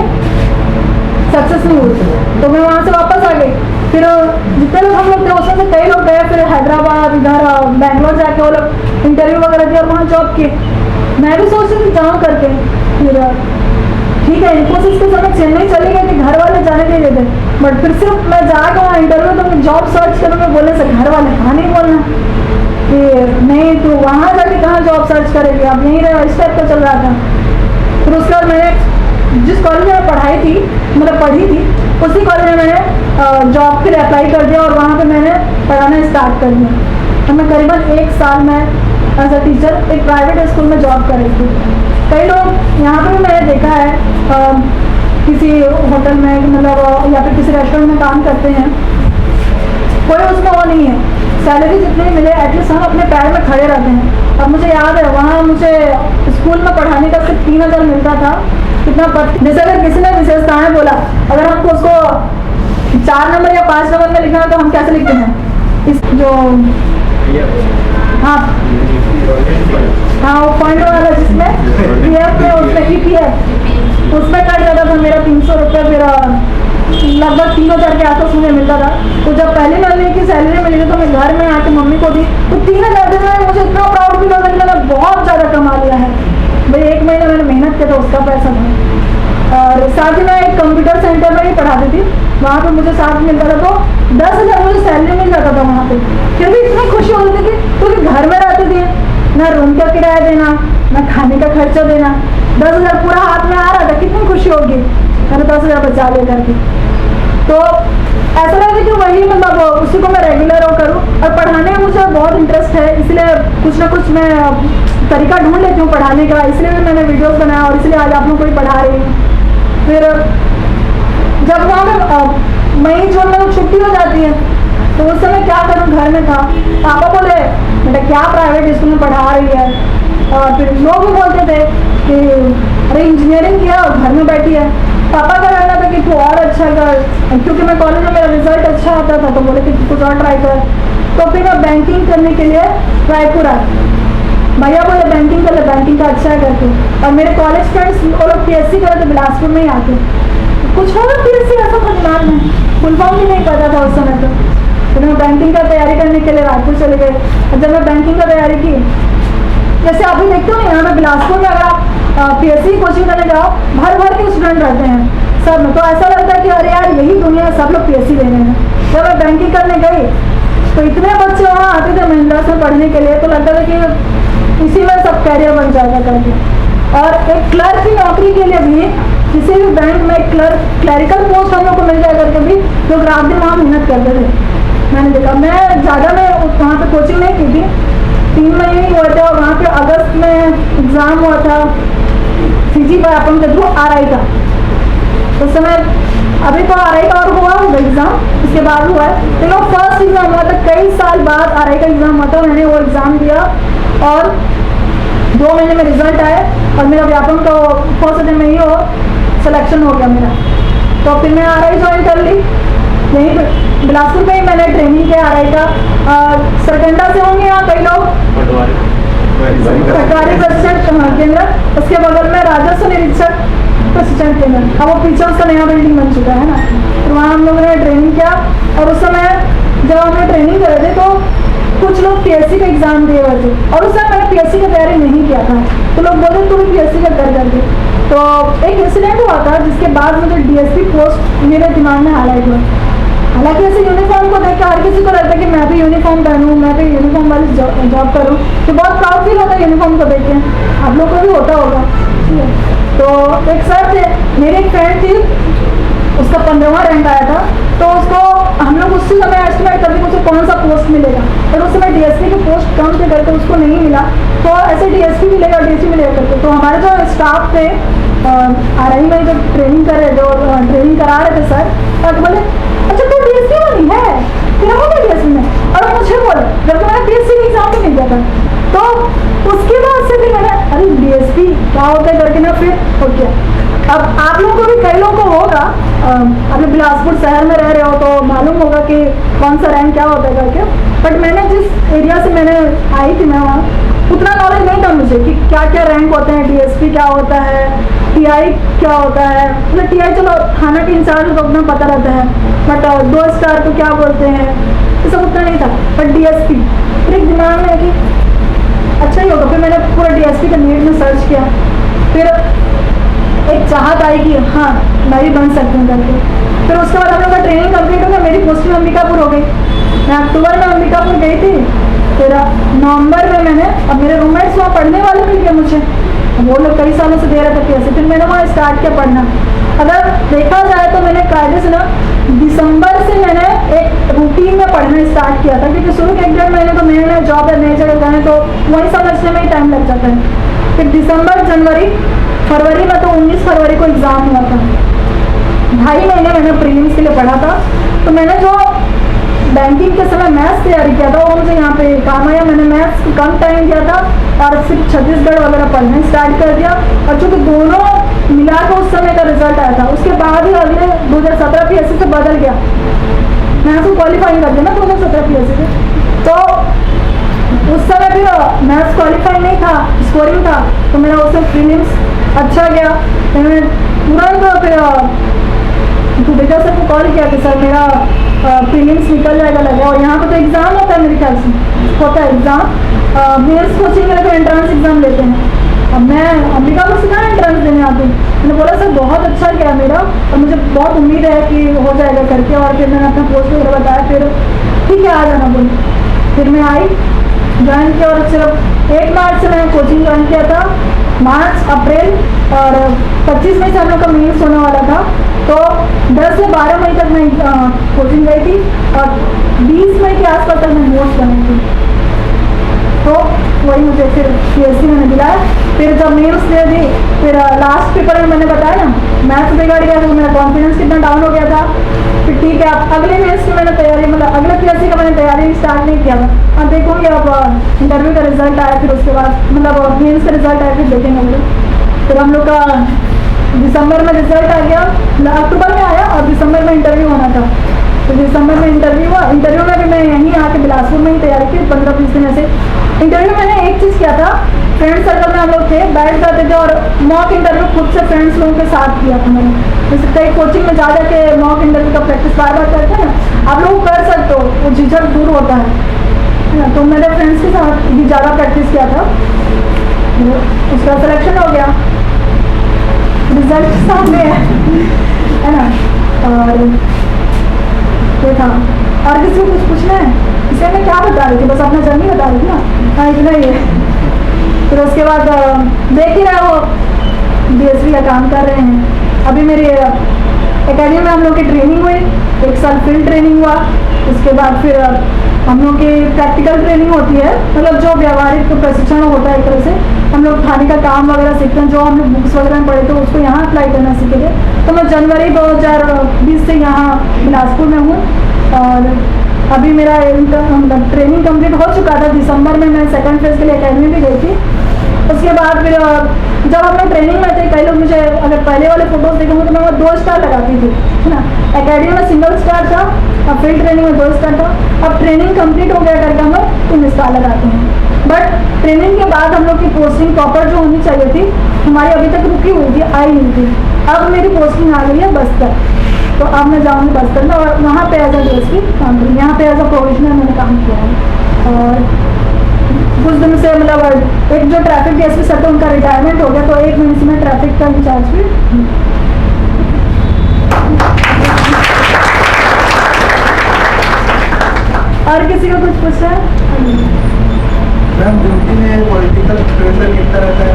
सक्सेस नहीं हुई, तो मैं वहाँ से वापस आ गई। फिर जितने लोग हम लोग थे उसमें से कई लोग गए फिर हैदराबाद, इधर बैंगलोर जाके वो लोग इंटरव्यू वगैरह दिए और वहाँ जॉब किए। मैं भी सोच रही थी जाऊँ करके, फिर ठीक है इन्फोसिस के समय चेन्नई चली गई थी, घर वाले जाने नहीं देते, बट फिर से मैं जाकर वहाँ इंटरव्यू तो मैं जॉब सर्च करूँगा, बोले से घर वाले हाँ नहीं बोलना कि नहीं तो वहाँ जाके कहाँ जॉब सर्च करेगी, अब यहीं रहे, इस टाइप का चल रहा था। फिर उसके बाद मैंने जिस कॉलेज में पढ़ाई थी, मतलब पढ़ी थी, उसी कॉलेज में मैंने जॉब के लिए अप्लाई कर दिया और वहाँ पे मैंने पढ़ाना स्टार्ट कर दिया। तो मैं करीबन 1 साल में एज अ टीचर एक प्राइवेट स्कूल में जॉब कर रही थी। कई लोग यहाँ पर भी मैंने देखा है किसी होटल में मतलब या फिर किसी रेस्टोरेंट में काम करते हैं, कोई उसमें वो नहीं है। सैलरी जितनी मिले एटलीस्ट हम अपने पैर में खड़े रहते हैं। अब मुझे याद है वहाँ मुझे स्कूल में पढ़ाने का सिर्फ 3000 मिलता था। कितना जैसे अगर किसी ने विशेषताएं बोला, अगर हमको उसको 4 नंबर या 5 नंबर में लिखना है तो हम कैसे लिखते हैं? इस जो हाँ हाँ वो पॉइंट वाला जिसमें पीएफ में उसमें ईपीएफ उसमें कट जाता था मेरा 300 रुपये, फिर लगभग 3000 के आसपास मुझे मिलता था। तो जब पहले महीने की सैलरी मिली थी तो मैं घर में आके मम्मी को दी, तो 3000 दिन में मुझे इतना प्राउड फील होता कि मैंने बहुत ज़्यादा कमा लिया है भाई। 1 महीना मैंने मेहनत किया था उसका पैसा था। और साथ ही मैं एक कंप्यूटर सेंटर में ही पढ़ाती थी, वहाँ पे मुझे साथ मिलता था, तो 10,000 मुझे सैलरी मिल जाता था वहाँ पे। फिर भी इतनी खुशी होती थी कि क्योंकि घर में रहती थी, ना रूम का किराया देना, ना खाने का खर्चा देना, 10,000 पूरा हाथ में आ रहा था, कितनी खुशी होगी मैंने 10,000 बचा ले करके। तो ऐसा लगा कि वही मतलब उसी को मैं रेगुलर वो करूँ। और पढ़ाने में मुझे बहुत इंटरेस्ट है, इसलिए कुछ ना कुछ मैं तरीका ढूंढ लेती हूँ पढ़ाने का, इसलिए भी मैंने वीडियोस बनाया और इसलिए आज आप लोगों को ही पढ़ा रही हूँ। फिर जब वहाँ पे मई जून में छुट्टी हो जाती है तो उस समय क्या करूँ, घर में था, पापा बोले बेटा क्या प्राइवेट स्कूल में पढ़ा रही है। और फिर लोग भी बोलते थे कि अरे इंजीनियरिंग किया और घर में बैठी है। पापा का कहना था कि तू और अच्छा कर, क्योंकि मैं कॉलेज में मेरा रिजल्ट अच्छा आता था तो बोले कि तू कुछ और ट्राई कर। तो फिर मैं बैंकिंग करने के लिए रायपुर आई, भैया बोले बैंकिंग कर ले, बैंकिंग का अच्छा है करके। और मेरे कॉलेज फ्रेंड्स वो लोग पीएससी करे थे बिलासपुर में ही आके, कुछ होगा पीएससी ऐसा था दिमाग में, फुल फॉर्म भी नहीं पता था उस समय। तो फिर मैं बैंकिंग का तैयारी करने के लिए रायपुर चले गए। और जब मैं बैंकिंग का तैयारी की, जैसे अभी देखते हो ना यहाँ पे बिलासपुर में अगर आप पीएससी कोचिंग करने जाओ भर भर के स्टूडेंट रहते हैं सब में, तो ऐसा लगता है कि अरे यार यही दुनिया है, सब लोग पीएससी ले रहे हैं। जब मैं बैंकिंग करने गई तो इतने बच्चे वहाँ आते थे महिंद्रा से पढ़ने के लिए, तो लगता था कि इसी में सब कैरियर बन जाएगा करके। और एक क्लर्क की नौकरी के लिए भी किसी भी बैंक में क्लरिकल पोस्ट हम लोग को मिल जाए करके भी लोग रात दिन वहाँ मेहनत करते थे। मैंने देखा, मैं ज़्यादा मैं वहाँ पे कोचिंग नहीं की थी, 3 महीने ही हुए थे। और वहाँ पे अगस्त में एग्ज़ाम हुआ था सीजी अपन के थ्रू RI का। उस समय अभी तो RI का और हुआ एग्ज़ाम, इसके बाद हुआ है, लेकिन वो फर्स्ट एग्ज़ाम हुआ था, कई साल बाद RI का एग्ज़ाम हुआ था। मैंने वो एग्ज़ाम दिया और 2 महीने में रिजल्ट आए और मेरा व्यापम तो फर्स्ट डे में ही हो सिलेक्शन हो गया मेरा। तो फिर मैं RI ज्वाइन कर ली, यहीं पर बिलासपुर में ही मैंने ट्रेनिंग किया RI का। सरकंडा से होंगे यहाँ कई लोग, पटवारी प्रशिक्षण केंद्र, उसके बगल में राजस्व निरीक्षक प्रशिक्षण केंद्र, अब वो पीछे उसका नया बिल्डिंग बन चुका है ना। तो वहाँ हम लोगों ने ट्रेनिंग किया। और उस समय जब हमने ट्रेनिंग करे थे तो कुछ लोग पीएससी का एग्जाम दिए हुए थे और उस समय मैंने पीएससी की तैयारी नहीं किया था, तो लोग बोले तू भी पीएससी का करके। तो एक इंसिडेंट हुआ था जिसके बाद मुझे डीएसपी पोस्ट मेरे दिमाग में हाईलाइट हुआ। हालांकि ऐसे यूनिफॉर्म को देख के हर किसी को लगता है कि मैं भी यूनिफॉर्म पहनूं, मैं भी यूनिफॉर्म वाली जॉब करूं, तो बहुत प्राउड फील होता है यूनिफॉर्म को देख के, आप लोग को भी होता होगा। तो एक सर थे, मेरी एक फ्रेंड थी, उसका 15वां रैंक आया था, तो उसको हम लोग उसी समय एस्टिमेट करते उसे कौन सा पोस्ट मिलेगा, और उस समय डीएसपी की पोस्ट कम थे करके उसको नहीं मिला, तो ऐसे डीएसपी मिलेगा डीएसपी मिलेगा करके। तो हमारे जो स्टाफ थे RI में जो ट्रेनिंग कर रहे, जो ट्रेनिंग करा रहे थे सर, तो बोले अच्छा तू डीएसपी वाली है, तेरा हो गया डीएसपी में, और मुझे बोले जबकि मैंने पीएससी का एग्जाम भी नहीं दिया था। तो उसके बाद से फिर मैंने अरे डीएसपी क्या होता है करके ना फिर हो गया। अब आप लोगों को भी कई लोगों को होगा, अभी बिलासपुर शहर में रह रहे हो तो मालूम होगा कि कौन सा रैंक क्या होता है करके, बट मैंने जिस एरिया से मैंने आई थी मैं वहाँ उतना नॉलेज नहीं था मुझे कि क्या क्या रैंक होते हैं, डीएसपी क्या होता है, टीआई क्या होता है। मतलब टीआई चलो थाना के इंचार्ज तो उतना पता रहता है, बट 2 स्टार को क्या बोलते हैं ये सब उतना नहीं था। बट डीएसपी फिर एक दिमाग में कि अच्छा ही होगा, फिर मैंने पूरा डीएसपी का नेट में सर्च किया, फिर एक चाहत आई कि हाँ मैं भी बन सकती हूँ करके। फिर उसके बाद हम लोग का ट्रेनिंग कंप्लीट हो गया, मेरी पोस्टिंग अंबिकापुर हो गई। मैं अक्टूबर में अंबिकापुर गई थी, फिर नवंबर में मैंने, अब मेरे रूममेट्स वहाँ पढ़ने वाले मिल गए मुझे, वो लोग कई सालों से दे रहे थे कैसे, फिर मैंने वहाँ स्टार्ट किया पढ़ना। अगर देखा जाए तो मैंने कायदे से ना दिसंबर से मैंने एक रूटीन में पढ़ना स्टार्ट किया था, क्योंकि शुरू के 1-1.5 महीने तो नया नया जॉब है, नई जगह गए तो वही समझने में ही टाइम लग जाता है। फिर दिसंबर जनवरी फरवरी में तो 19 फरवरी को एग्ज़ाम हुआ था, 2.5 महीने मैंने प्रीलिम्स के लिए पढ़ा था। तो मैंने जो बैंकिंग के समय मैथ्स तैयारी किया था वो मुझे यहाँ पे काम आया। मैंने मैथ्स को कम टाइम दिया था और सिर्फ छत्तीसगढ़ वगैरह पढ़ना स्टार्ट कर दिया, और चूँकि दोनों मिला के उस समय का रिजल्ट आया था। उसके बाद ही अगले 2017 PSC से बदल गया, मैथ्स को क्वालिफाई कर दिया ना 2017 PSC से। तो उस समय भी मैथ्स क्वालिफाई नहीं था, स्कोरिंग था, तो मेरा उससे प्रीलिम्स अच्छा गया। तो मैंने तुरंत फिर बेटा सर को कॉल किया कि सर मेरा प्रीलिम्स निकल जाएगा लगा। और यहाँ पर तो एग्ज़ाम होता है, मेरे ख्याल से होता है एग्ज़ाम। मेल्स कोचिंग में तो एंट्रेंस एग्ज़ाम लेते हैं। अब मैं अंबिकापुर से कहाँ एंट्रेंस देने आती हूँ। मैंने बोला सर बहुत अच्छा गया मेरा और मुझे बहुत उम्मीद है कि हो जाएगा करके। और फिर मैंने अपना पोस्ट वगैरह बताया, फिर ठीक है आ जाना बोली। फिर मैं आई, ज्वाइन किया, और सिर्फ 1 मार्च से मैंने कोचिंग ज्वाइन किया था। मार्च, अप्रैल और 25 मई से हम लोग का मेल्स होने वाला था। तो 10 से 12 मई तक मैं कोचिंग गई थी और 20 मई के आसपास तक मैं नोट्स बनाई थी। तो वही मुझे फिर PSC मैंने दिलाया। फिर जब मेल्स दे दी, फिर लास्ट पेपर में मैंने बताया ना मैथ्स बिगड़ गया, तो मेरा कॉन्फिडेंस कितना डाउन हो गया था। फिर ठीक है, अब अगले मेल्स की मैंने तैयारी, मतलब अगले PSC का मैंने तैयारी स्टार्ट नहीं किया था। अब देखूँगी अब इंटरव्यू का रिजल्ट आया, फिर उसके बाद मतलब मेल्स का रिजल्ट आया, फिर देखेंगे हम लोग। फिर हम लोग का दिसंबर में रिजल्ट आ गया, अक्टूबर में आया और दिसंबर में इंटरव्यू होना था। तो दिसंबर में इंटरव्यू हुआ। इंटरव्यू में भी मैं यहीं आके बिलासपुर में ही तैयारी की 15-20 दिन ऐसे। इंटरव्यू मैंने एक चीज़ किया था, फ्रेंड सर्कल में हम लोग थे, बैठ जाते थे और मॉक इंटरव्यू खुद से फ्रेंड्स लोगों के साथ किया था मैंने। जैसे कई कोचिंग में जा के मॉक इंटरव्यू का प्रैक्टिस बार बार करते हैं ना, आप लोग कर सकते हो, वो झिझक दूर होता है ना। तो मैंने फ्रेंड्स के साथ भी ज़्यादा प्रैक्टिस किया था, उसका सिलेक्शन हो गया, रिजल्ट सामने है ना। और ये था। और किसी को कुछ पूछना है? इसे मैं क्या बता रही थी, बस अपना जर्नी बता रही थी ना। हाँ इतना ही है। फिर उसके बाद देख ही रहे वो DSP का काम कर रहे हैं। अभी मेरी एकेडमी में हम लोग की ट्रेनिंग हुई, 1 साल फील्ड ट्रेनिंग हुआ। उसके बाद फिर हम लोग की प्रैक्टिकल ट्रेनिंग होती है, मतलब जो व्यवहारिक प्रशिक्षण होता है। एक तरह से हम लोग थाने का काम वगैरह सीखते हैं, जो हम लोग बुक्स वगैरह में पढ़े थे उसको यहाँ अप्लाई करना सीखे थे। तो मैं जनवरी 2020 से यहाँ बिलासपुर में हूँ। और अभी मेरा ट्रेनिंग कंप्लीट हो चुका था। दिसंबर में मैं 2nd फेज के लिए एकेडमी भी गई थी। उसके बाद फिर जब हम लोग ट्रेनिंग में थे, कई लोग मुझे अगर पहले वाले फोटोज देखेंगे तो मैं वो 2 स्टार लगाती थी, है ना। एकेडमी में सिंगल स्टार था, अब फील्ड ट्रेनिंग में 2 स्टार था। अब ट्रेनिंग कंप्लीट हो गया करके हम लोग 3 स्टार लगाते हैं। बट ट्रेनिंग के बाद हम लोग की पोस्टिंग प्रॉपर जो होनी चाहिए थी हमारी अभी तक रुकी हुई थी, आई नहीं थी। अब मेरी पोस्टिंग आ गई है बस्तर, तो अब मैं जाऊँगी बस्तर में और वहाँ पे एज अ DSP काम करूँगी। यहाँ पे एज अ प्रोविजनल मैंने काम किया है। और कुछ दिन से मतलब एक जो ट्रैफिक DSP सर थे उनका रिटायरमेंट हो गया, तो 1 महीने से मैं ट्रैफिक का इंचार्ज भी। और किसी को कुछ पूछना है? मैम ड्यूटी में पॉलिटिकल प्रेशर कितना रहता है?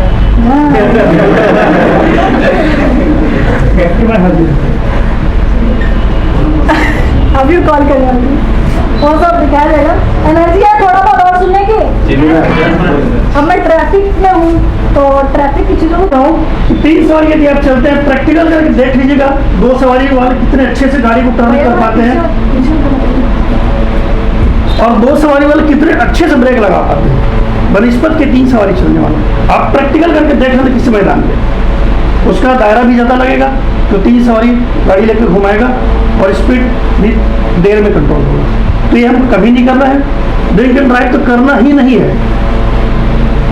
अभी कॉल करें, वो सब दिखाया जाएगा। एनर्जी है थोड़ा बहुत और सुनने की। अब मैं ट्रैफिक में हूँ तो ट्रैफिक की चीज़ों को कहूँ। 3 सवारी यदि आप चलते हैं प्रैक्टिकल करके देख लीजिएगा, 2 सवारी वाले कितने अच्छे से गाड़ी को टर्न कर पाते हैं और 2 सवारी वाले कितने अच्छे से ब्रेक लगा पाते हैं बनिस्पत के 3 सवारी चलने वाले। आप प्रैक्टिकल करके देख लेते किसी मैदान में, उसका दायरा भी ज़्यादा लगेगा, तो 3 सवारी गाड़ी लेकर घुमाएगा और स्पीड भी देर में कंट्रोल होगा। तो ये हम कभी नहीं करना है। ड्रिंक एंड ड्राइव तो करना ही नहीं है।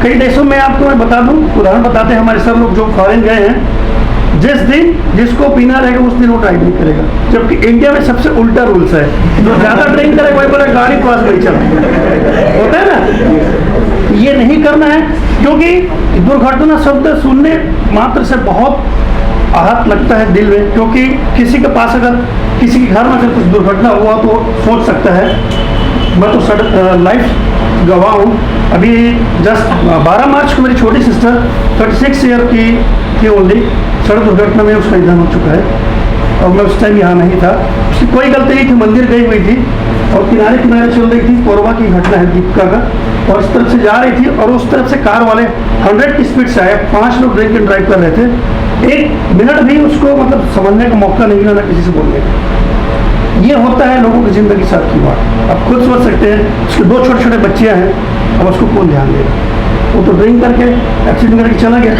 कई देशों में आपको मैं बता दूं, उदाहरण बताते हैं हमारे सब लोग जो फॉरेन गए हैं, जिस दिन जिसको पीना रहेगा उस दिन वो ड्राइव नहीं करेगा। जबकि इंडिया में सबसे उल्टा रूल्स है, जो ज़्यादा ड्रिंक करे वही बोले गाड़ी पास नहीं चल होता है ना। ये नहीं करना है, क्योंकि दुर्घटना शब्द सुनने मात्र से बहुत आहत लगता है दिल में। क्योंकि किसी के पास अगर किसी के घर में अगर कुछ दुर्घटना हुआ तो सोच सकता है। मैं तो लाइफ गवाह हूँ। अभी जस्ट 12 मार्च को मेरी छोटी सिस्टर 36 ईयर की थी ओनली, सड़क दुर्घटना में उसका निधन हो चुका है और मैं उस टाइम यहाँ नहीं था। उसकी कोई गलती नहीं थी, मंदिर गई हुई थी और किनारे किनारे चल रही थी। कोरबा की घटना है दीपिका का, और इस तरफ से जा रही थी और उस तरफ से कार वाले 100 की स्पीड से आए। 5 लोग ड्रिंक एंड ड्राइव कर रहे थे एक मिनट भी उसको मतलब समझने का मौका नहीं मिला, ना किसी से बोलने का। ये होता है लोगों की जिंदगी साथ की बात। आप खुद समझ सकते हैं, उसके 2 छोटे छोटे बच्चे हैं, अब उसको कौन ध्यान देगा? वो तो ड्रिंक करके एक्सीडेंट करके चला गया।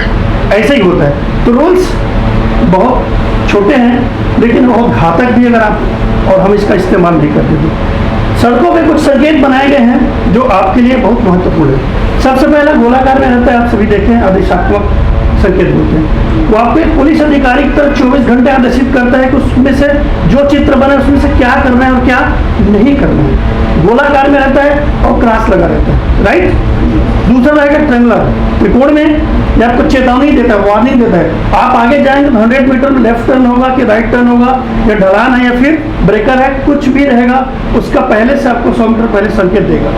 ऐसा ही होता है। तो रूल्स बहुत छोटे हैं लेकिन बहुत घातक भी अगर आप और हम इसका इस्तेमाल नहीं करते तो। सड़कों पे कुछ संकेत बनाए गए हैं जो आपके लिए बहुत महत्वपूर्ण है। सबसे पहला गोलाकार में रहता है, आप सभी देखें, आदेशात्मक संकेत बोलते हैं। वो आपको एक पुलिस अधिकारी की तरह 24 घंटे आदेशित करता है कि उसमें से जो चित्र बने उसमें से क्या करना है और क्या नहीं करना है। गोलाकार में रहता है और क्रॉस लगा रहता है, राइट। दूसरा रहेगा ट्रेंगुलर, त्रिकोण में ये आपको चेतावनी देता है, वार्निंग देता है। आप आगे जाएंगे तो 100 मीटर में लेफ्ट टर्न होगा कि राइट टर्न होगा, या ढलान है या फिर ब्रेकर है, कुछ भी रहेगा उसका पहले से आपको 100 मीटर पहले संकेत देगा,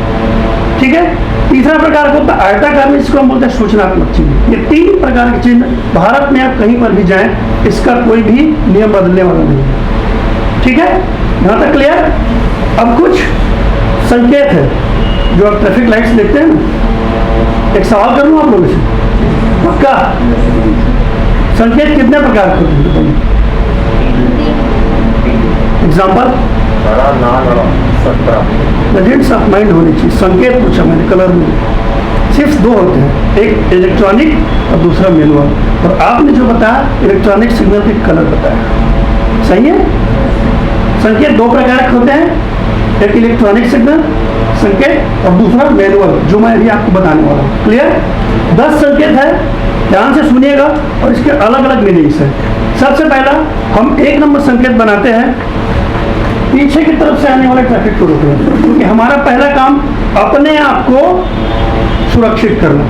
ठीक है। तीसरा प्रकार होता है आयताकार में, जिसको हम बोलते हैं सूचनात्मक चिन्ह। ये 3 प्रकार के चिन्ह भारत में आप कहीं पर भी जाएं, इसका कोई भी नियम बदलने वाला नहीं है, ठीक है। यहाँ तक क्लियर। अब कुछ संकेत है जो आप ट्रैफिक लाइट्स देखते हैं ना। एक सवाल कर लूँ आप लोगों से, पक्का? संकेत कितने प्रकार के होते हैं? एग्जाम्पल प्रेजेंस ऑफ माइंड होनी चाहिए। संकेत पूछा मैंने, कलर में सिर्फ 2 होते हैं, एक इलेक्ट्रॉनिक और दूसरा मैनुअल। और आपने जो बताया इलेक्ट्रॉनिक सिग्नल के कलर बताया, सही है। संकेत 2 प्रकार के होते हैं, एक इलेक्ट्रॉनिक सिग्नल संकेत और दूसरा मैनुअल, जो मैं अभी आपको बताने वाला हूँ। क्लियर? 10 संकेत है, ध्यान से सुनिएगा और इसके अलग अलग मीनिंग्स हैं। सबसे पहला हम 1 नंबर संकेत बनाते हैं, पीछे की तरफ से आने वाले ट्रैफिक को रोकना, क्योंकि हमारा पहला काम अपने आप को सुरक्षित करना।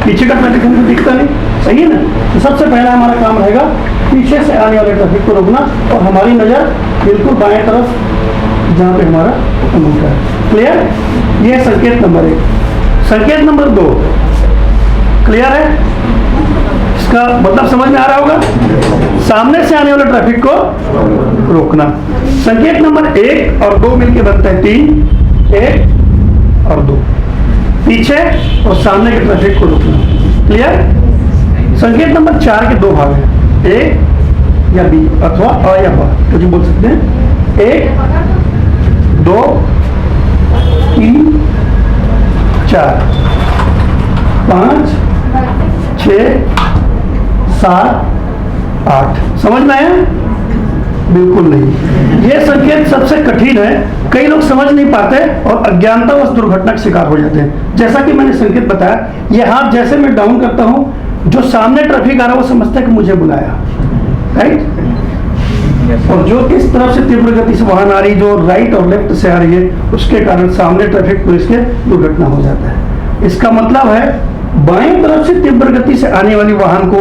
पीछे का ट्रैफिक हमको दिखता नहीं, सही है ना। तो सबसे पहला हमारा काम रहेगा पीछे से आने वाले ट्रैफिक को रोकना और हमारी नज़र बिल्कुल बाएं तरफ जहाँ पे हमारा अंगूठा है। क्लियर? ये संकेत नंबर 1। संकेत नंबर 2 क्लियर है? इसका मतलब समझ में आ रहा होगा। सामने से आने वाले ट्रैफिक को रोकना। संकेत नंबर 1 और 2 मिलके बनता है 3। 1 और 2, पीछे और सामने के ट्रैफिक को रोकना। क्लियर? संकेत नंबर 4 के 2 भाग हैं, ए या बी अथवा अ या ब, कुछ बोल सकते हैं। 1 2 3 4 5 6 7 8। समझ में आया? बिल्कुल नहीं। ये संकेत सबसे कठिन है, कई लोग समझ नहीं पाते और अज्ञानतावश दुर्घटना का शिकार हो जाते हैं। जैसा कि मैंने संकेत बताया, ये हाथ जैसे मैं डाउन करता हूं, जो सामने ट्रैफिक आ रहा है वो समझता है कि मुझे बुलाया, राइट। और जो इस तरफ से तीव्र गति से वाहन आ रही, जो राइट और लेफ्ट से आ रही है, उसके कारण सामने ट्रैफिक पुलिस के दुर्घटना हो जाता है। इसका मतलब है बाएं तरफ से तीव्र गति से आने वाली वाहन को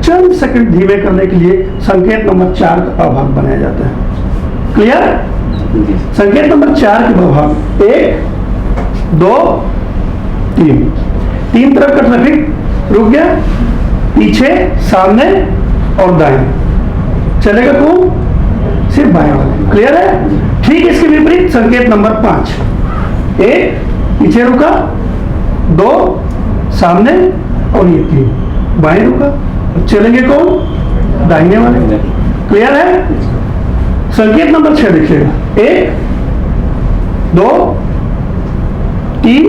चंद सेकंड धीमे करने के लिए संकेत नंबर 4 का अभाग बनाया जाता है। क्लियर? संकेत नंबर 4 के प्रभाव 1 2 3, 3 तरफ का ट्रैफिक रुक गया, पीछे सामने और दाएं। चलेगा कौन? सिर्फ बाएं वाले। क्लियर है? ठीक इसके विपरीत संकेत नंबर 5, 1 पीछे रुका, 2 सामने और ये 3 बाएं रुका। चलेंगे कौन? दाहिने वाले। क्लियर है? संकेत नंबर 6 देखिएगा, 1 2 3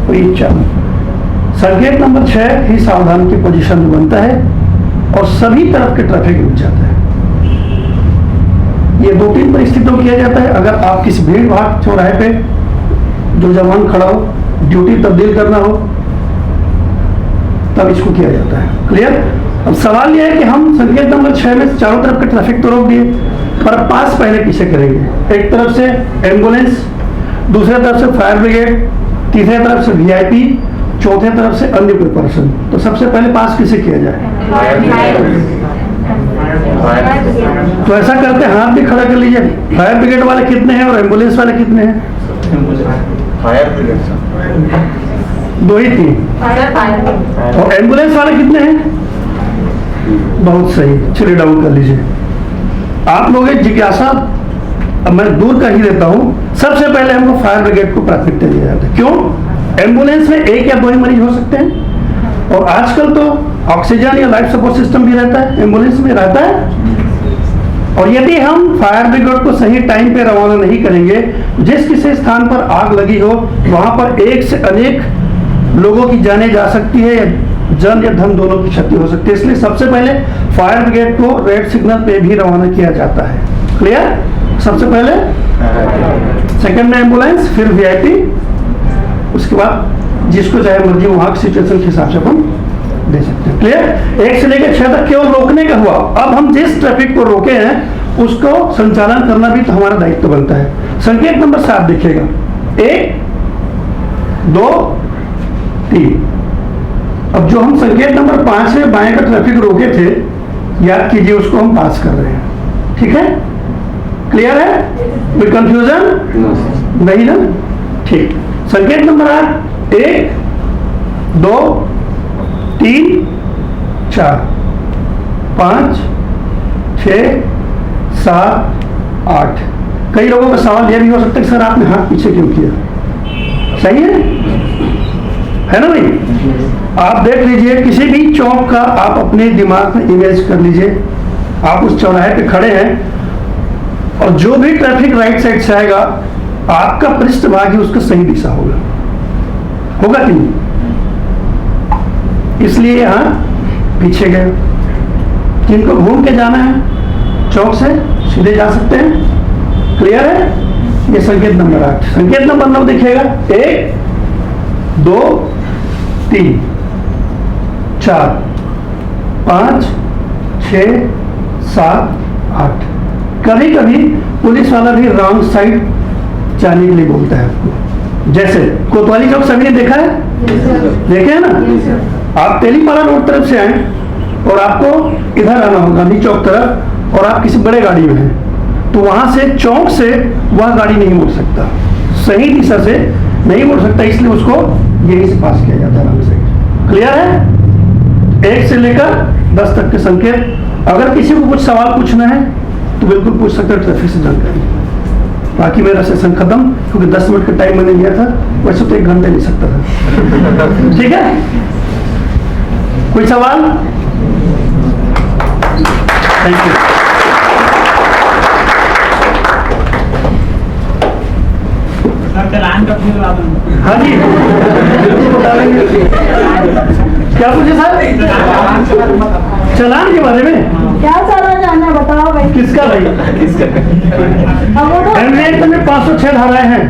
और ये 4। संकेत नंबर 6 ही सावधान की पोजीशन में बनता है और सभी तरफ के ट्रैफिक रुक जाता है। ये 2-3 परिस्थितियों किया जाता है। अगर आप किसी भीड़ भाड़ चौराहे पे जो जवान खड़ा हो, ड्यूटी तब्दील करना हो, तब इसको किया जाता है। क्लियर? अब सवाल यह है कि हम संकेत नंबर 6 में चारों तरफ के ट्रैफिक तो रोक दिए, पर पास पहले पीछे करेंगे। एक तरफ से एम्बुलेंस, दूसरे तरफ से फायर ब्रिगेड, तीसरे तरफ से वीआईपी, चौथे तरफ से अन्य कोई पर्सन। तो सबसे पहले पास किसे किया जाए? तो ऐसा करते हाथ भी खड़ा कर लीजिए। फायर ब्रिगेड वाले कितने हैं और एम्बुलेंस वाले कितने हैं? फायर ब्रिगेड 2 ही 3। और एम्बुलेंस वाले कितने हैं? बहुत सही, चलिए डाउन कर लीजिए। आप लोग एक जिज्ञासा अब मैं दूर कर ही देता हूं। सबसे पहले हमको फायर ब्रिगेड को प्राथमिकता दी जाती है। क्यों? एम्बुलेंस में 1 या 2 ही मरीज हो सकते हैं और आजकल तो ऑक्सीजन या लाइफ सपोर्ट सिस्टम भी रहता है, एम्बुलेंस में रहता है। और यदि हम फायर ब्रिगेड को सही टाइम पे रवाना नहीं करेंगे, जिस किसी स्थान पर आग लगी हो वहां पर एक से अनेक लोगों की जानें जा सकती है, जन या धन दोनों की क्षति हो सकती है। इसलिए सबसे पहले फायर ब्रिगेड को रेड सिग्नल पे भी रवाना किया जाता है। क्लियर? सबसे पहले सेकंड में एम्बुलेंस, फिर वीआईपी, उसके बाद जिसको चाहे मर्जी वहां की सिचुएशन के हिसाब से अपन दे सकते हैं। क्लियर? 1 से लेकर 6 तक केवल रोकने का हुआ। अब हम जिस ट्रैफिक को रोके हैं उसको संचालन करना भी तो हमारा दायित्व बनता है। संकेत नंबर 7 देखिएगा, 1 2 3। अब जो हम संकेत नंबर 5 में बाएं का ट्रैफिक रोके थे, याद कीजिए उसको हम पास कर रहे हैं। ठीक है? क्लियर है? कोई कंफ्यूजन नहीं ना? ठीक। संकेत नंबर 8, 1 2 3 4 5 6 7 8। कई लोगों का सवाल यह भी हो सकता है कि सर आपने हाथ पीछे क्यों किया? सही है ना भाई? आप देख लीजिए, किसी भी चौक का आप अपने दिमाग में इमेज कर लीजिए। आप उस चौराहे पे खड़े हैं और जो भी ट्रैफिक राइट साइड से आएगा, आपका पृष्ठभाग ही उसका सही दिशा होगा कि नहीं? इसलिए यहां पीछे गए। जिनको घूम के जाना है चौक से सीधे जा सकते हैं। क्लियर है? ये संकेत नंबर 8। संकेत नंबर 9 देखिएगा, 1 2 3 4 5 6 7 8। कभी कभी पुलिस वाला भी रॉन्ग साइड जाने के लिए बोलता है आपको। जैसे कोतवाली चौक सभी ने देखा है? देखे है ना? आप तेलीपाड़ा रोड तरफ से आए और आपको इधर आना होगा गांधी चौक तरफ, और आप किसी बड़े गाड़ी में हैं, तो वहां से चौक से वह गाड़ी नहीं मुड़ सकता, सही दिशा से नहीं मुड़ सकता, इसलिए उसको यहीं से पास किया जाता है रॉन्ग साइड। क्लियर है? 1 से लेकर 10 तक के संकेत। अगर किसी को कुछ सवाल पूछना है तो बिल्कुल पूछ सकते हैं ट्रैफिक से जानकारी। बाकी मेरा सेशन खत्म, क्योंकि 10 मिनट का टाइम मैंने लिया था, वैसे तो 1 घंटे ले सकता था। ठीक है? कोई सवाल? Thank you. हाँ जी, बिल्कुल बता देंगे। क्या पूछे सर? चलान के बारे में क्या चालान जानना है, बताओ भाई। किसका भाई? अब वो तो एमएलए में 506 धाराएं हैं।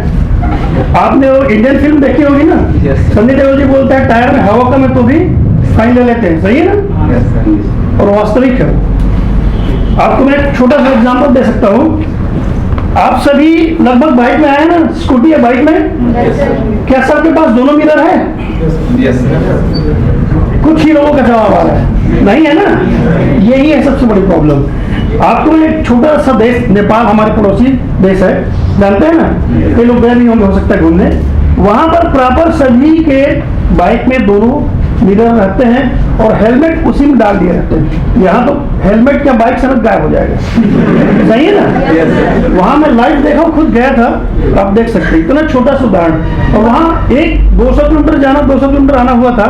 आपने वो इंडियन फिल्म देखी होगी ना? सन्नी देओल जी बोलता है टायर में हवा कम है तो भी फाइन ले लेते हैं। सही है ना? और वास्तविक है। आपको मैं एक छोटा सा एग्जांपल दे सकता हूँ। आप सभी लगभग बाइक में आए ना, स्कूटी या बाइक में? क्या सबके पास दोनों मिरर है? कुछ ही लोगों का जवाब आ रहा है नहीं है ना। यही है सबसे बड़ी प्रॉब्लम। आपको एक छोटा सा देश नेपाल, हमारे पड़ोसी देश है, जानते हैं ना? कई लोग गए नहीं होंगे हो सकता है घूमने। वहां पर प्रॉपर सभी के बाइक में दोनों मिरर रहते हैं और हेलमेट उसी में डाल दिए रहते हैं। यहाँ तो हेलमेट क्या बाइक समेत गायब हो जाएगा। सही है ना? वहां मैं लाइव देखा, खुद गया था, आप देख सकते हैं। इतना छोटा सा उदाहरण। और वहां एक 200 किलोमीटर जाना, 200 किलोमीटर आना हुआ था।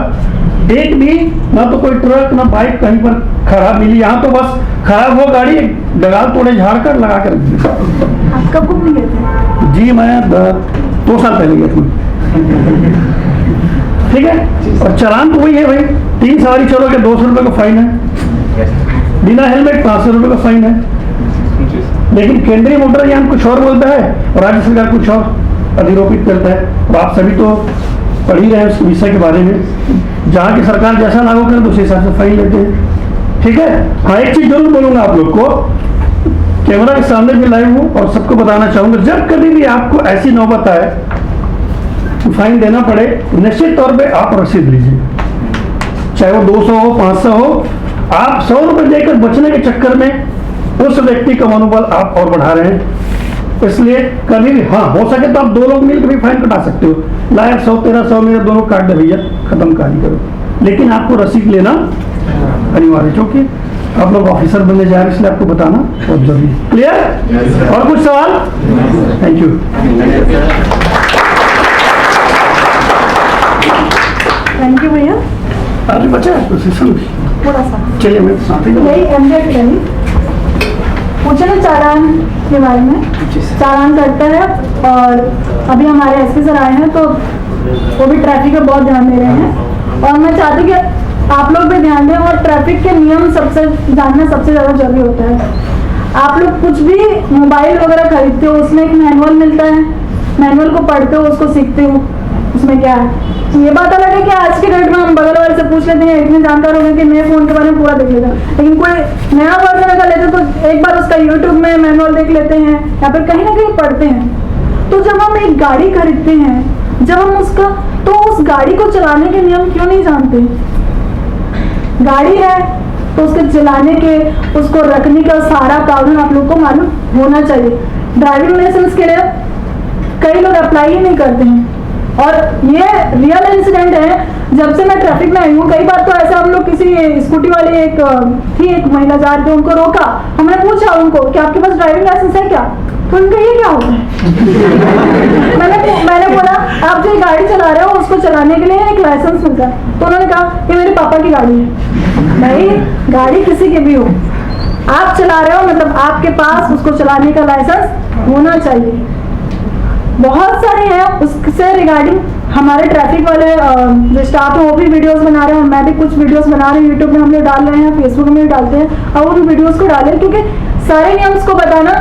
एक भी ना तो कोई ट्रक ना बाइक कहीं पर खराब मिली। यहाँ तो बस खराब हो गाड़ी, डगाल तोड़े झाड़ कर लगा कर आप कब घूमने गए थे? जी मैं 2 साल पहले गया था। ठीक है? और चालान तो वही है भाई, 3 सवारी चलोगे 200 रुपये का फाइन है, बिना हेलमेट 500 रुपये का फाइन है। लेकिन केंद्रीय मोटर यान कुछ और बोलता है और राज्य सरकार कुछ और अधिरोपित करता है। और आप सभी तो पढ़ ही रहे हैं उस विषय के बारे में। जहाँ की सरकार जैसा लागू करे तो उस हिसाब से फाइन लेते हैं। ठीक है? हाँ, एक चीज जरूर बोलूंगा आप लोग को, कैमरा के सामने भी लाइव हूँ और सबको बताना चाहूंगा, जब कभी भी आपको ऐसी नौबत आए फाइन देना पड़े, निश्चित तौर पे आप रसीद लीजिए, चाहे वो 200 हो 500 हो। आप 100 रुपए देकर बचने के चक्कर में उस व्यक्ति का मनोबल आप और बढ़ा रहे हैं। इसलिए कभी भी, हाँ हो सके तो आप 2 लोग मिलकर भी फाइन कटा सकते हो। लायक 100 1300 मेरे दोनों काट दे भैया, खत्म कहानी करो। लेकिन आपको रसीद लेना अनिवार्य, क्योंकि आप लोग ऑफिसर बनने जा रहे हैं, इसलिए आपको बताना बहुत जरूरी है। क्लियर? और कुछ सवाल? Thank you. थैंक यू भैया। अरे बचा है प्रोसेशन थोड़ा सा चलिए मैं साथ ही यही एमजेड रही पूछे ना चालान के बारे में। चालान करता है और अभी हमारे एसपी सर आए हैं तो वो भी ट्रैफिक पे बहुत ध्यान दे रहे हैं और मैं चाहती हूँ कि आप लोग भी ध्यान दें और ट्रैफिक के नियम सबसे जानना सबसे ज़्यादा जरूरी होता है। आप लोग कुछ भी मोबाइल वगैरह खरीदते हो उसमें एक मैनुअल मिलता है, मैनुअल को पढ़ते हो उसको सीखते हो उसमें क्या है। ये बात अलग है कि आज के डेट में हम बगल वाले से पूछ लेते हैं, इतने जानकार हो गए कि नए फोन के बारे में पूरा देख लेगा, लेकिन कोई नया वर्जन अगर लेते तो एक बार उसका यूट्यूब में मैनुअल देख लेते हैं या फिर कहीं ना कहीं पढ़ते हैं। तो जब हम एक गाड़ी खरीदते हैं, जब हम उसका तो उस गाड़ी को चलाने के नियम क्यों नहीं जानते? गाड़ी है तो उसके चलाने के, उसको रखने का सारा प्रावधान आप लोग को मालूम होना चाहिए। ड्राइविंग लाइसेंस के लिए कई लोग अप्लाई ही नहीं करते हैं और ये रियल इंसिडेंट है। जब से मैं ट्रैफिक में आई हूँ कई बार तो ऐसा हम लोग किसी स्कूटी वाली एक महिला जा रही थी, उनको रोका, हमने पूछा उनको कि आपके पास ड्राइविंग लाइसेंस है क्या, तो उनका ये क्या होता है मैंने बोला आप जो गाड़ी चला रहे हो उसको चलाने के लिए एक लाइसेंस मिलता है, तो उन्होंने कहा ये मेरे पापा की गाड़ी है। भाई गाड़ी किसी की भी हो, आप चला रहे हो मतलब आपके पास उसको चलाने का लाइसेंस होना चाहिए। बहुत सारे हैं उससे रिगार्डिंग हमारे ट्रैफिक वाले जो स्टाफ है वो भी वीडियोस बना रहे हैं, मैं भी कुछ वीडियोस बना रही हूँ, यूट्यूब में हम लोग डाल रहे हैं, फेसबुक में भी डालते हैं और उन वीडियोस को डालें क्योंकि सारे नियम्स को बताना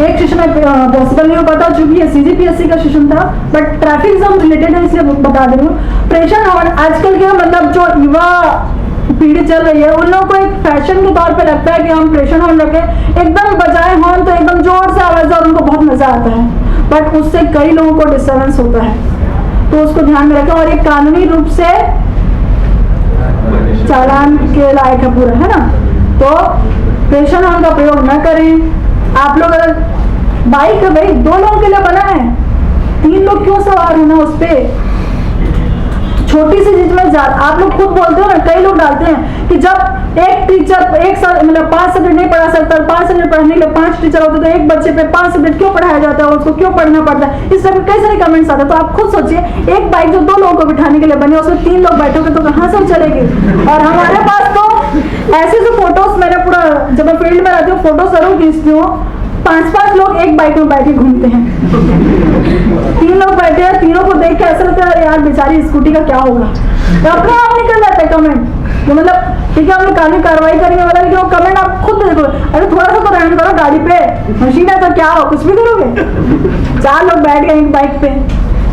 एक सेशन में पॉसिबल नहीं हो पाता क्योंकि ये CGPSC का सेशन था, बट ट्रैफिक एग्जाम रिलेटेड है इसलिए बता दे रही हूँ। प्रेशर हॉर्न आजकल के मतलब जो युवा पीढ़ी चल रही है उन लोगों को एक फैशन के तौर पे लगता है कि हम प्रेशर हॉर्न रखें, एकदम बजाए हॉर्न तो एकदम जोर से आवाज और उनको बहुत मजा आता है, बट उससे कई लोगों को डिस्टर्बेंस होता है, तो उसको ध्यान में रखें और एक कानूनी रूप से चालान के लायक है पूरा, है ना। तो प्रेशर हॉर्न का प्रयोग न करें। आप लोग अगर बाइक है भाई 2 लोगों के लिए बना है, 3 लोग क्यों सवार होना उस पर? छोटी सी चीज में आप लोग खुद बोलते हो ना, कई लोग डालते हैं कि जब एक टीचर एक मतलब 5 सब्जेक्ट नहीं पढ़ा सकता, 5 सब्जेक्ट पढ़ने के लिए 5 टीचर होते तो एक बच्चे पे 5 सब्जेक्ट क्यों पढ़ाया जाता है, उसको क्यों पढ़ना पड़ता है, इस तरह कई सारे कमेंट्स आते हैं। तो आप खुद सोचिए एक बाइक जो 2 लोगों को बिठाने के लिए बनी उसमें 3 लोग बैठोगे तो कहाँ से चलेगी। और हमारे पास तो ऐसे जो फोटोज मैंने पूरा जब मैं फील्ड में रहती हूँ फोटो जरूर खींचती हूँ, 5-5 लोग एक बाइक में बैठ के घूमते हैं, 3 लोग बैठे हैं, तीनों को देख के ऐसा लगता है यार बेचारी स्कूटी का क्या होगा, तो अपने आप निकल जाता है कमेंट। तो मतलब ठीक है हमने कानूनी कार्रवाई करेंगे वाला, लेकिन वो कमेंट आप खुद देखो, अरे थोड़ा सा तो रहम करो, गाड़ी पे मशीन है तो क्या हो, कुछ भी करोगे। 4 लोग बैठ गए एक बाइक पे,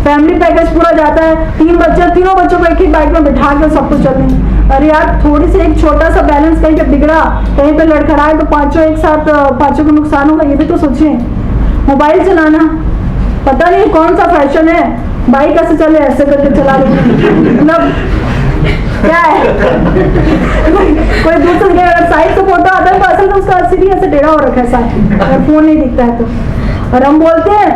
फैमिली पैकेज पूरा जाता है, 3 बच्चे, तीनों बच्चों को एक ही बाइक में बिठा के सब कुछ चलते हैं। अरे यार थोड़ी सी एक छोटा सा बैलेंस कहीं पे बिगड़ा, कहीं पे लड़खड़ाए तो पांचों एक साथ, पांचों को नुकसान होगा, ये भी तो सोचिए। मोबाइल चलाना पता नहीं कौन सा फैशन है, बाइक ऐसे चले ऐसे करके चला लो, मतलब क्या है कोई दूसरे के अगर साइड से फोटो आता है तो असल में उसका सीधी ऐसे टेढ़ा हो रखा है साइड, अगर फोन नहीं दिखता है तो। और हम बोलते हैं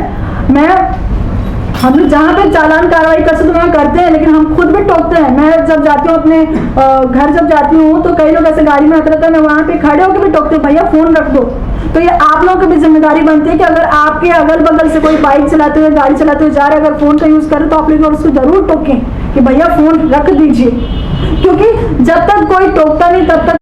हम लोग जहाँ पे चालान कार्रवाई कर सकते वहाँ करते हैं, लेकिन हम खुद भी टोकते हैं। मैं जब जाती हूँ अपने घर जब जाती हूँ तो कई लोग ऐसे गाड़ी में आते रहते हैं, मैं वहाँ पे खड़े होकर भी टोकते हैं, भैया फोन रख दो। तो ये आप लोगों की भी जिम्मेदारी बनती है कि अगर आपके अगल बगल से कोई बाइक चलाते हुए गाड़ी चलाते हुए जा रहे हैं, अगर फोन का यूज करें तो आप लोग उसको जरूर टोकें कि भैया फोन रख दीजिए, क्योंकि जब तक कोई टोकता नहीं तब तक